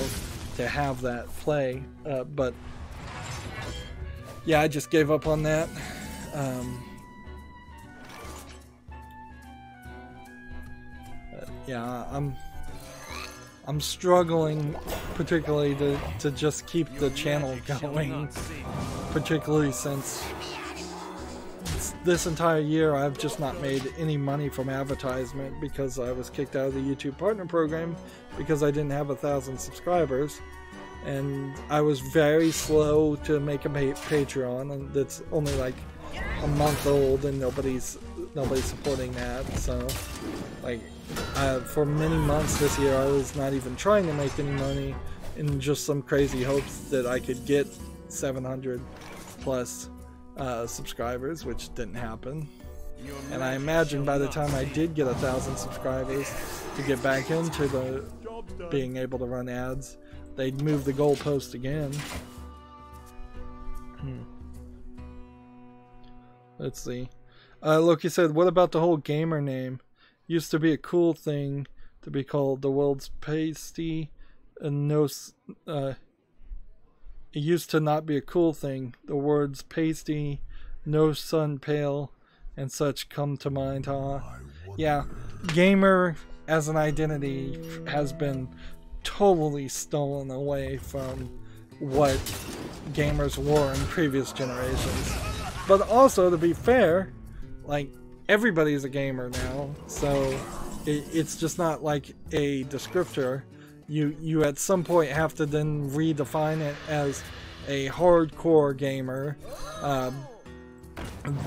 to have that play. But yeah, I just gave up on that. Yeah, I'm struggling particularly to just keep the channel going, particularly since this entire year I've just not made any money from advertisement because I was kicked out of the YouTube Partner Program because I didn't have 1,000 subscribers, and I was very slow to make a Patreon, and that's only like a month old, and nobody's supporting that. So, like, for many months this year I was not even trying to make any money, in just some crazy hopes that I could get 700 plus subscribers, which didn't happen. And I imagine by the time I did get 1,000 subscribers to get back into the being able to run ads, they'd move the goalpost again. Let's see. Loki said, what about the whole gamer name? Used to be a cool thing to be called the world's pasty and no... it used to not be a cool thing. The words pasty, no sun pale, and such come to mind, huh? Yeah, gamer as an identity has been totally stolen away from what gamers were in previous generations. But also, to be fair, like, everybody's a gamer now, so it's just not like a descriptor. You at some point have to then redefine it as a hardcore gamer, and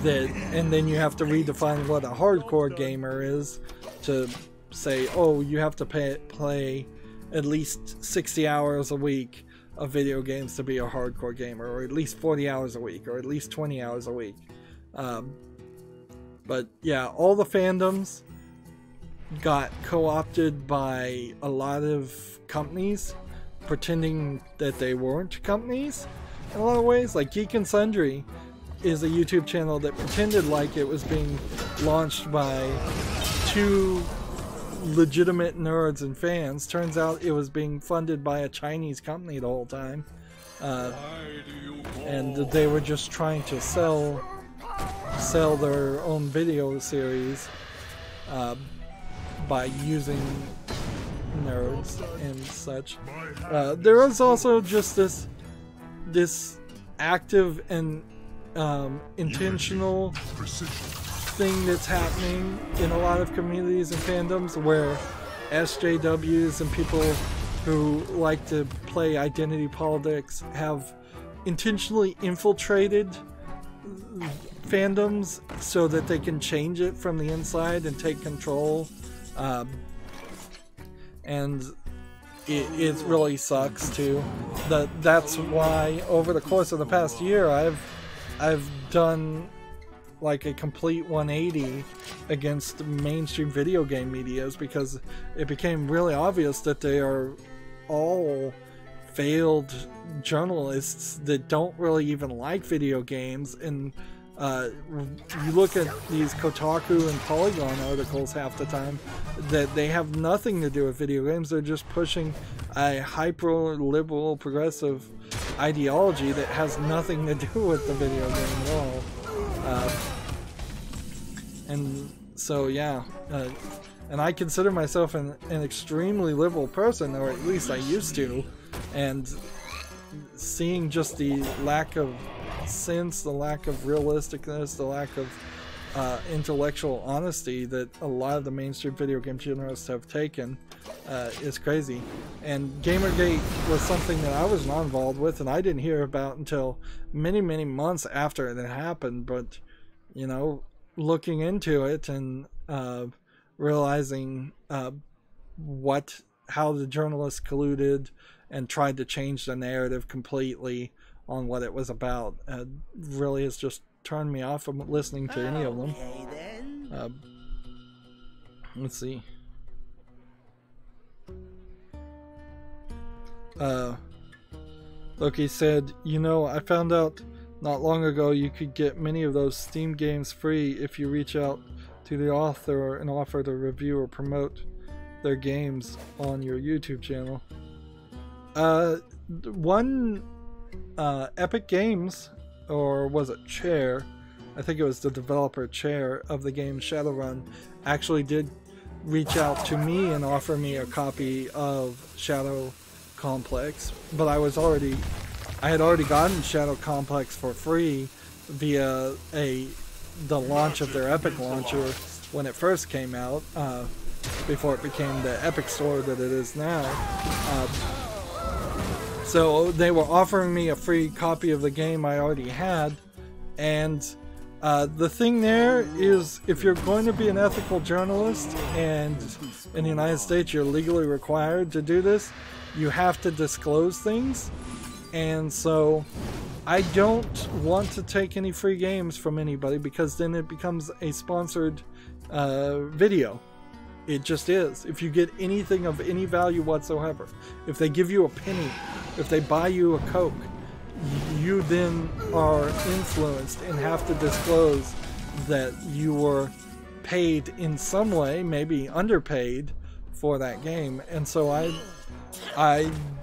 then you have to redefine what a hardcore gamer is to say, oh, you have to play at least 60 hours a week of video games to be a hardcore gamer, or at least 40 hours a week, or at least 20 hours a week. But yeah, all the fandoms got co-opted by a lot of companies pretending that they weren't companies in a lot of ways. Like Geek and Sundry is a YouTube channel that pretended like it was being launched by two legitimate nerds and fans. Turns out it was being funded by a Chinese company the whole time, and they were just trying to sell their own video series by using nerds and such. There is also just this active and intentional thing that's happening in a lot of communities and fandoms where SJWs and people who like to play identity politics have intentionally infiltrated fandoms so that they can change it from the inside and take control, and it really sucks too. That's why over the course of the past year I've done like a complete 180 against mainstream video game medias, because it became really obvious that they are all failed journalists that don't really even like video games. And you look at these Kotaku and Polygon articles half the time that they have nothing to do with video games. They're just pushing a hyper liberal progressive ideology that has nothing to do with the video game at all. And so yeah, and I consider myself an extremely liberal person, or at least I used to, and seeing just the lack of sense, the lack of realisticness, the lack of intellectual honesty that a lot of the mainstream video game journalists have taken is crazy. And Gamergate was something that I was not involved with, and I didn't hear about until many months after it had happened. But you know, looking into it and realizing how the journalists colluded and tried to change the narrative completely on what it was about, really has just turned me off from listening to any of them. Let's see. Loki said, you know, I found out not long ago you could get many of those Steam games free if you reach out to the author and offer to review or promote their games on your YouTube channel. Epic Games, or was it Chair? I think it was the developer Chair of the game Shadowrun, actually did reach out to me and offer me a copy of Shadow Complex, but I had already gotten Shadow Complex for free via the launch of their Epic launcher when it first came out, before it became the Epic Store that it is now. So they were offering me a free copy of the game I already had, and the thing there is, if you're going to be an ethical journalist, and in the United States you're legally required to do this, you have to disclose things. And so I don't want to take any free games from anybody, because then it becomes a sponsored video. It just is. If you get anything of any value whatsoever, if they give you a penny, if they buy you a Coke, you then are influenced and have to disclose that you were paid in some way, maybe underpaid for that game. And so I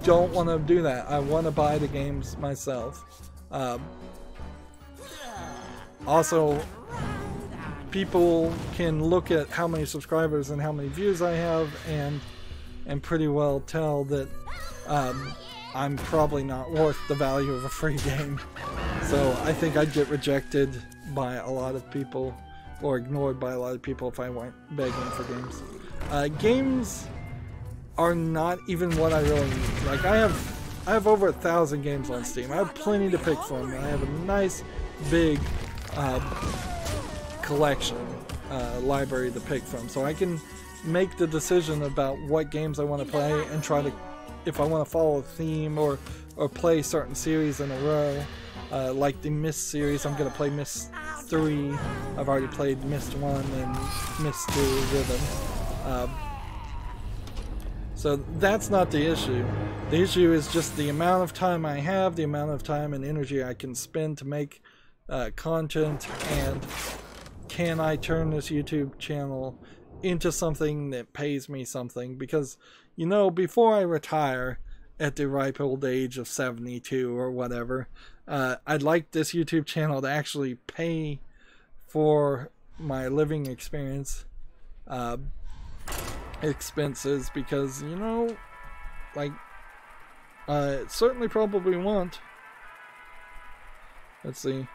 don't want to do that. I want to buy the games myself. Also, people can look at how many subscribers and how many views I have and pretty well tell that I'm probably not worth the value of a free game. So I think I'd get rejected by a lot of people or ignored by a lot of people if I went begging for games. Games are not even what I really need. Like I have over 1,000 games on Steam. I have plenty to pick from. I have a nice big collection library to pick from, so I can make the decision about what games I want to play and try to, if I want to follow a theme or play certain series in a row, like the Myst series. I'm going to play Myst 3. I've already played Myst 1 and Myst 2 with them. So that's not the issue. The issue is just the amount of time I have, the amount of time and energy I can spend to make content, and can I turn this YouTube channel into something that pays me something? Because, you know, before I retire at the ripe old age of 72 or whatever, I'd like this YouTube channel to actually pay for my living expenses, because, you know, like, it certainly probably won't. Let's see.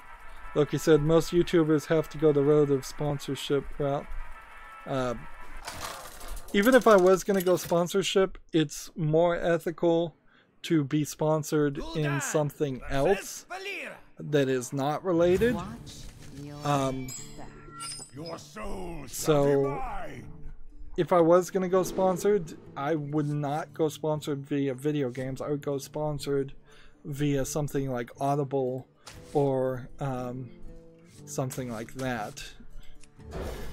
Look, he said most YouTubers have to go the road of sponsorship route. Even if I was going to go sponsorship, it's more ethical to be sponsored in something else that is not related. So if I was going to go sponsored, I would not go sponsored via video games. I would go sponsored via something like Audible or something like that.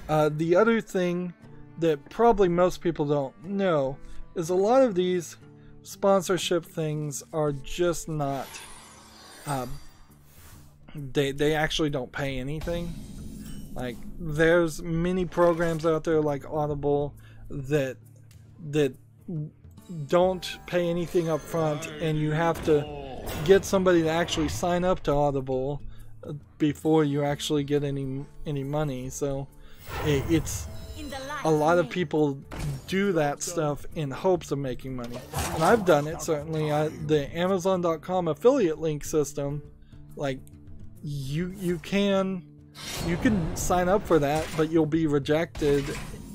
The other thing that probably most people don't know is a lot of these sponsorship things are just not, they actually don't pay anything. Like, there's many programs out there like Audible that don't pay anything up front, and you have to get somebody to actually sign up to Audible before you actually get any money. So it's a lot of people do that stuff in hopes of making money, and I've done it certainly. The Amazon.com affiliate link system, like, you can sign up for that, but you'll be rejected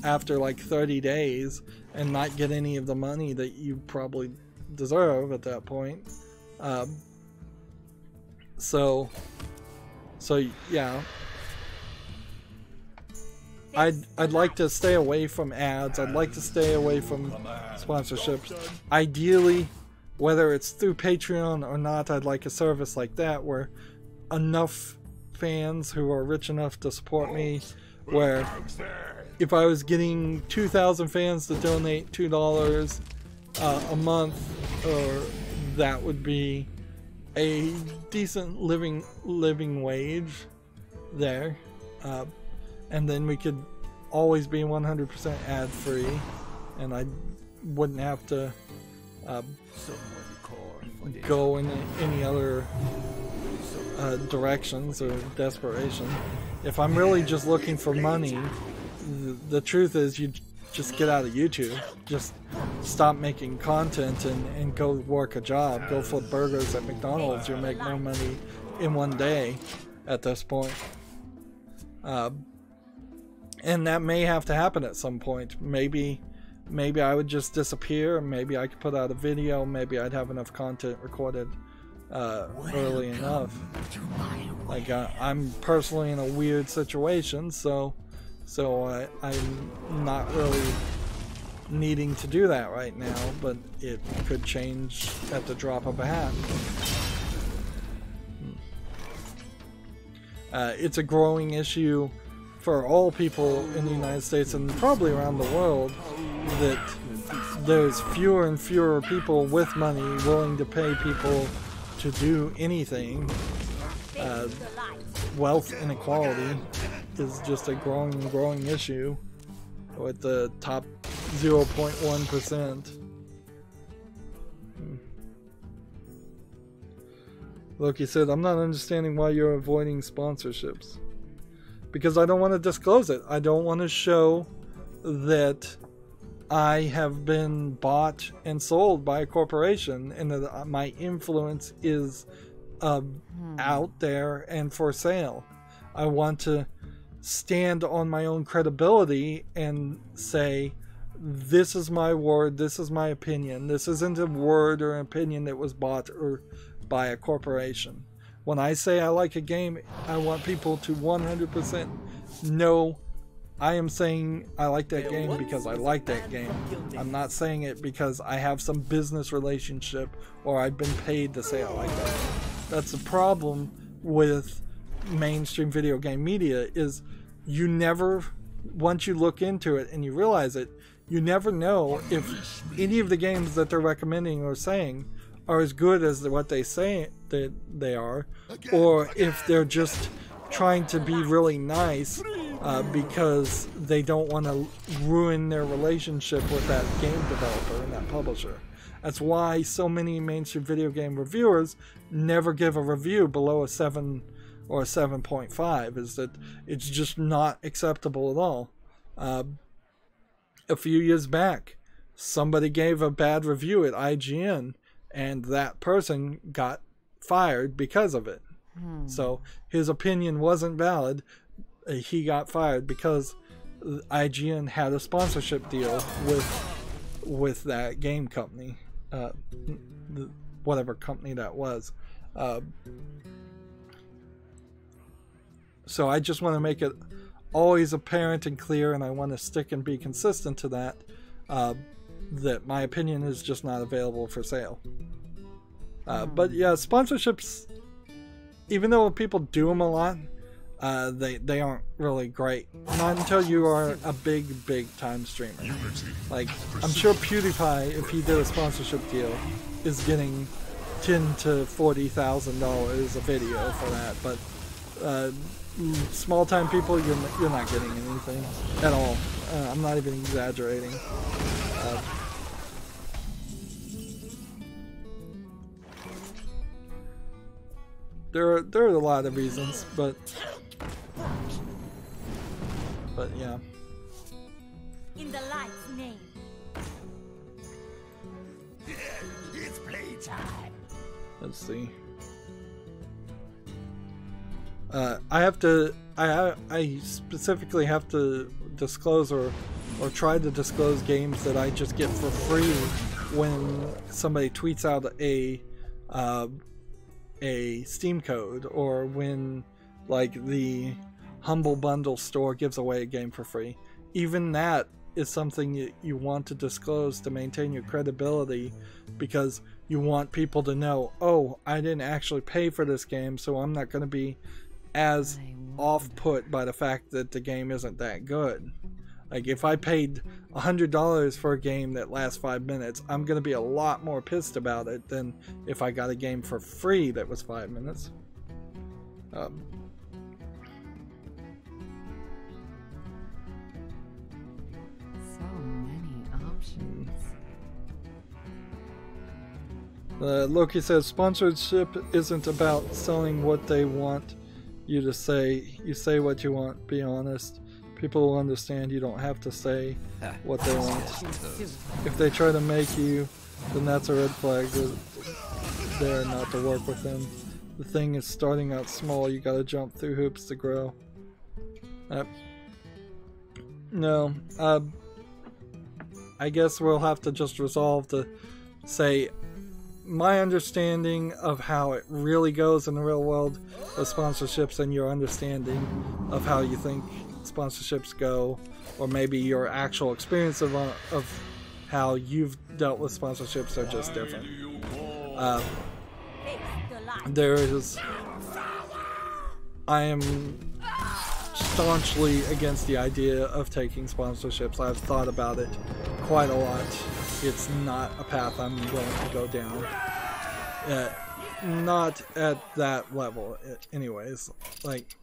after like 30 days and not get any of the money that you probably deserve at that point. So yeah, I'd like to stay away from ads. I'd like to stay away from sponsorships. Ideally, whether it's through Patreon or not, I'd like a service like that where enough fans who are rich enough to support me, where if I was getting 2,000 fans to donate $2 a month, or that would be a decent living wage there, and then we could always be 100% ad free, and I wouldn't have to go in any other directions or desperation. If I'm really just looking for money, the truth is you just get out of YouTube. Just stop making content and go work a job. Go flip burgers at McDonald's. You'll make more money in one day at this point. And that may have to happen at some point. Maybe I would just disappear. Maybe I could put out a video. Maybe I'd have enough content recorded early enough. Like, I'm personally in a weird situation, so I'm not really needing to do that right now, but it could change at the drop of a hat. It's a growing issue for all people in the United States and probably around the world that there's fewer and fewer people with money willing to pay people to do anything. Wealth inequality is just a growing and growing issue with the top 0.1%. Loki said, I'm not understanding why you're avoiding sponsorships. Because I don't want to disclose it. I don't want to show that I have been bought and sold by a corporation and that my influence is out there and for sale. I want to stand on my own credibility and say, this is my word, this is my opinion. This isn't a word or an opinion that was bought or by a corporation. When I say I like a game, I want people to 100% know I am saying I like that game because I like that game. I'm not saying it because I have some business relationship or I've been paid to say I like that. That's the problem with mainstream video game media, is you never, once you look into it and you realize it, you never know if any of the games that they're recommending or saying are as good as what they say that they are, or if they're just trying to be really nice because they don't want to ruin their relationship with that game developer and that publisher. That's why so many mainstream video game reviewers never give a review below a 7 or a 7.5, is that it's just not acceptable at all. A few years back, somebody gave a bad review at IGN, and that person got fired because of it. So his opinion wasn't valid. He got fired because IGN had a sponsorship deal with that game company, whatever company that was. So I just want to make it always apparent and clear, and I want to stick and be consistent to that, that my opinion is just not available for sale. But yeah, sponsorships, even though people do them a lot, they aren't really great. Not until you are a big time streamer. Like, I'm sure PewDiePie, if he did a sponsorship deal, is getting $10,000 to $40,000 a video for that. But small time people, you're not getting anything at all. I'm not even exaggerating. There are a lot of reasons, but yeah. In the light's name. It's playtime. Let's see. I specifically have to disclose or try to disclose games that I just get for free when somebody tweets out a Steam code, or when like the Humble Bundle store gives away a game for free. Even that is something you want to disclose to maintain your credibility, because you want people to know, oh, I didn't actually pay for this game, so I'm not going to be as off-put by the fact that the game isn't that good. Like, if I paid $100 for a game that lasts 5 minutes, I'm going to be a lot more pissed about it than if I got a game for free that was 5 minutes. So many options. Loki says, sponsorship isn't about selling what they want you to say. You say what you want, be honest. People will understand you don't have to say what they want. If they try to make you, then that's a red flag. They're not to work with them. The thing is starting out small. You gotta jump through hoops to grow. No. I guess we'll have to just resolve to say my understanding of how it really goes in the real world with sponsorships, and your understanding of how you think sponsorships go, or maybe your actual experience of how you've dealt with sponsorships are just different. I am staunchly against the idea of taking sponsorships. I've thought about it quite a lot. It's not a path I'm going to go down. not at that level anyways. Like,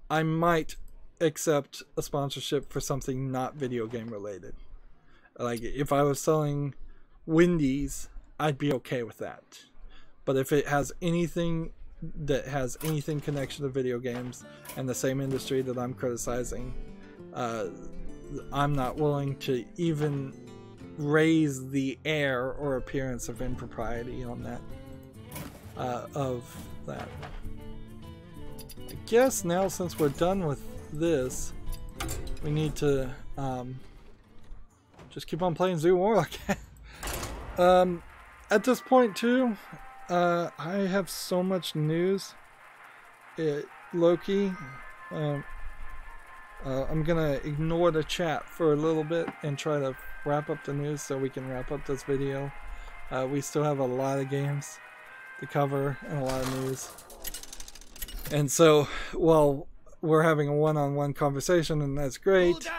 I might accept a sponsorship for something not video game related. Like, if I was selling Wendy's, I'd be okay with that. But if it has anything that has anything connection to video games and the same industry that I'm criticizing, I'm not willing to even raise the air or appearance of impropriety on that. Of that. I guess now, since we're done with this, we need to just keep on playing Zoo Warlock. At this point too, I have so much news. Loki, I'm gonna ignore the chat for a little bit and try to wrap up the news so we can wrap up this video. We still have a lot of games to cover and a lot of news. And so, while we're having a one-on-one conversation, and that's great,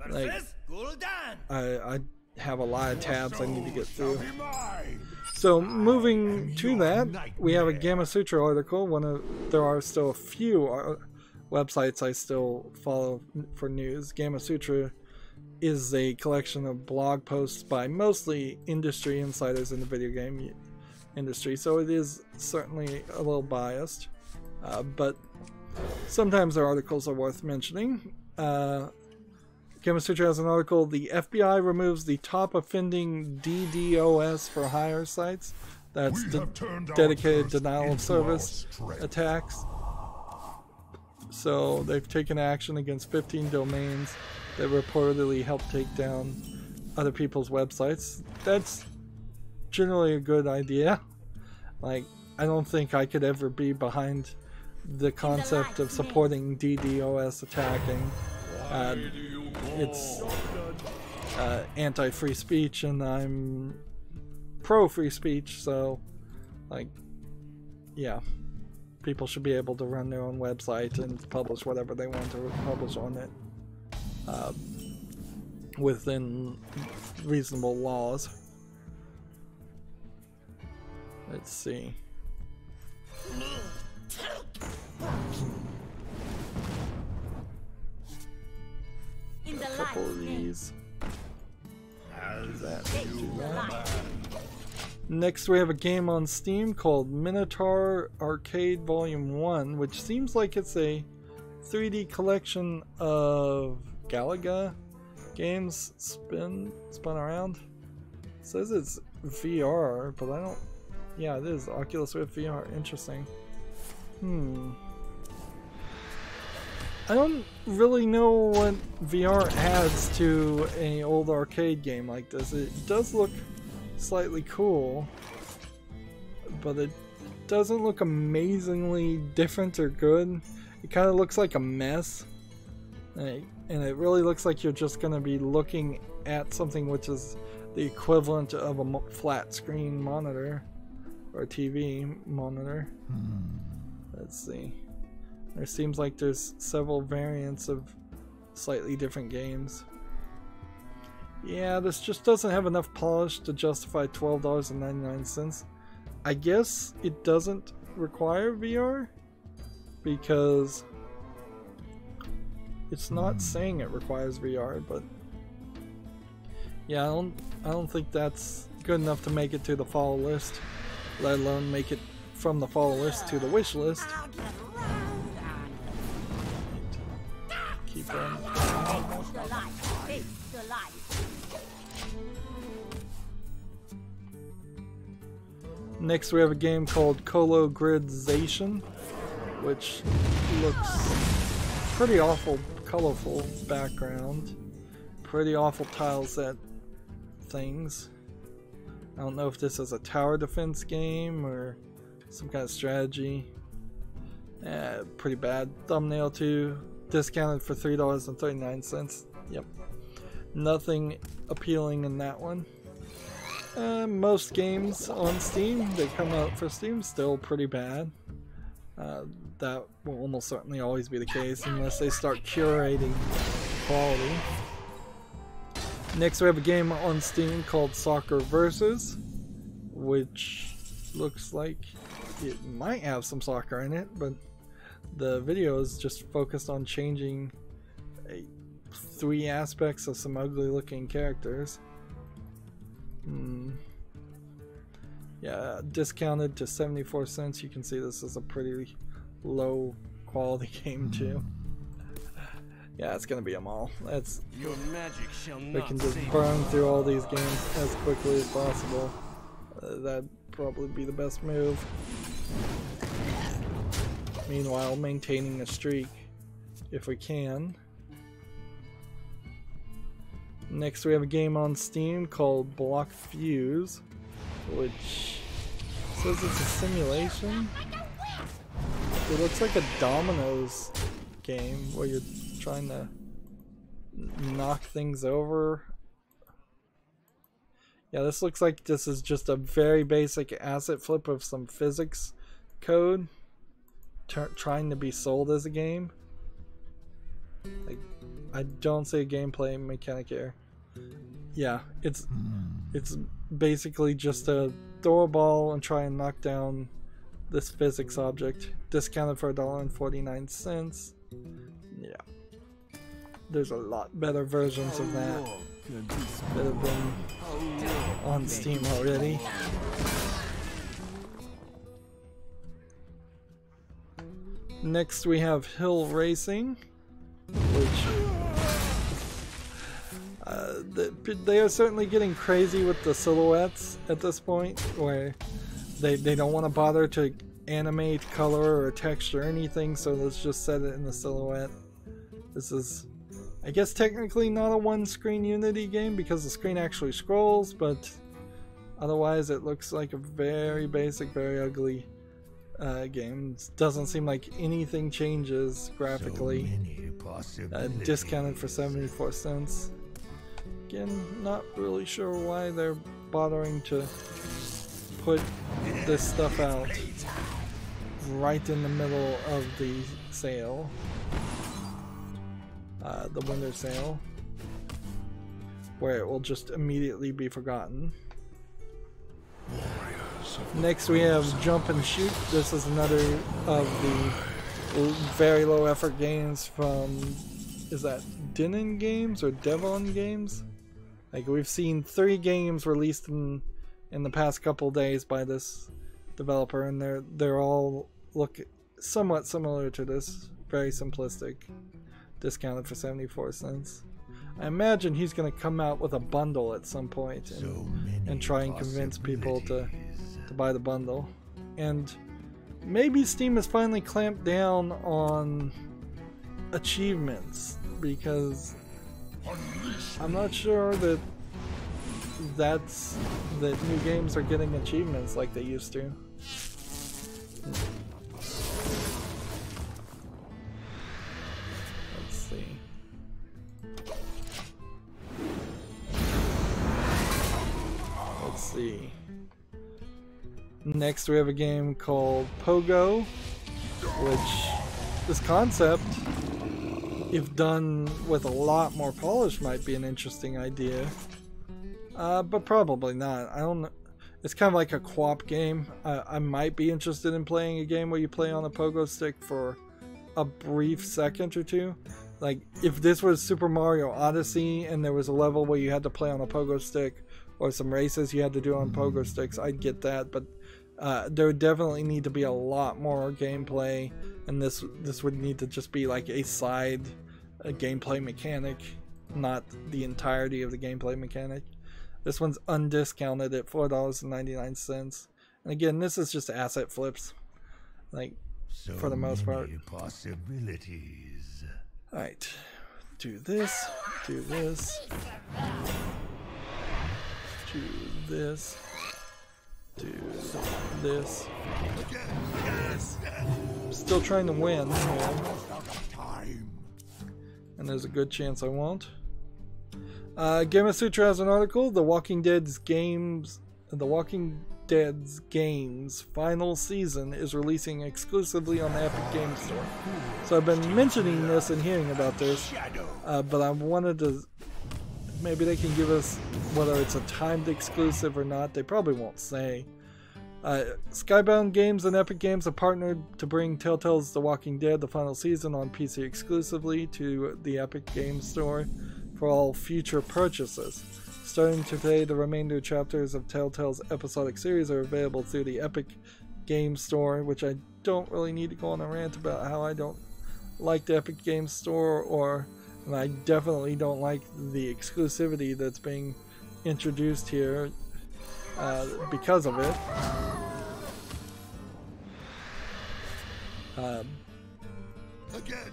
like, I have a lot of tabs I need to get through. So moving to that, we have a Gamma Sutra article. There are still a few websites I still follow for news. Gamma Sutra is a collection of blog posts by mostly industry insiders in the video game industry, so it is certainly a little biased, but sometimes their articles are worth mentioning. Gamma Sutra has an article: the FBI removes the top offending DDoS for hire sites. That's dedicated denial of service attacks. So they've taken action against 15 domains that reportedly help take down other people's websites. That's generally a good idea. Like, I don't think I could ever be behind the concept of supporting DDoS attacking. It's anti-free speech, and I'm pro-free speech, so, like, yeah, people should be able to run their own website and publish whatever they want to publish on it within reasonable laws. Let's see. In the A couple of light these. Do that. Next, we have a game on Steam called Minotaur Arcade Volume 1, which seems like it's a 3D collection of Galaga games spun around. It says it's VR, but I don't. Yeah, it is Oculus Rift VR. Interesting. I don't really know what VR adds to an old arcade game like this. It does look slightly cool, but it doesn't look amazingly different or good. It kind of looks like a mess, and it really looks like you're just going to be looking at something which is the equivalent of a flat screen monitor or a TV monitor. Let's see. There seems like there's several variants of slightly different games. Yeah, this just doesn't have enough polish to justify $12.99. I guess it doesn't require VR because it's not saying it requires VR, but yeah, I don't think that's good enough to make it to the follow list, let alone make it from the follow list to the wish list. Keep on. Next, we have a game called Cologridization, which looks pretty awful, colorful background, pretty awful tile set things. I don't know if this is a tower defense game or some kind of strategy. Pretty bad thumbnail too. Discounted for $3.39. Yep. Nothing appealing in that one. Most games on Steam, they come out for Steam, still pretty bad. That will almost certainly always be the case unless they start curating quality. Next we have a game on Steam called Soccer Versus, which looks like it might have some soccer in it, but the video is just focused on changing 3 aspects of some ugly looking characters. Yeah, discounted to 74 cents. You can see this is a pretty low quality game too. Yeah, it's gonna be a mall. That's Your magic shall we not can just save burn through all these games as quickly as possible. That'd probably be the best move. Meanwhile, maintaining a streak if we can. Next, we have a game on Steam called Block Fuse, which says it's a simulation. It looks like a dominoes game where you're trying to knock things over. Yeah, this looks like this is just a very basic asset flip of some physics code trying to be sold as a game. Like, I don't see a gameplay mechanic here. Yeah, it's basically just a throw a ball and try and knock down this physics object. Discounted for $1.49. Yeah. There's a lot better versions of that that have been on Steam already. Next we have Hill Racing, which they are certainly getting crazy with the silhouettes at this point, where they don't want to bother to animate color or texture or anything, so let's just set it in the silhouette. This is, I guess, technically not a one-screen Unity game because the screen actually scrolls, but otherwise it looks like a very basic, very ugly game. It doesn't seem like anything changes graphically. Discounted for 74 cents. Again, not really sure why they're bothering to put this stuff out right in the middle of the sale. The winter sale, where it will just immediately be forgotten. Next we have Jump and Shoot. This is another of the very low effort games from, is that Denon Games or Devon Games? Like, we've seen 3 games released in the past couple days by this developer, and they're all look somewhat similar to this. Very simplistic. Discounted for 74 cents. I imagine he's going to come out with a bundle at some point and try and convince people to buy the bundle. And maybe Steam has finally clamped down on achievements, because I'm not sure that new games are getting achievements like they used to. Let's see. Let's see. Next we have a game called Pogo, which this concept, if done with a lot more polish, might be an interesting idea. But probably not. I don't know. It's kind of like a co-op game. I might be interested in playing a game where you play on a pogo stick for a brief second or two. Like, if this was Super Mario Odyssey and there was a level where you had to play on a pogo stick, or some races you had to do on pogo sticks, I'd get that. But there would definitely need to be a lot more gameplay, and this would need to just be like a side gameplay mechanic, not the entirety of the gameplay mechanic. This one's undiscounted at $4.99, and again, this is just asset flips, like, for the most part. Possibilities. All right, do this, do this, do this, do this. Still trying to win here, and there's a good chance I won't. Gamma Sutra has an article. The Walking Dead's games final season is releasing exclusively on the Epic Games Store. So I've been mentioning this and hearing about this, but I wanted to, maybe they can give us whether it's a timed exclusive or not. They probably won't say, Skybound Games and Epic Games have partnered to bring Telltale's The Walking Dead, the final season, on PC exclusively to the Epic Games Store for all future purchases. Starting today, the remainder chapters of Telltale's episodic series are available through the Epic Games Store, which I don't really need to go on a rant about how I don't like the Epic Games Store, and I definitely don't like the exclusivity that's being introduced here because of it. Again!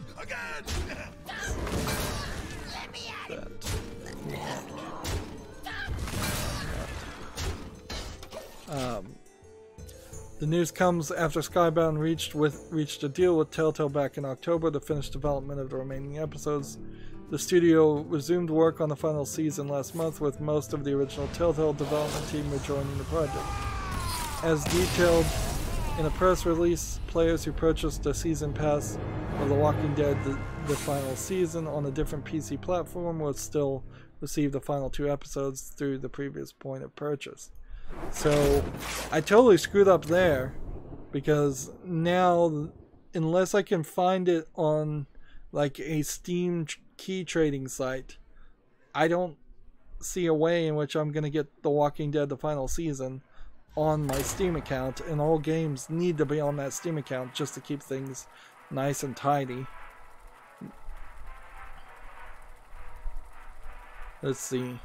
The news comes after Skybound reached a deal with Telltale back in October to finish development of the remaining episodes. The studio resumed work on the final season last month, with most of the original Telltale development team rejoining the project. As detailed in a press release, players who purchased a season pass of The Walking Dead the final season on a different PC platform will still receive the final 2 episodes through the previous point of purchase. So I totally screwed up there, because now, unless I can find it on like a Steam key trading site, I don't see a way in which I'm going to get The Walking Dead the final season on my Steam account, and all games need to be on that Steam account just to keep things nice and tidy. Let's see.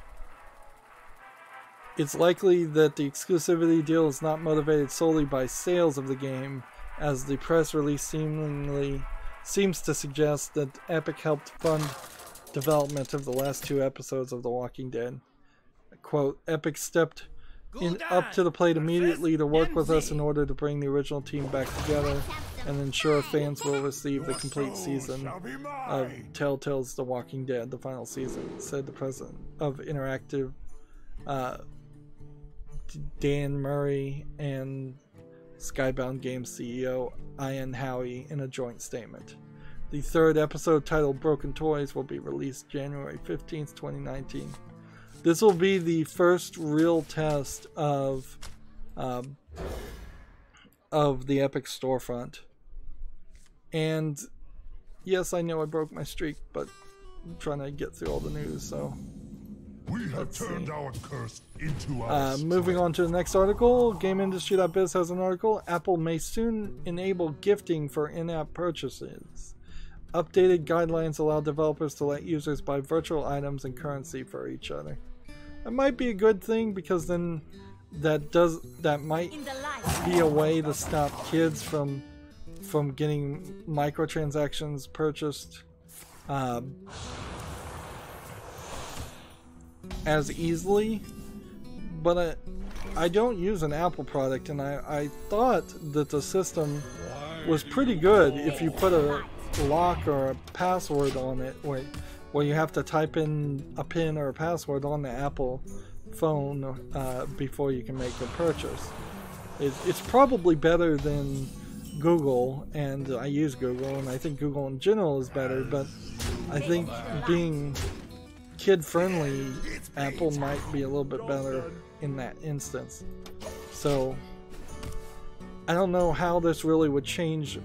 It's likely that the exclusivity deal is not motivated solely by sales of the game, as the press release seems to suggest that Epic helped fund development of the last 2 episodes of The Walking Dead. Quote, Epic stepped up to the plate immediately to work with us in order to bring the original team back together and ensure fans will receive the complete season of Telltale's The Walking Dead, the final season, said the president of Interactive, Dan Murray, and Skybound Games CEO Ian Howie in a joint statement. The 3rd episode, titled Broken Toys, will be released January 15th, 2019. This will be the first real test of the Epic storefront. And yes, I know I broke my streak, but I'm trying to get through all the news, so We have turned our curse into our moving on to the next article. GameIndustry.biz has an article. Apple may soon enable gifting for in-app purchases. Updated guidelines allow developers to let users buy virtual items and currency for each other. That might be a good thing, because then that might be a way to stop kids from getting microtransactions purchased as easily. But I don't use an Apple product, and I thought that the system was pretty good if you put a lock or a password on it, where you have to type in a PIN or a password on the Apple phone before you can make a purchase. It's probably better than Google, and I use Google, and I think Google in general is better, but I think being kid-friendly, Apple might be a little bit better in that instance. So I don't know how this really would change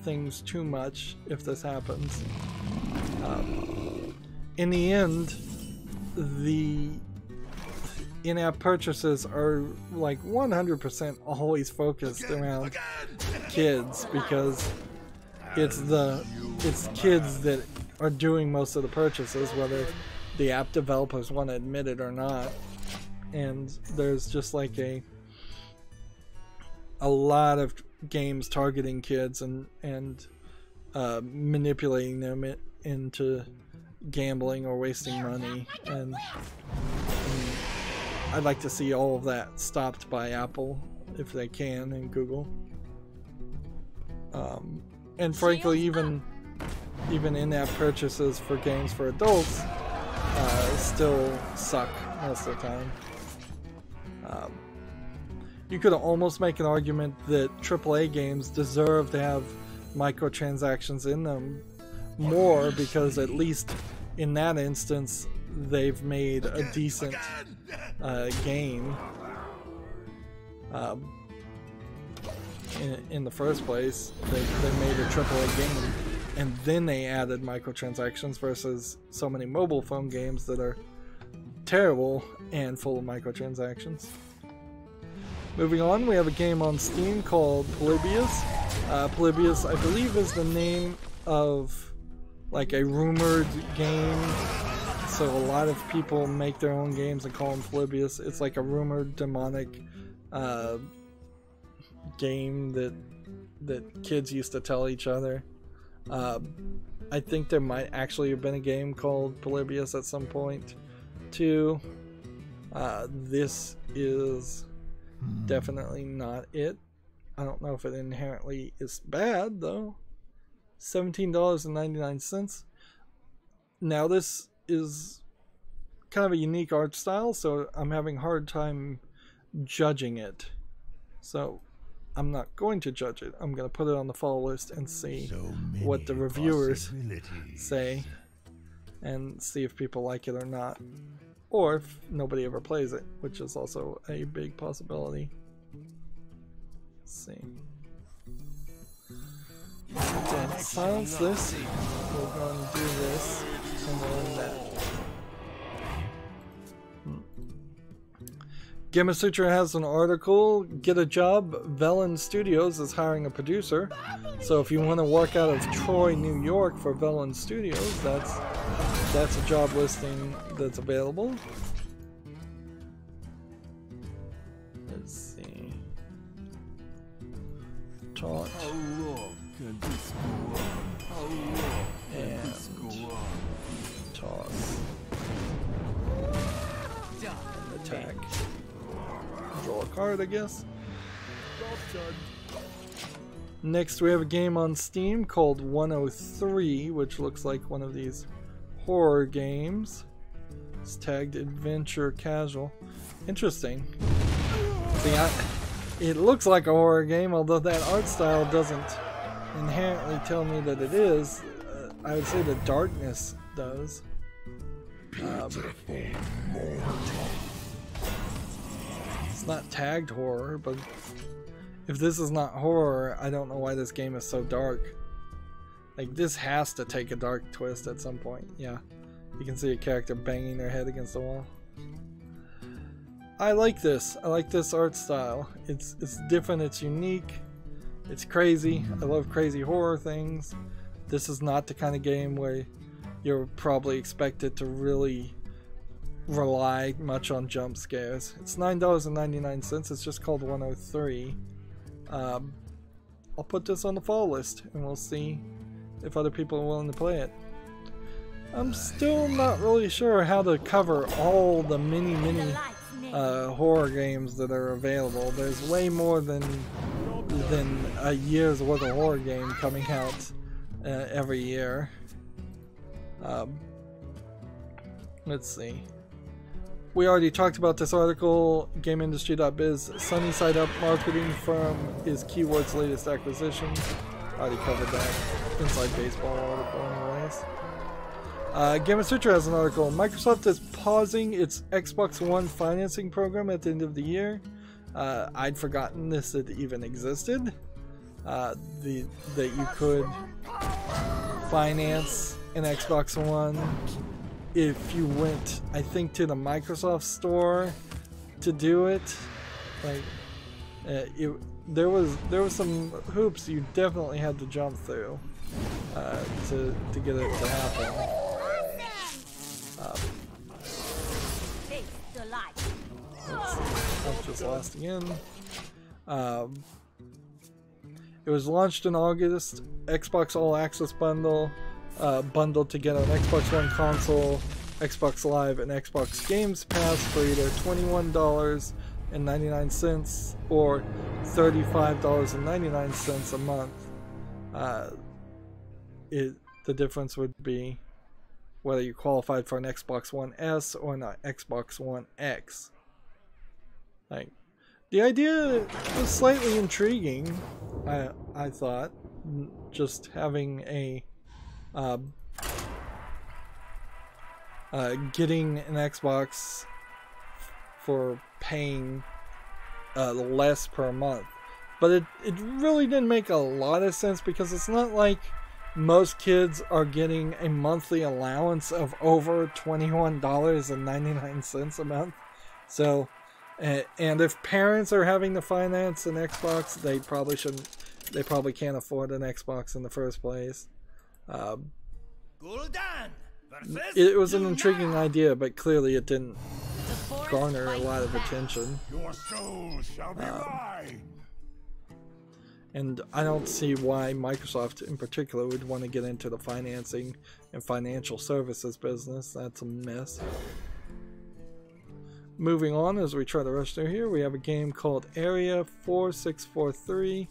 things too much if this happens. In the end, the in-app purchases are like 100% always focused around kids, because it's kids that are doing most of the purchases, whether the app developers want to admit it or not. And there's just like a lot of games targeting kids and manipulating them into gambling or wasting money, and I'd like to see all of that stopped by Apple if they can, and Google. And frankly, even in-app purchases for games for adults still suck most of the time. You could almost make an argument that AAA games deserve to have microtransactions in them more, because at least in that instance they've made a decent game. in the first place. They made a AAA game, and then they added microtransactions versus so many mobile phone games that are terrible and full of microtransactions. Moving on, we have a game on Steam called Polybius. Polybius, I believe, is the name of like a rumored game. So a lot of people make their own games and call them Polybius. It's like a rumored demonic game that kids used to tell each other. I think there might actually have been a game called Polybius at some point too. This is definitely not it. I don't know if it inherently is bad though. $17.99. Now this is kind of a unique art style, so I'm having a hard time judging it. So I'm not going to judge it. I'm going to put it on the follow list and see what the reviewers say and see if people like it or not. Or if nobody ever plays it, which is also a big possibility. Let's see. Okay, silence this. We'll go and do this, and we'll end that. Gamasutra has an article, Get a Job, Velen Studios is hiring a producer. So if you want to work out of Troy, New York for Velen Studios, that's a job listing that's available. Let's see. Taunt. And toss. And attack. Draw a card, I guess. Next we have a game on Steam called 103, which looks like one of these horror games. It's tagged Adventure Casual. Interesting. See, it looks like a horror game, although that art style doesn't inherently tell me that it is. I would say the darkness does. It's not tagged horror, but if this is not horror, I don't know why this game is so dark. Like, this has to take a dark twist at some point. Yeah, you can see a character banging their head against the wall. I like this. I like this art style. It's different, it's unique, it's crazy. I love crazy horror things. This is not the kind of game where you're probably expected to really rely much on jump scares. It's $9.99. It's just called 103. I'll put this on the fall list and we'll see if other people are willing to play it. I'm still not really sure how to cover all the many horror games that are available. There's way more than a year's worth of horror game coming out every year. Let's see. We already talked about this article. GameIndustry.biz, Sunny Side Up marketing firm is Keyword's latest acquisition. Already covered that Inside Baseball article anyways. Gamasutra has an article. Microsoft is pausing its Xbox One financing program at the end of the year. I'd forgotten this had even existed. That you could finance an Xbox One if you went, I think, to the Microsoft store to do it. Like, there was some hoops you definitely had to jump through to get it to happen. I've just lost again. It was launched in August. Xbox All Access bundle, bundled together an Xbox One console, Xbox Live, and Xbox Games Pass for either $21.99 or $35.99 a month. The difference would be whether you qualified for an Xbox One S or an Xbox One X. Like, the idea was slightly intriguing. I thought, just having a getting an Xbox for paying less per month, But it really didn't make a lot of sense because it's not like most kids are getting a monthly allowance of over $21.99 a month. So, and if parents are having to finance an Xbox, they probably shouldn't. They probably can't afford an Xbox in the first place. It was an intriguing idea, but clearly it didn't garner a lot of attention. Your soul shall be mine. And I don't see why Microsoft in particular would want to get into the financing and financial services business. That's a mess. Moving on, as we try to rush through here, we have a game called Area 4643,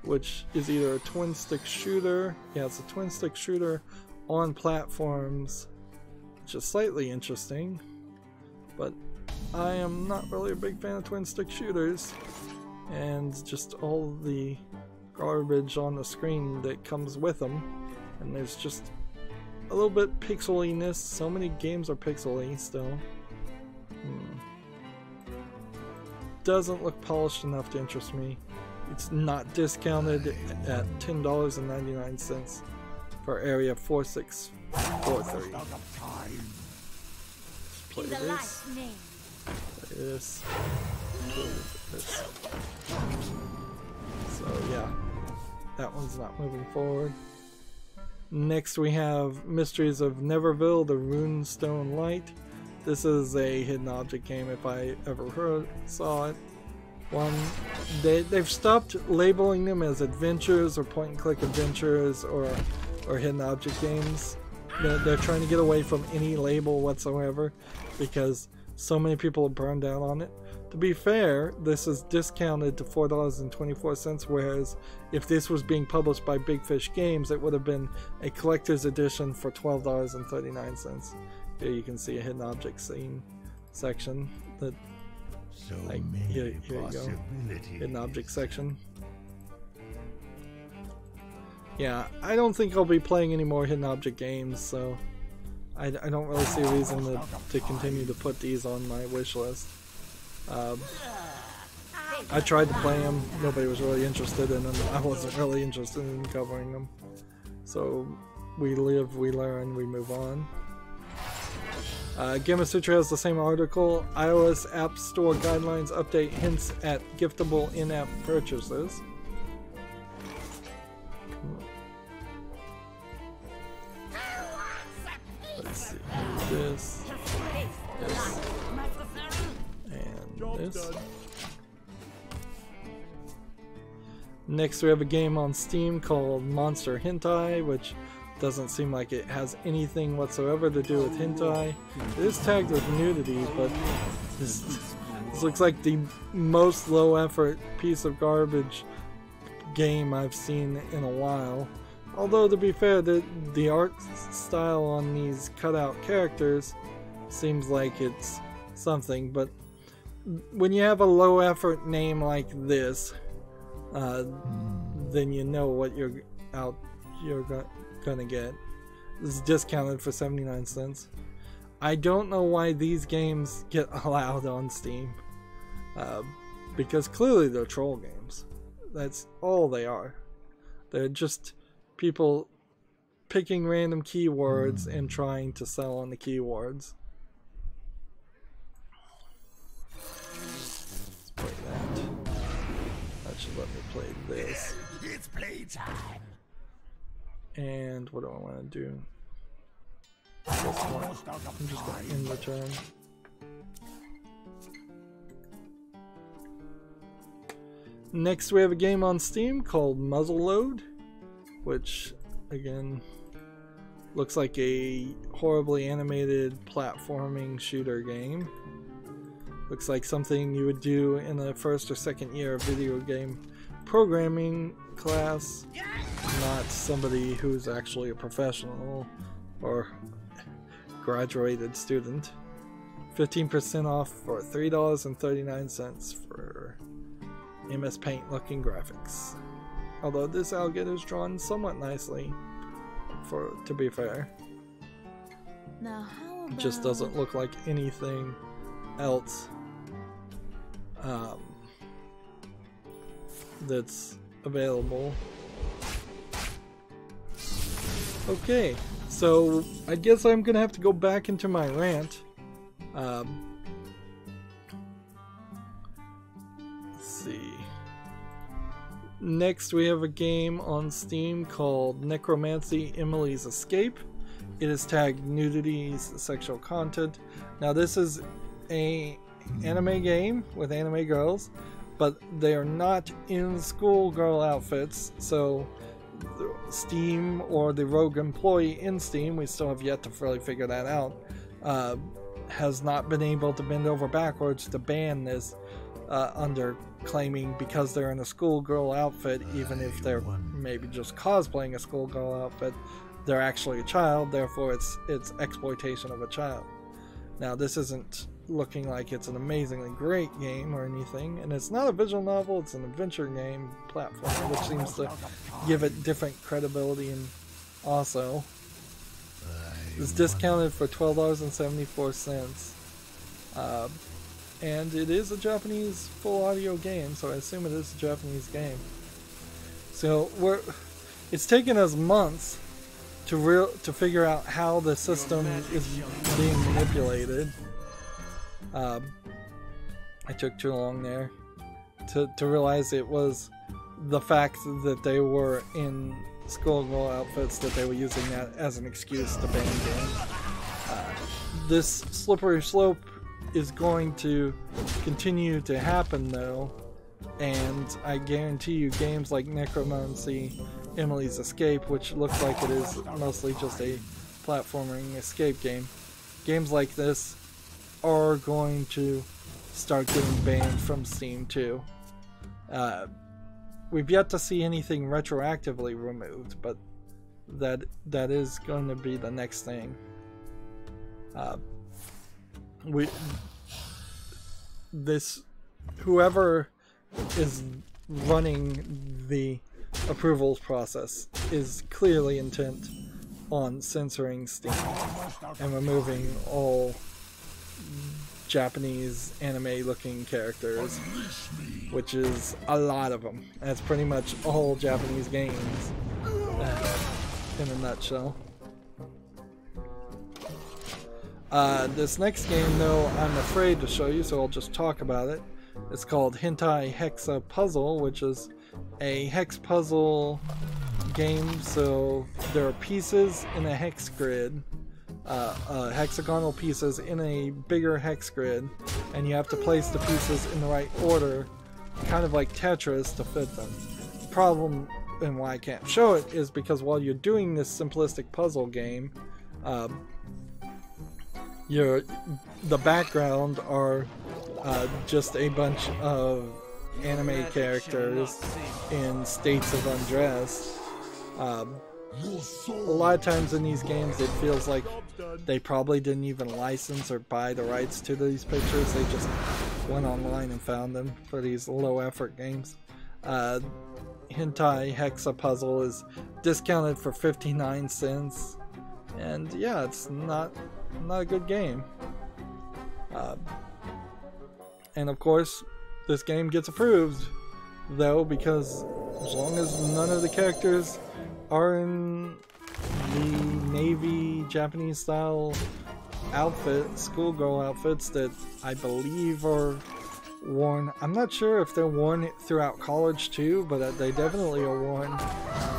which is either a twin-stick shooter. Yeah, it's a twin-stick shooter on platforms, which is slightly interesting. But I am not really a big fan of twin-stick shooters, and just all the garbage on the screen that comes with them. And there's just a little bit pixeliness. So many games are pixely still. Doesn't look polished enough to interest me. It's not discounted at $10.99 for Area 4643. Let's play this. Play this. Play this. So yeah, that one's not moving forward. Next we have Mysteries of Neverville, the Runestone Light. This is a hidden object game if I ever saw it. They've stopped labeling them as adventures or point-and-click adventures or hidden object games. They're trying to get away from any label whatsoever because so many people have burned out on it. To be fair, this is discounted to $4.24, whereas if this was being published by Big Fish Games, it would have been a collector's edition for $12.39. Here you can see a hidden object scene section. That, so like, here you go. Hidden object section. Yeah, I don't think I'll be playing any more hidden object games, so I don't really see a reason to continue to put these on my wish list. I tried to play them, nobody was really interested in them, I wasn't really interested in covering them. So we live, we learn, we move on. Gamma Sutra has the same article. iOS App Store Guidelines Update hints at giftable in-app purchases. Let's see. This. And this. Next we have a game on Steam called Monster Hentai, which doesn't seem like it has anything whatsoever to do with hentai. It is tagged with nudity, but this looks like the most low effort piece of garbage game I've seen in a while. Although to be fair, the art style on these cutout characters seems like it's something, but when you have a low effort name like this, then you know what you're gonna get. This is discounted for 79 cents. I don't know why these games get allowed on Steam, because clearly they're troll games. That's all they are. They're just people picking random keywords and trying to sell on the keywords. Let's play that. That should let me play this. It's playtime. And what do I want to do? This one. I'm just going to end the turn. Next we have a game on Steam called Muzzleload, which again looks like a horribly animated platforming shooter game. Looks like something you would do in the first or second year of video game programming class, not somebody who's actually a professional or graduated student. 15% off for $3.39 for MS Paint looking graphics. Although this alligator is drawn somewhat nicely, to be fair. Now, how about... It just doesn't look like anything else that's available. Okay, so I guess I'm gonna have to go back into my rant. Let's see. Next, we have a game on Steam called Necromancy: Emily's Escape. It is tagged nudity, sexual content. Now, this is a anime game with anime girls, but they are not in schoolgirl outfits. So, Steam or the rogue employee in Steam, we still have yet to really figure that out, has not been able to bend over backwards to ban this under claiming because they're in a schoolgirl outfit, even if they're maybe just cosplaying a schoolgirl outfit, they're actually a child, therefore it's exploitation of a child. Now, this isn't looking like it's an amazingly great game or anything, and it's not a visual novel, it's an adventure game platform, which seems to give it different credibility. And also it's discounted for $12.74, and it is a Japanese full audio game, so I assume it is a Japanese game. So it's taken us months to figure out how the system is being manipulated. I took too long there to realize it was the fact that they were in schoolgirl outfits, that they were using that as an excuse to ban games. This slippery slope is going to continue to happen though, and I guarantee you games like Necromancy: Emily's Escape, which looks like it is mostly just a platforming escape game, games like this are going to start getting banned from Steam too. We've yet to see anything retroactively removed, but that is going to be the next thing. Whoever is running the approvals process is clearly intent on censoring Steam and removing all Japanese anime looking characters, which is a lot of them. That's pretty much all Japanese games in a nutshell. This next game though I'm afraid to show you, so I'll just talk about it. It's called Hentai Hexa Puzzle, which is a hex puzzle game. So there are pieces in a hex grid, hexagonal pieces in a bigger hex grid, and you have to place the pieces in the right order, kind of like Tetris, to fit them. The problem, and why I can't show it, is because while you're doing this simplistic puzzle game, the background are just a bunch of anime characters in states of undress. A lot of times in these games it feels like they probably didn't even license or buy the rights to these pictures, they just went online and found them for these low effort games. Hentai Hexa Puzzle is discounted for 59 cents, and yeah, it's not a good game. And of course this game gets approved though, because as long as none of the characters are in the Navy Japanese style outfit, schoolgirl outfits that I believe are worn, I'm not sure if they're worn throughout college too, but they definitely are worn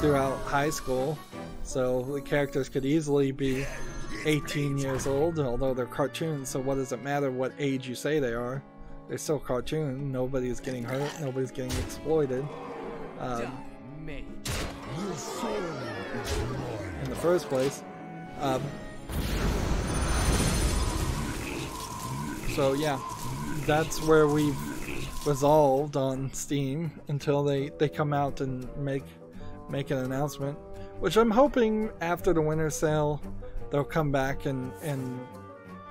throughout high school, so the characters could easily be 18 years old, although they're cartoons, so what does it matter what age you say they are? They're still cartoon, nobody's getting hurt, nobody's getting exploited in the first place. So yeah, that's where we've resolved on Steam until they come out and make an announcement, which I'm hoping after the winter sale they'll come back and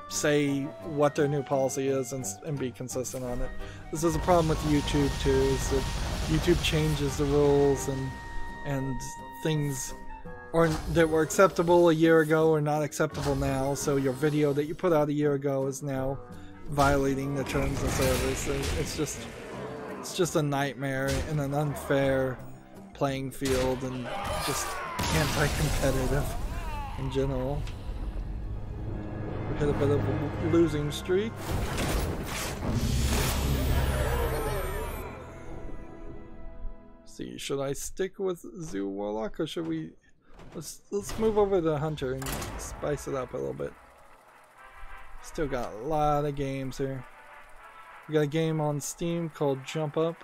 say what their new policy is and be consistent on it. This is a problem with YouTube too, is that YouTube changes the rules and things that were acceptable a year ago are not acceptable now, so your video that you put out a year ago is now violating the terms of service. It's just it's just a nightmare and an unfair playing field and just anti-competitive in general. We hit a bit of a losing streak. See, should I stick with Zoo Warlock or should we let's move over to Hunter and spice it up a little bit. Still got a lot of games here. We got a game on Steam called Jump Up.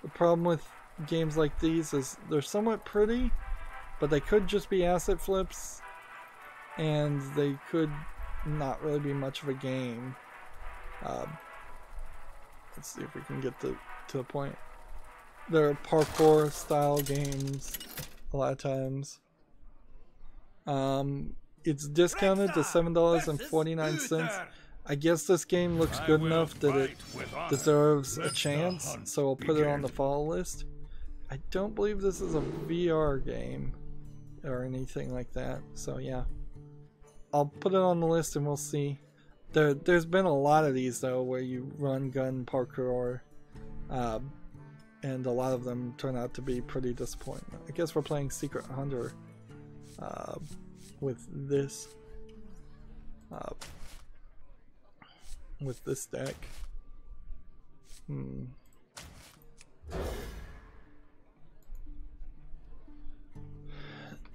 The problem with games like these is they're somewhat pretty, but they could just be asset flips and they could not really be much of a game. Let's see if we can get to the point. They're parkour style games a lot of times. It's discounted to $7.49. I guess this game looks good enough that it deserves a chance, so I'll put it on the follow list. I don't believe this is a VR game or anything like that, so yeah. I'll put it on the list and we'll see. There's been a lot of these though where you run gun parkour, and a lot of them turn out to be pretty disappointing. I guess we're playing Secret Hunter with this deck.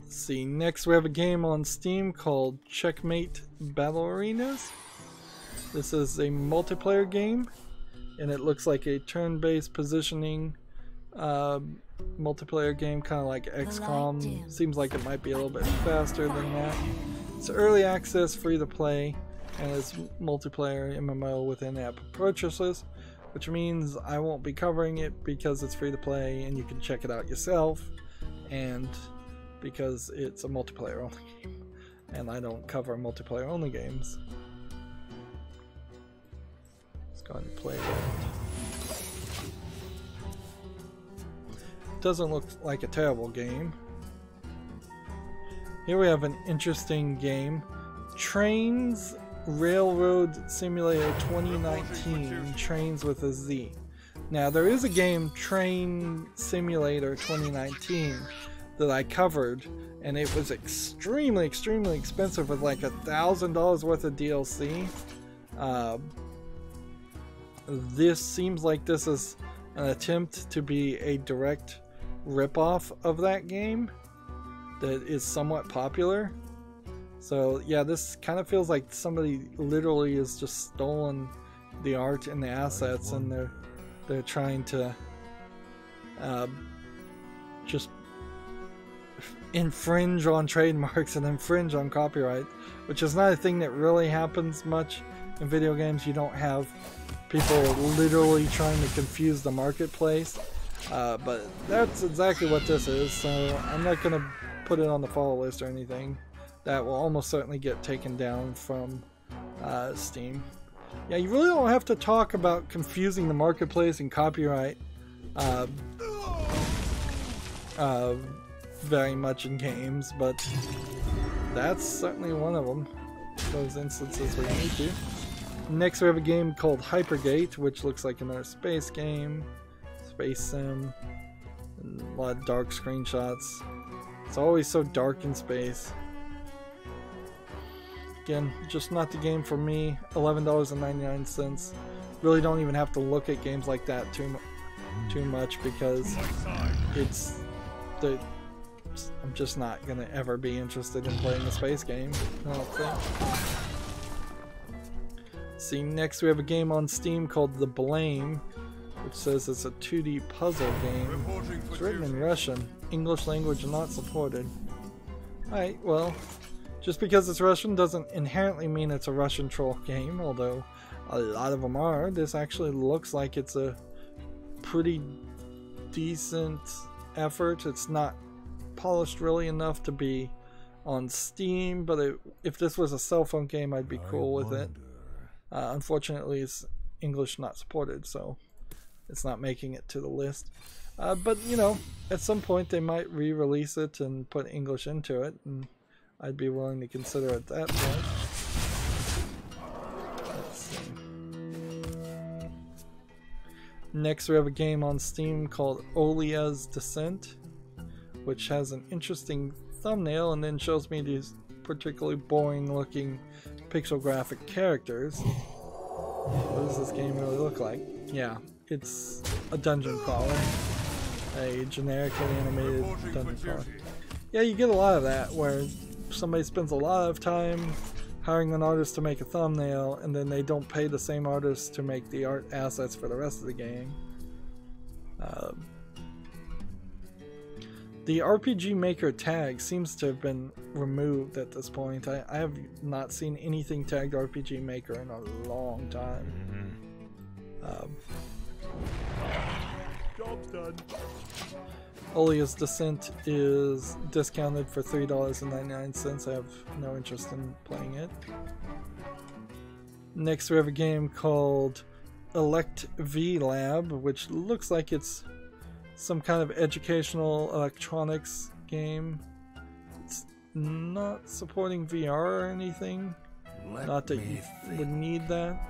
Let's see, next we have a game on Steam called Checkmate Battle Arenas. This is a multiplayer game and it looks like a turn-based positioning multiplayer game, kind of like XCOM. Seems like it might be a little bit faster than that. It's early access, free to play, and it's multiplayer MMO with in-app purchases, which means I won't be covering it because it's free to play and you can check it out yourself, and because it's a multiplayer only game and I don't cover multiplayer only games. Let's go ahead and play that. Doesn't look like a terrible game. Here we have an interesting game. Trains Railroad Simulator 2019. Trains with a Z. Now there is a game, Train Simulator 2019, that I covered, and it was extremely expensive with like $1,000 worth of DLC. This seems like this is an attempt to be a direct ripoff of that game that is somewhat popular. So yeah, this kind of feels like somebody literally has just stolen the art and the assets, and they're trying to just infringe on trademarks and infringe on copyright, which is not a thing that really happens much in video games. You don't have people literally trying to confuse the marketplace, but that's exactly what this is, so I'm not going to put it on the follow list or anything. That will almost certainly get taken down from Steam. Yeah, you really don't have to talk about confusing the marketplace and copyright very much in games, but that's certainly one of them, those instances where you need to. Next we have a game called Hypergate, which looks like another space game, space sim, and a lot of dark screenshots. It's always so dark in space. Again, just not the game for me. $11.99. Really don't even have to look at games like that too much because I'm just not gonna ever be interested in playing a space game, I don't think. See, next we have a game on Steam called The Blame, which says it's a 2D puzzle game. It's written in Russian. English language not supported. Alright, well, just because it's Russian doesn't inherently mean it's a Russian troll game, although a lot of them are. This actually looks like it's a pretty decent effort. It's not polished really enough to be on Steam, but if this was a cell phone game, I'd be cool with it. Unfortunately, it's English not supported, so it's not making it to the list. But, you know, at some point they might re-release it and put English into it, and I'd be willing to consider at that point. Let's see. Next we have a game on Steam called Olia's Descent, which has an interesting thumbnail and then shows me these particularly boring looking pixel graphic characters. What does this game really look like? Yeah, it's a dungeon crawler. A generically animated dungeon crawler. Yeah, you get a lot of that where somebody spends a lot of time hiring an artist to make a thumbnail and then they don't pay the same artist to make the art assets for the rest of the game. The RPG Maker tag seems to have been removed at this point. I have not seen anything tagged RPG Maker in a long time. Job's done. Olia's Descent is discounted for $3.99. I have no interest in playing it. Next we have a game called Elect V Lab, which looks like it's some kind of educational electronics game. It's not supporting VR or anything. Not that you would need that.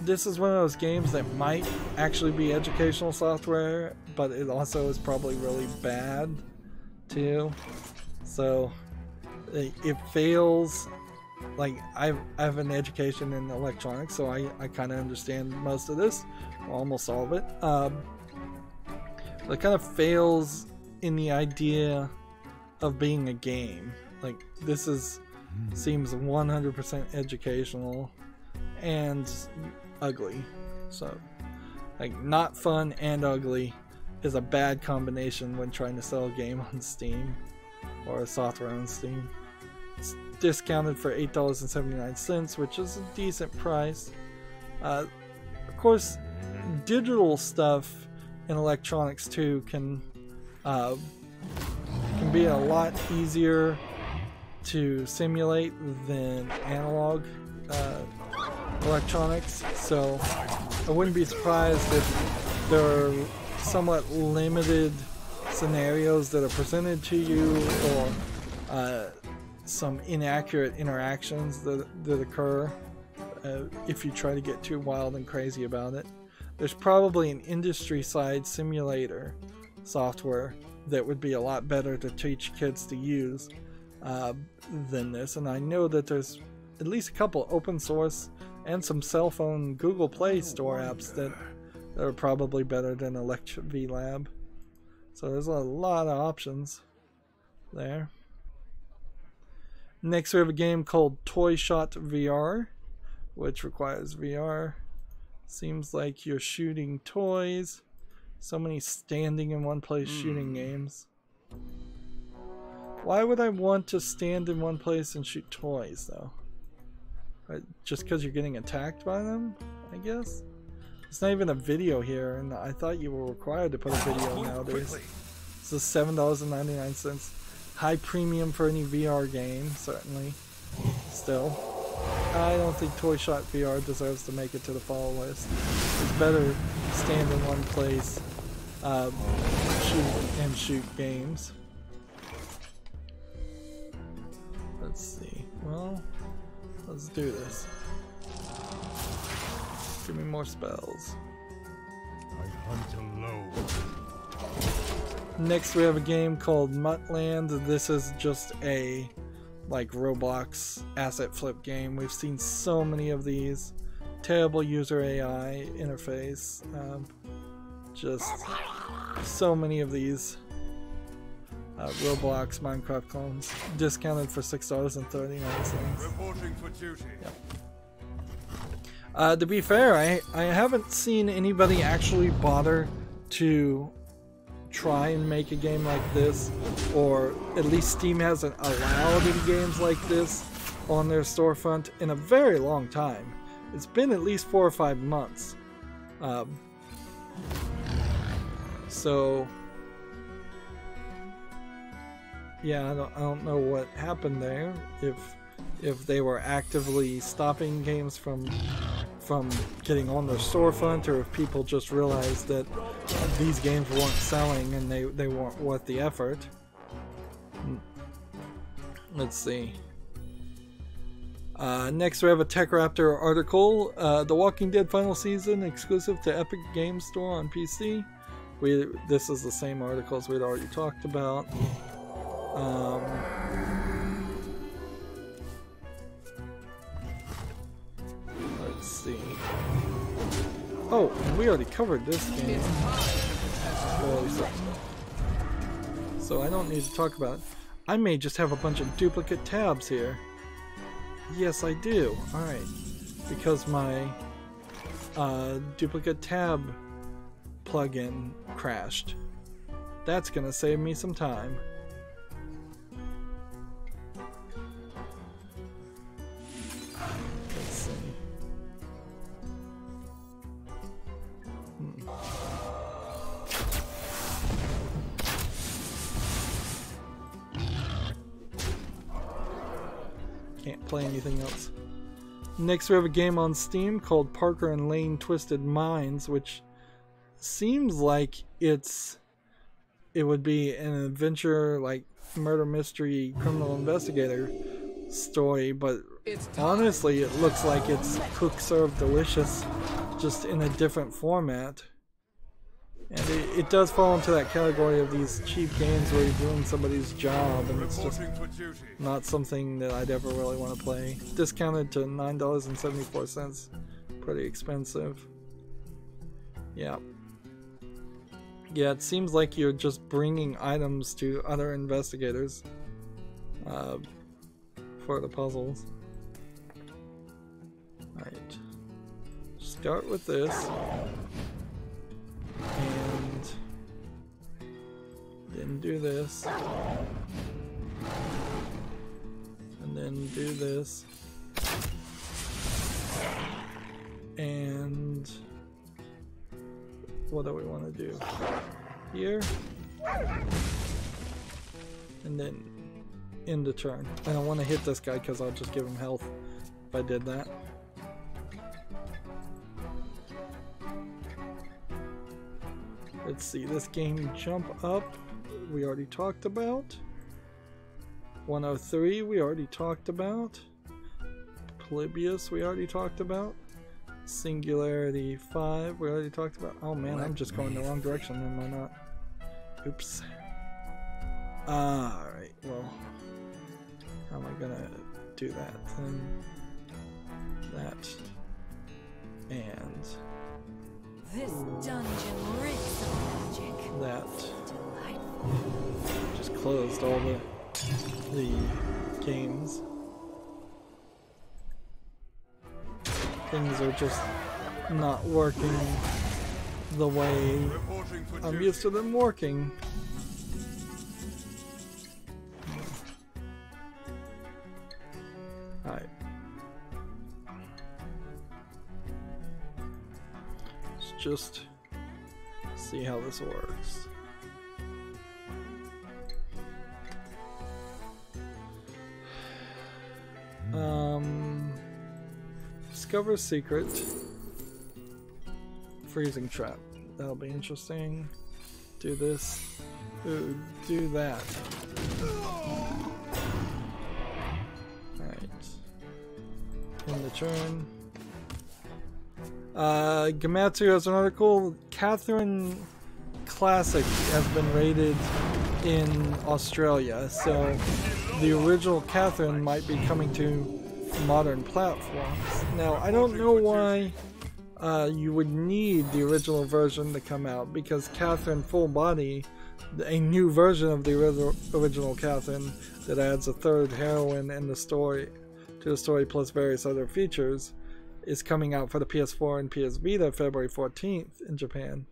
This is one of those games that might actually be educational software, but it also is probably really bad too. So it fails. Like I have an education in electronics, so I kind of understand most of this, or almost all of it. But it kind of fails in the idea of being a game. Like this seems 100% educational and ugly. So like not fun and ugly is a bad combination when trying to sell a game on Steam or a software on Steam. It's discounted for $8.79, which is a decent price. Of course, digital stuff in electronics too can be a lot easier to simulate than analog electronics. So I wouldn't be surprised if there are somewhat limited scenarios that are presented to you, or some inaccurate interactions that occur if you try to get too wild and crazy about it. There's probably an industry side simulator software that would be a lot better to teach kids to use than this, and I know that there's at least a couple open source and some cell phone Google Play Store apps that are probably better than Elect V Lab. So there's a lot of options there. Next we have a game called Toy Shot VR, which requires VR. Seems like you're shooting toys. So many standing in one place shooting games. Why would I want to stand in one place and shoot toys though? Just because you're getting attacked by them, I guess? It's not even a video here, and I thought you were required to put a video nowadays. This is $7.99. High premium for any VR game, certainly. Still, I don't think Toy Shot VR deserves to make it to the fall list. It's better stand in one place, shoot games. Let's see. Well, let's do this. Give me more spells. I hunt alone. Next we have a game called Muttland. This is just a like Roblox asset flip game. We've seen so many of these. Terrible user AI interface. Just so many of these Roblox Minecraft clones. Discounted for $6.39. Reporting for duty. Yep. To be fair, I haven't seen anybody actually bother to try and make a game like this, or at least Steam hasn't allowed any games like this on their storefront in a very long time. It's been at least 4 or 5 months. So yeah, I don't know what happened there. If they were actively stopping games from getting on their storefront, or if people just realized that these games weren't selling and they weren't worth the effort. Let's see. Next we have a TechRaptor article. The Walking Dead final season exclusive to Epic Games Store on PC. This is the same articles we'd already talked about. Let's see. Oh, we already covered this game. So I don't need to talk about it. I may just have a bunch of duplicate tabs here. Yes, I do. Alright. Because my duplicate tab plugin crashed. That's gonna save me some time. Let's see. Can't play anything else. Next we have a game on Steam called Parker and Lane Twisted Minds, which seems like it would be an adventure, like murder mystery criminal investigator story, but honestly it looks like it's cook served delicious, just in a different format. And it does fall into that category of these cheap games where you're doing somebody's job and it's just not something that I'd ever really want to play. Discounted to $9.74. Pretty expensive. Yeah. Yeah, it seems like you're just bringing items to other investigators for the puzzles. Alright. Start with this. And then do this. And then do this. And what do we want to do? Here. And then end the turn. I don't want to hit this guy because I'll just give him health if I did that. Let's see, this game Jump Up we already talked about. 103 we already talked about. Polybius we already talked about. Singularity 5 we already talked about. Oh man, I'm just going the wrong direction, am I not? Oops. Alright, well, how am I gonna do that? Then that and This dungeon reeks of magic. that. Delightful. Just closed all the games. Things are just not working the way I'm used to them working. Alright. Let's just see how this works. Discover secret. Freezing trap. That'll be interesting. Do this. Ooh, do that. Alright. End the turn. Gamatsu has an article. Catherine Classic has been rated in Australia, so the original Catherine might be coming to modern platforms. Now, I don't know why you would need the original version to come out, because Catherine Full Body, a new version of the original Catherine that adds a third heroine in the story to the story plus various other features, is coming out for the PS4 and PS Vita February 14th in Japan.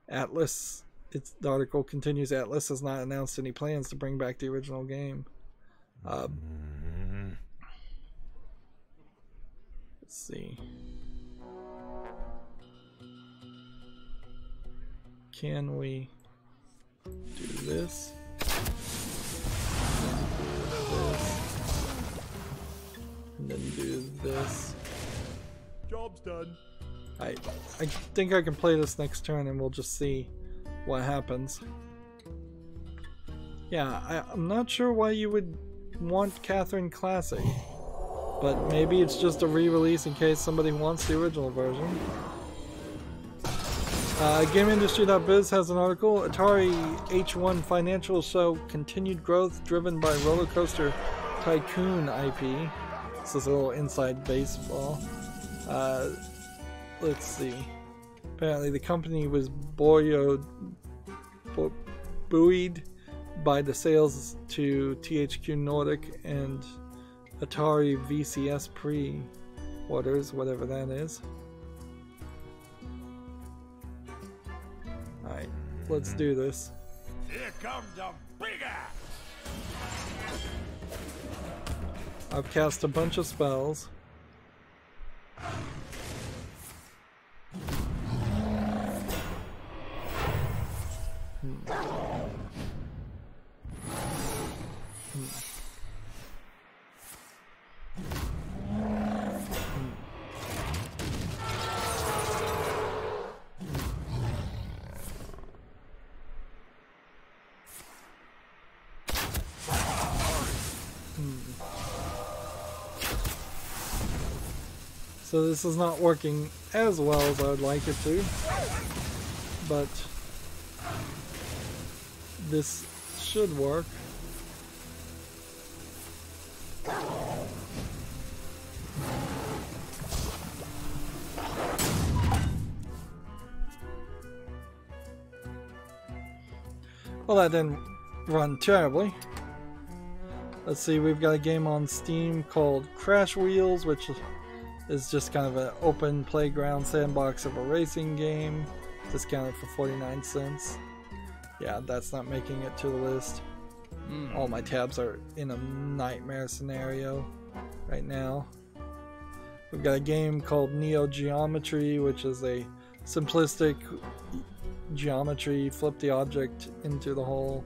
Atlas, the article continues, Atlas has not announced any plans to bring back the original game. Let's see. Can we do this? And then do this. Job's done. I think I can play this next turn and we'll just see what happens. Yeah, I'm not sure why you would want Catherine Classic, but maybe it's just a re-release in case somebody wants the original version. GameIndustry.biz has an article. Atari H1 financials show continued growth driven by Roller Coaster Tycoon IP. This is a little inside baseball. Let's see. Apparently the company was buoyed by the sales to THQ Nordic and Atari VCS pre-orders, whatever that is. Alright, let's do this. Here comes the big axe. I've cast a bunch of spells. So this is not working as well as I would like it to, but this should work. Well, that didn't run terribly. Let's see, we've got a game on Steam called Crash Wheels, which is just kind of an open playground sandbox of a racing game. Discounted for 49 cents. Yeah, that's not making it to the list. All my tabs are in a nightmare scenario right now. We've got a game called Neo Geometry, which is a simplistic geometry, flip the object into the whole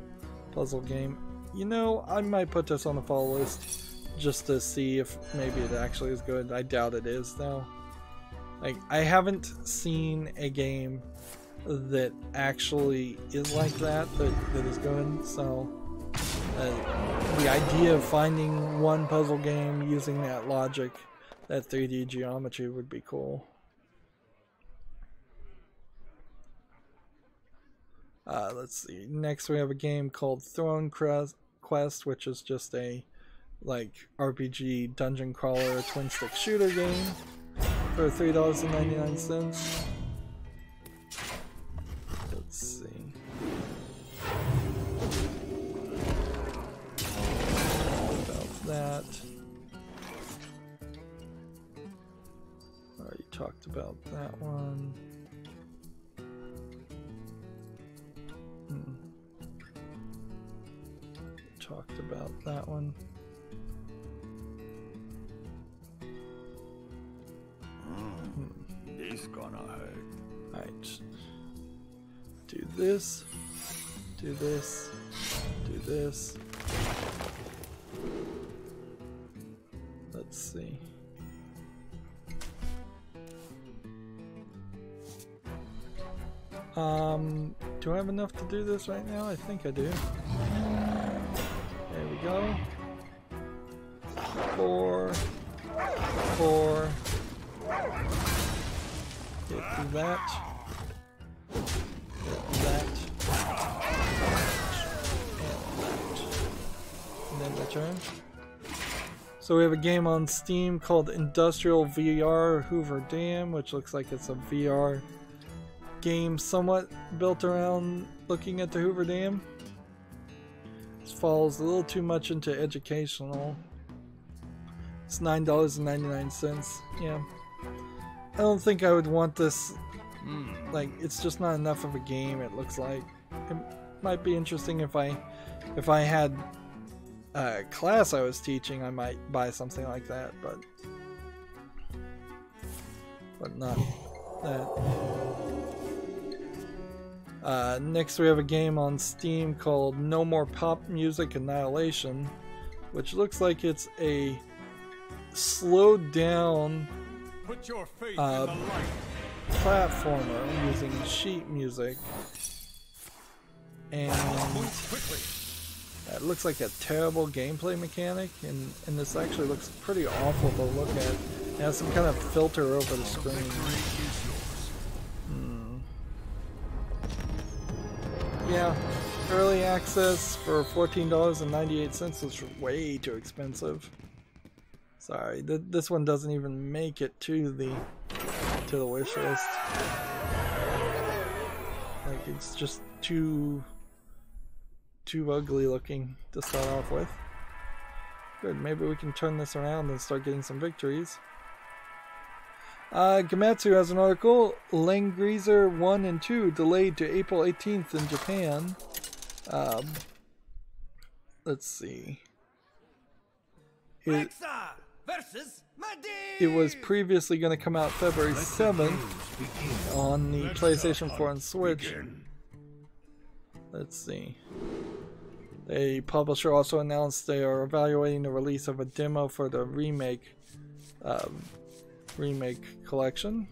puzzle game. You know, I might put this on the follow list just to see if maybe it actually is good. I doubt it is though. Like, I haven't seen a game that actually is like that is good, so the idea of finding one puzzle game using that logic, that 3D geometry, would be cool. Let's see. Next we have a game called Throne Quest, which is just a like RPG dungeon crawler twin stick shooter game for $3.99. Let's see. About that. Already talked about that one. Talked about that one. This gonna hurt. Alright. Do this. Do this. Do this. Let's see. Do I have enough to do this right now? I think I do. There we go. 4. Get through that. Get that. And then return. So we have a game on Steam called Industrial VR Hoover Dam, which looks like it's a VR game somewhat built around looking at the Hoover Dam. This falls a little too much into educational. It's $9.99. Yeah. I don't think I would want this. Like, it's just not enough of a game, it looks like. It might be interesting if I had a class I was teaching, I might buy something like that, but not that. Next we have a game on Steam called No More Pop Music Annihilation, which looks like it's a slowed down Put your faith in the light. platformer using sheet music, and Move quickly. That looks like a terrible gameplay mechanic, and this actually looks pretty awful to look at. It has some kind of filter over the screen. Yeah, early access for $14.98 is way too expensive. Sorry, this one doesn't even make it to the wish list. Like, it's just too ugly looking to start off with. Good, maybe we can turn this around and start getting some victories. Gamatsu has an article, Langreaser 1 and 2 delayed to April 18th in Japan. Let's see. It was previously going to come out February 7th on the PlayStation 4 and Switch. Let's see. The publisher also announced they are evaluating the release of a demo for the remake collection.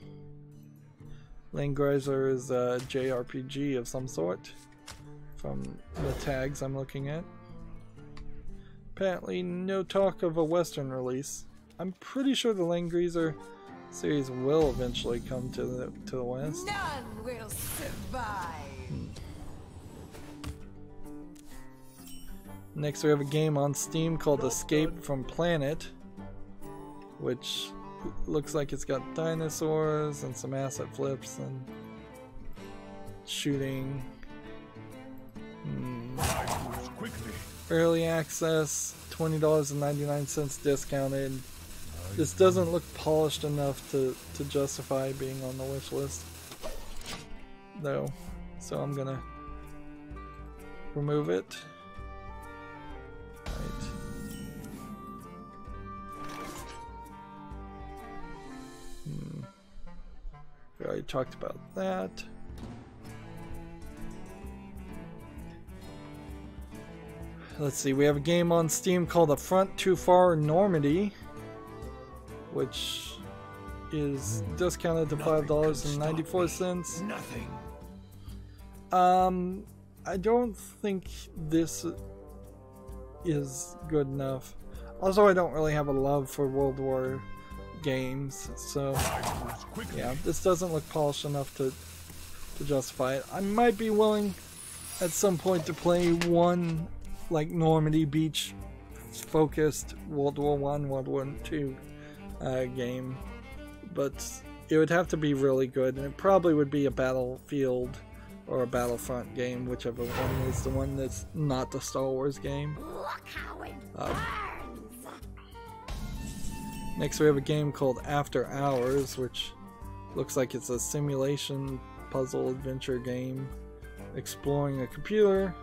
Langreaser is a JRPG of some sort from the tags I'm looking at. Apparently no talk of a Western release. I'm pretty sure the Langreaser series will eventually come to the West. None will survive. Next we have a game on Steam called Escape from Planet, which looks like it's got dinosaurs and some asset flips and shooting. Early access, $20.99 discounted. This doesn't look polished enough to justify being on the wish list, though, so I'm gonna remove it. Right. We already talked about that. Let's see, we have a game on Steam called A Front Too Far Normandy, which is discounted to $5.94. Nothing. I don't think this is good enough. Also, I don't really have a love for World War games, so yeah, this doesn't look polished enough to justify it. I might be willing at some point to play one like Normandy Beach focused World War I, World War II game, but it would have to be really good, and it probably would be a Battlefield or a Battlefront game, whichever one is the one that's not the Star Wars game. Next we have a game called After Hours, which looks like it's a simulation puzzle adventure game exploring a computer.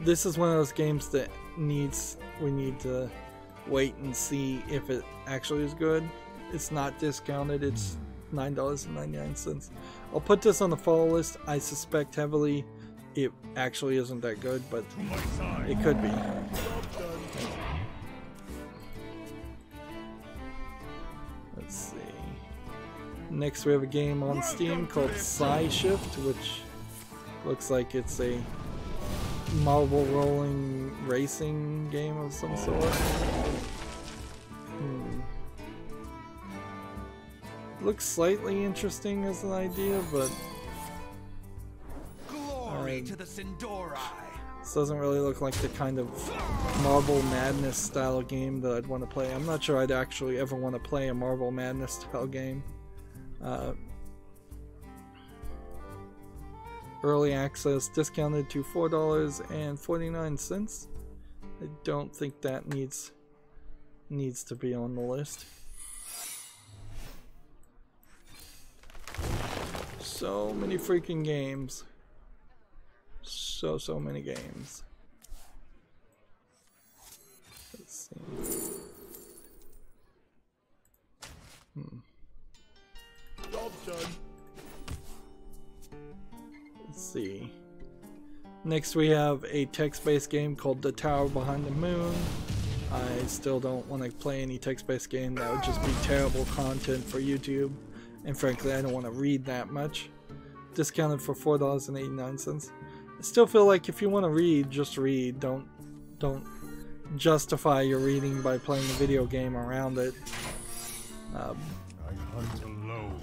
This is one of those games that we need to wait and see if it actually is good. It's not discounted, it's $9.99. I'll put this on the follow list. I suspect heavily it actually isn't that good, but it could be. Let's see. Next we have a game on Steam called Psy-Shift, which looks like it's a marble rolling racing game of some sort. Looks slightly interesting as an idea, but Glory to the Sindorai. this doesn't really look like the kind of Marble Madness style game that I'd want to play. I'm not sure I'd actually ever want to play a Marble Madness style game. Early access discounted to $4.49. I don't think that needs to be on the list. So many freaking games. So many games. Let's see. Job done. Let's see. Next we have a text-based game called The Tower Behind the Moon. I still don't want to play any text-based game. That would just be terrible content for YouTube. And frankly, I don't want to read that much. Discounted for $4.89. I still feel like if you want to read, just read. Don't justify your reading by playing a video game around it. I hunt alone.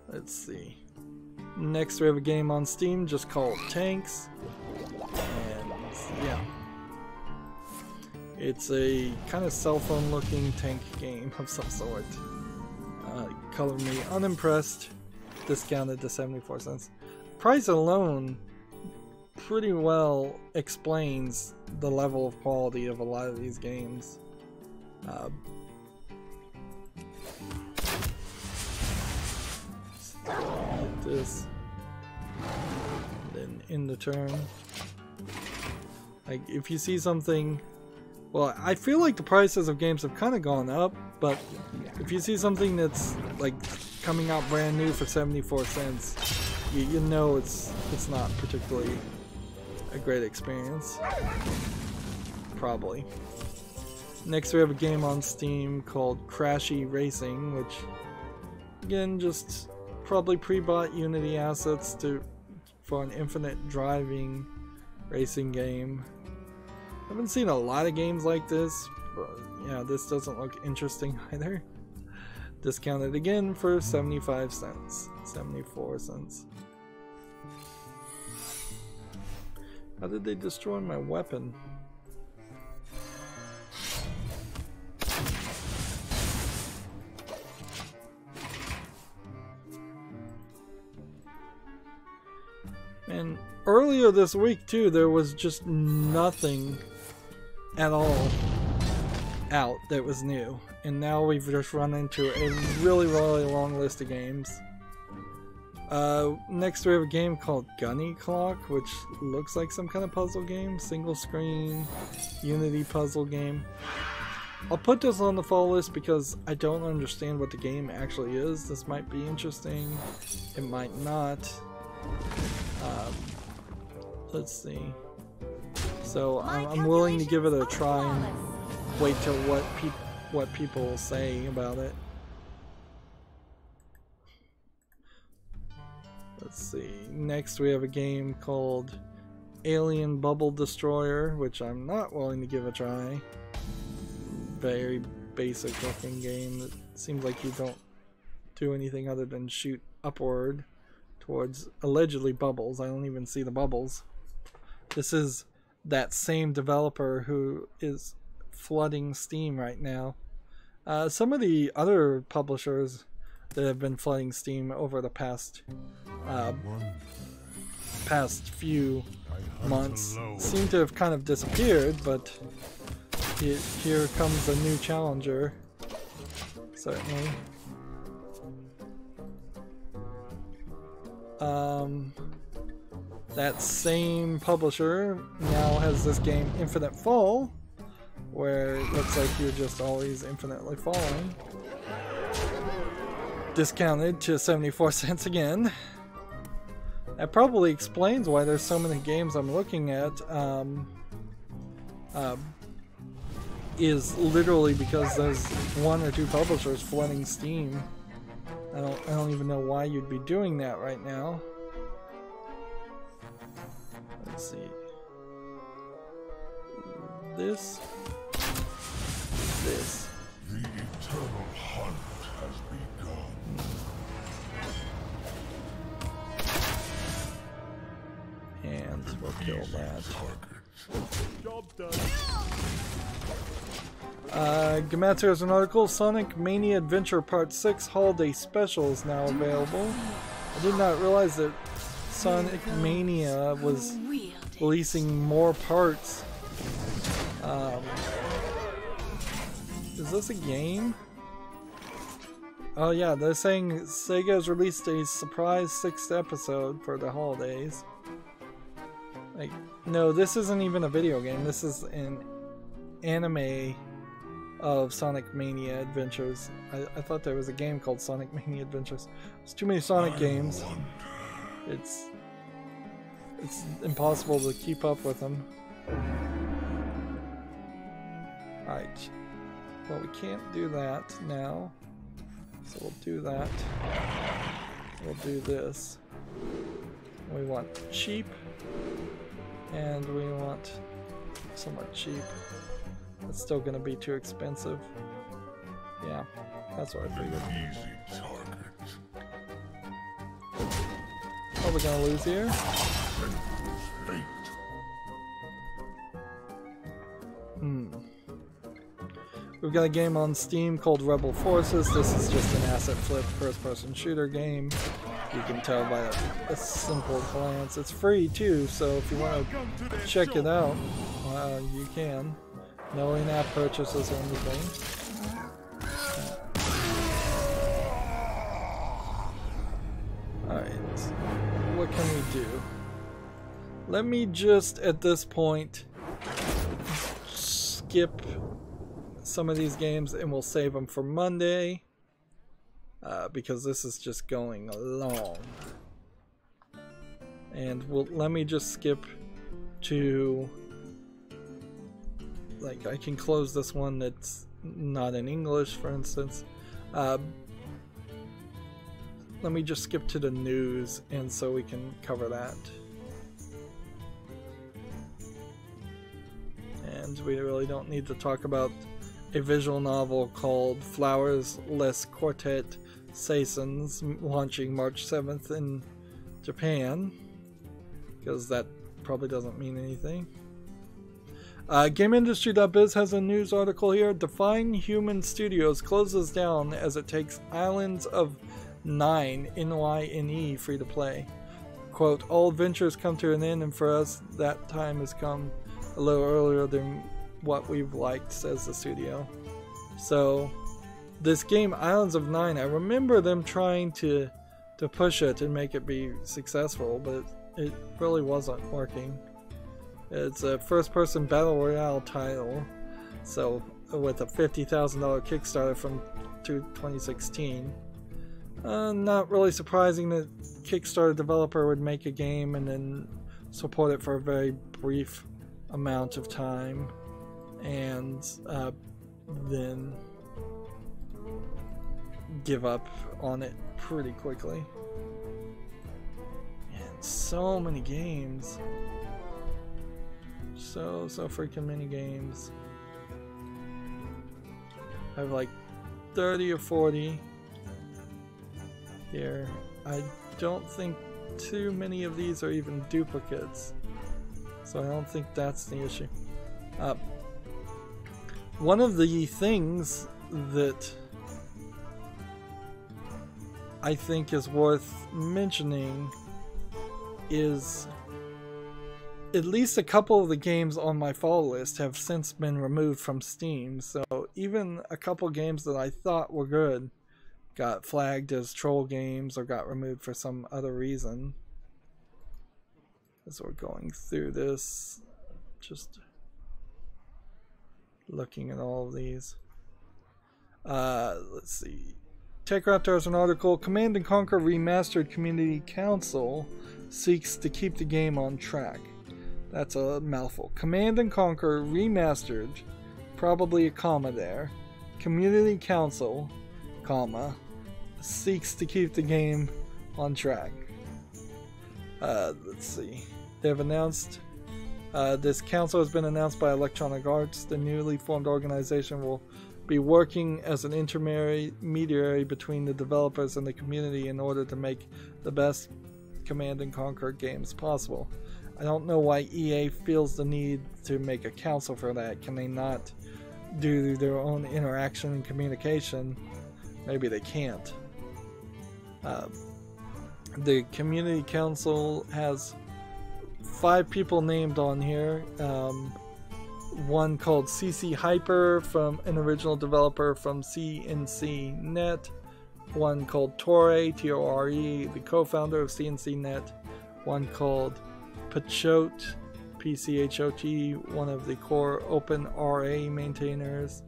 Let's see. Next we have a game on Steam just called Tanks. And yeah. It's a kind of cell phone looking tank game of some sort. Color me unimpressed. Discounted to 74 cents. Price alone pretty well explains the level of quality of a lot of these games. Get this. Then in the turn. Like if you see something, well, I feel like the prices of games have kind of gone up, but if you see something that's like coming out brand new for 74 cents, you know it's not particularly a great experience. Probably. Next we have a game on Steam called Crashy Racing, which again just probably pre-bought Unity assets for an infinite driving racing game. I haven't seen a lot of games like this, but yeah, this doesn't look interesting either. Discounted again for 75 cents. 74 cents. How did they destroy my weapon? And earlier this week too, there was just nothing at all out that was new, and now we've just run into a really long list of games. Next we have a game called Gunny Clock, which looks like some kind of puzzle game, single screen Unity puzzle game. I'll put this on the fall list because I don't understand what the game actually is. This might be interesting, it might not. Let's see. So I'm willing to give it a try and wait till what people say about it. Let's see. Next we have a game called Alien Bubble Destroyer, which I'm not willing to give a try. Very basic looking game that seems like you don't do anything other than shoot upward towards allegedly bubbles. I don't even see the bubbles. This is that same developer who is flooding Steam right now. Some of the other publishers that have been flooding Steam over the past few months seem to have kind of disappeared, but here comes a new challenger, certainly. That same publisher now has this game Infinite Fall, where it looks like you're just always infinitely falling. Discounted to 74 cents again. That probably explains why there's so many games I'm looking at. Is literally because there's one or two publishers flooding Steam. I don't even know why you'd be doing that right now. Let's see. This. The eternal hunt has begun. And we'll kill that. Job done. Gamatsu has an article. Sonic Mania Adventure Part 6 Holiday Special is now available. I did not realize that Sonic Mania was releasing more parts. Is this a game? Oh yeah, they're saying Sega has released a surprise 6th episode for the holidays. Like, no, this isn't even a video game. This is an anime of Sonic Mania Adventures. I thought there was a game called Sonic Mania Adventures. There's too many Sonic games. It's impossible to keep up with them. Alright. Well, we can't do that now. So we'll do that. we'll do this. We want cheap, and we want somewhat cheap. It's still going to be too expensive. Yeah, that's what I figured. Easy target. Are we going to lose here? We've got a game on Steam called Rebel Forces. This is just an asset flip first-person shooter game. You can tell by a simple glance. It's free too, so if you want to check it out, you can. No in-app purchases or anything. Alright, what can we do? Let me just, at this point, skip some of these games and we'll save them for Monday because this is just going long. And let me just skip to, like, I can close this one that's not in English, for instance. Let me just skip to the news and so we can cover that. And we really don't need to talk about a visual novel called Flowerless Quartet Seasons launching March 7th in Japan, because that probably doesn't mean anything. GameIndustry.biz has a news article here. Defying Human Studios closes down as it takes Islands of Nine, N-Y-N-E, free to play. Quote, all adventures come to an end, and for us that time has come a little earlier than what we've liked, says the studio. So this game Islands of Nine, I remember them trying to push it and make it be successful, but it really wasn't working. It's a first-person battle royale title, so with a $50,000 Kickstarter from 2016. Not really surprising that Kickstarter developer would make a game and then support it for a very brief amount of time and then give up on it pretty quickly. And so many games, so freaking many games. I have like 30 or 40 here. I don't think too many of these are even duplicates, so I don't think that's the issue. One of the things that I think is worth mentioning is at least a couple of the games on my fall list have since been removed from Steam, so even a couple games that I thought were good got flagged as troll games or got removed for some other reason. As we're going through this, just looking at all of these. Let's see. TechRaptor has an article. Command & Conquer Remastered Community Council seeks to keep the game on track. That's a mouthful. Command & Conquer Remastered, probably a comma there. Community Council, comma, seeks to keep the game on track. Let's see. They've announced this council has been announced by Electronic Arts. The newly formed organization will be working as an intermediary between the developers and the community in order to make the best Command & Conquer games possible. I don't know why EA feels the need to make a council for that. Can they not do their own interaction and communication? Maybe they can't. The community council has 5 people named on here. One called CC Hyper, from an original developer from CNC Net. One called Tore, T-O-R-E, the co-founder of CNC Net. One called Pachote, P-C-H-O-T, one of the core OpenRA maintainers.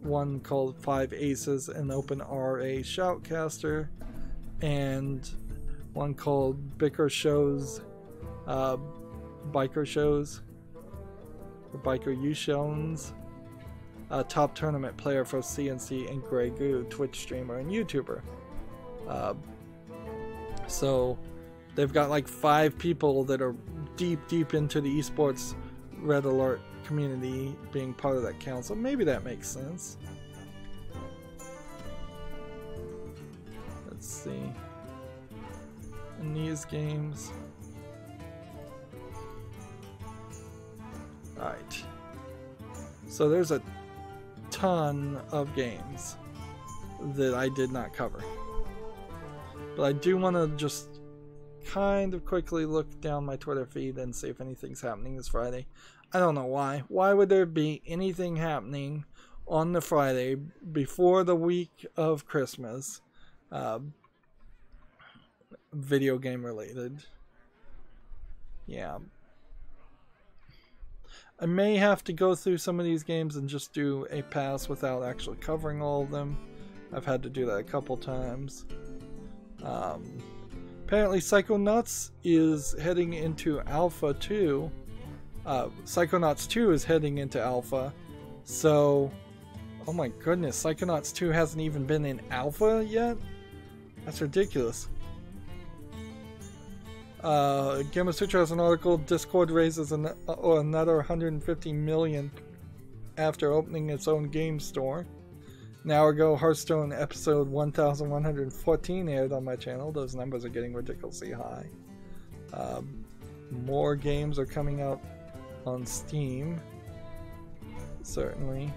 One called 5 Aces, an OpenRA shoutcaster. And one called Biker Shows, Biker Shows, or Biker U-Shows, a top tournament player for CNC, and Grey Goo, Twitch streamer and YouTuber. So they've got like 5 people that are deep into the esports red alert community being part of that council. Maybe that makes sense. Let's see. In these games. Alright. So there's a ton of games that I did not cover. But I do want to just kind of quickly look down my Twitter feed and see if anything's happening this Friday. I don't know why. Why would there be anything happening on the Friday before the week of Christmas? Video game related. Yeah. I may have to go through some of these games and just do a pass without actually covering all of them. I've had to do that a couple times. Apparently Psychonauts is heading into Alpha 2. Psychonauts 2 is heading into Alpha. So, oh my goodness, Psychonauts 2 hasn't even been in Alpha yet? That's ridiculous. Gamma Sutra has an article, Discord raises another 150 million after opening its own game store. An hour ago, Hearthstone episode 1114 aired on my channel. Those numbers are getting ridiculously high. More games are coming out on Steam. Certainly.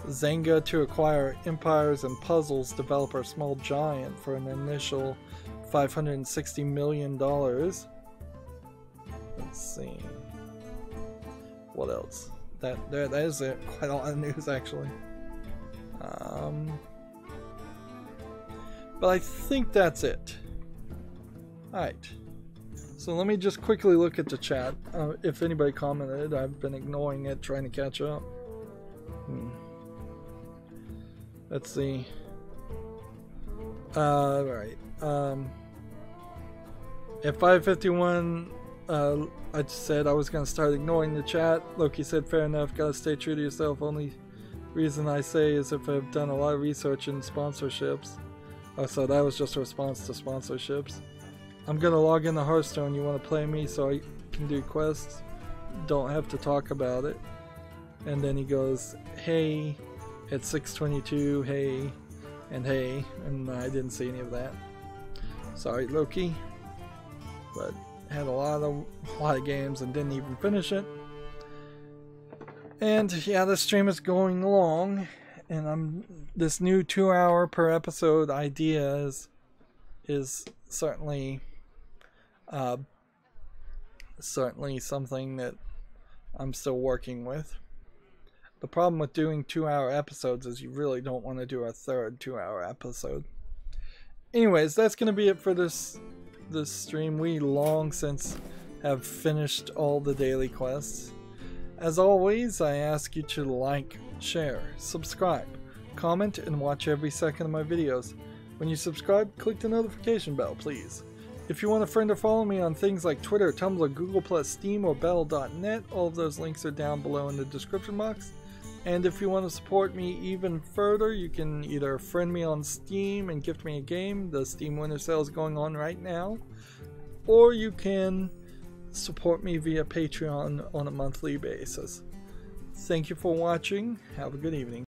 Zynga to acquire Empires and Puzzles developer Small Giant for an initial $560 million. Let's see. What else? That is it. Quite a lot of news actually. But I think that's it. Alright. So let me just quickly look at the chat. If anybody commented, I've been ignoring it, trying to catch up. Let's see. Alright. At 5:51, I just said I was going to start ignoring the chat. Loki said, fair enough, gotta stay true to yourself. Only reason I say is if I've done a lot of research in sponsorships. Oh, so that was just a response to sponsorships. I'm going to log into Hearthstone. You want to play me so I can do quests? Don't have to talk about it. And then he goes, hey, at 6:22, hey, and hey, and I didn't see any of that. Sorry, Loki. But had a lot of games and didn't even finish it. And yeah, the stream is going long, and this new 2-hour per episode idea is certainly something that I'm still working with. The problem with doing 2-hour episodes is you really don't want to do a third 2-hour episode. Anyways, that's going to be it for this stream. We long since have finished all the daily quests. As always, I ask you to like, share, subscribe, comment, and watch every second of my videos. When you subscribe, click the notification bell, please. If you want to friend or follow me on things like Twitter, Tumblr, Google+, Steam, or Battle.net, all of those links are down below in the description box. And if you want to support me even further, you can either friend me on Steam and gift me a game. The Steam Winter Sale is going on right now. Or you can support me via Patreon on a monthly basis. Thank you for watching. Have a good evening.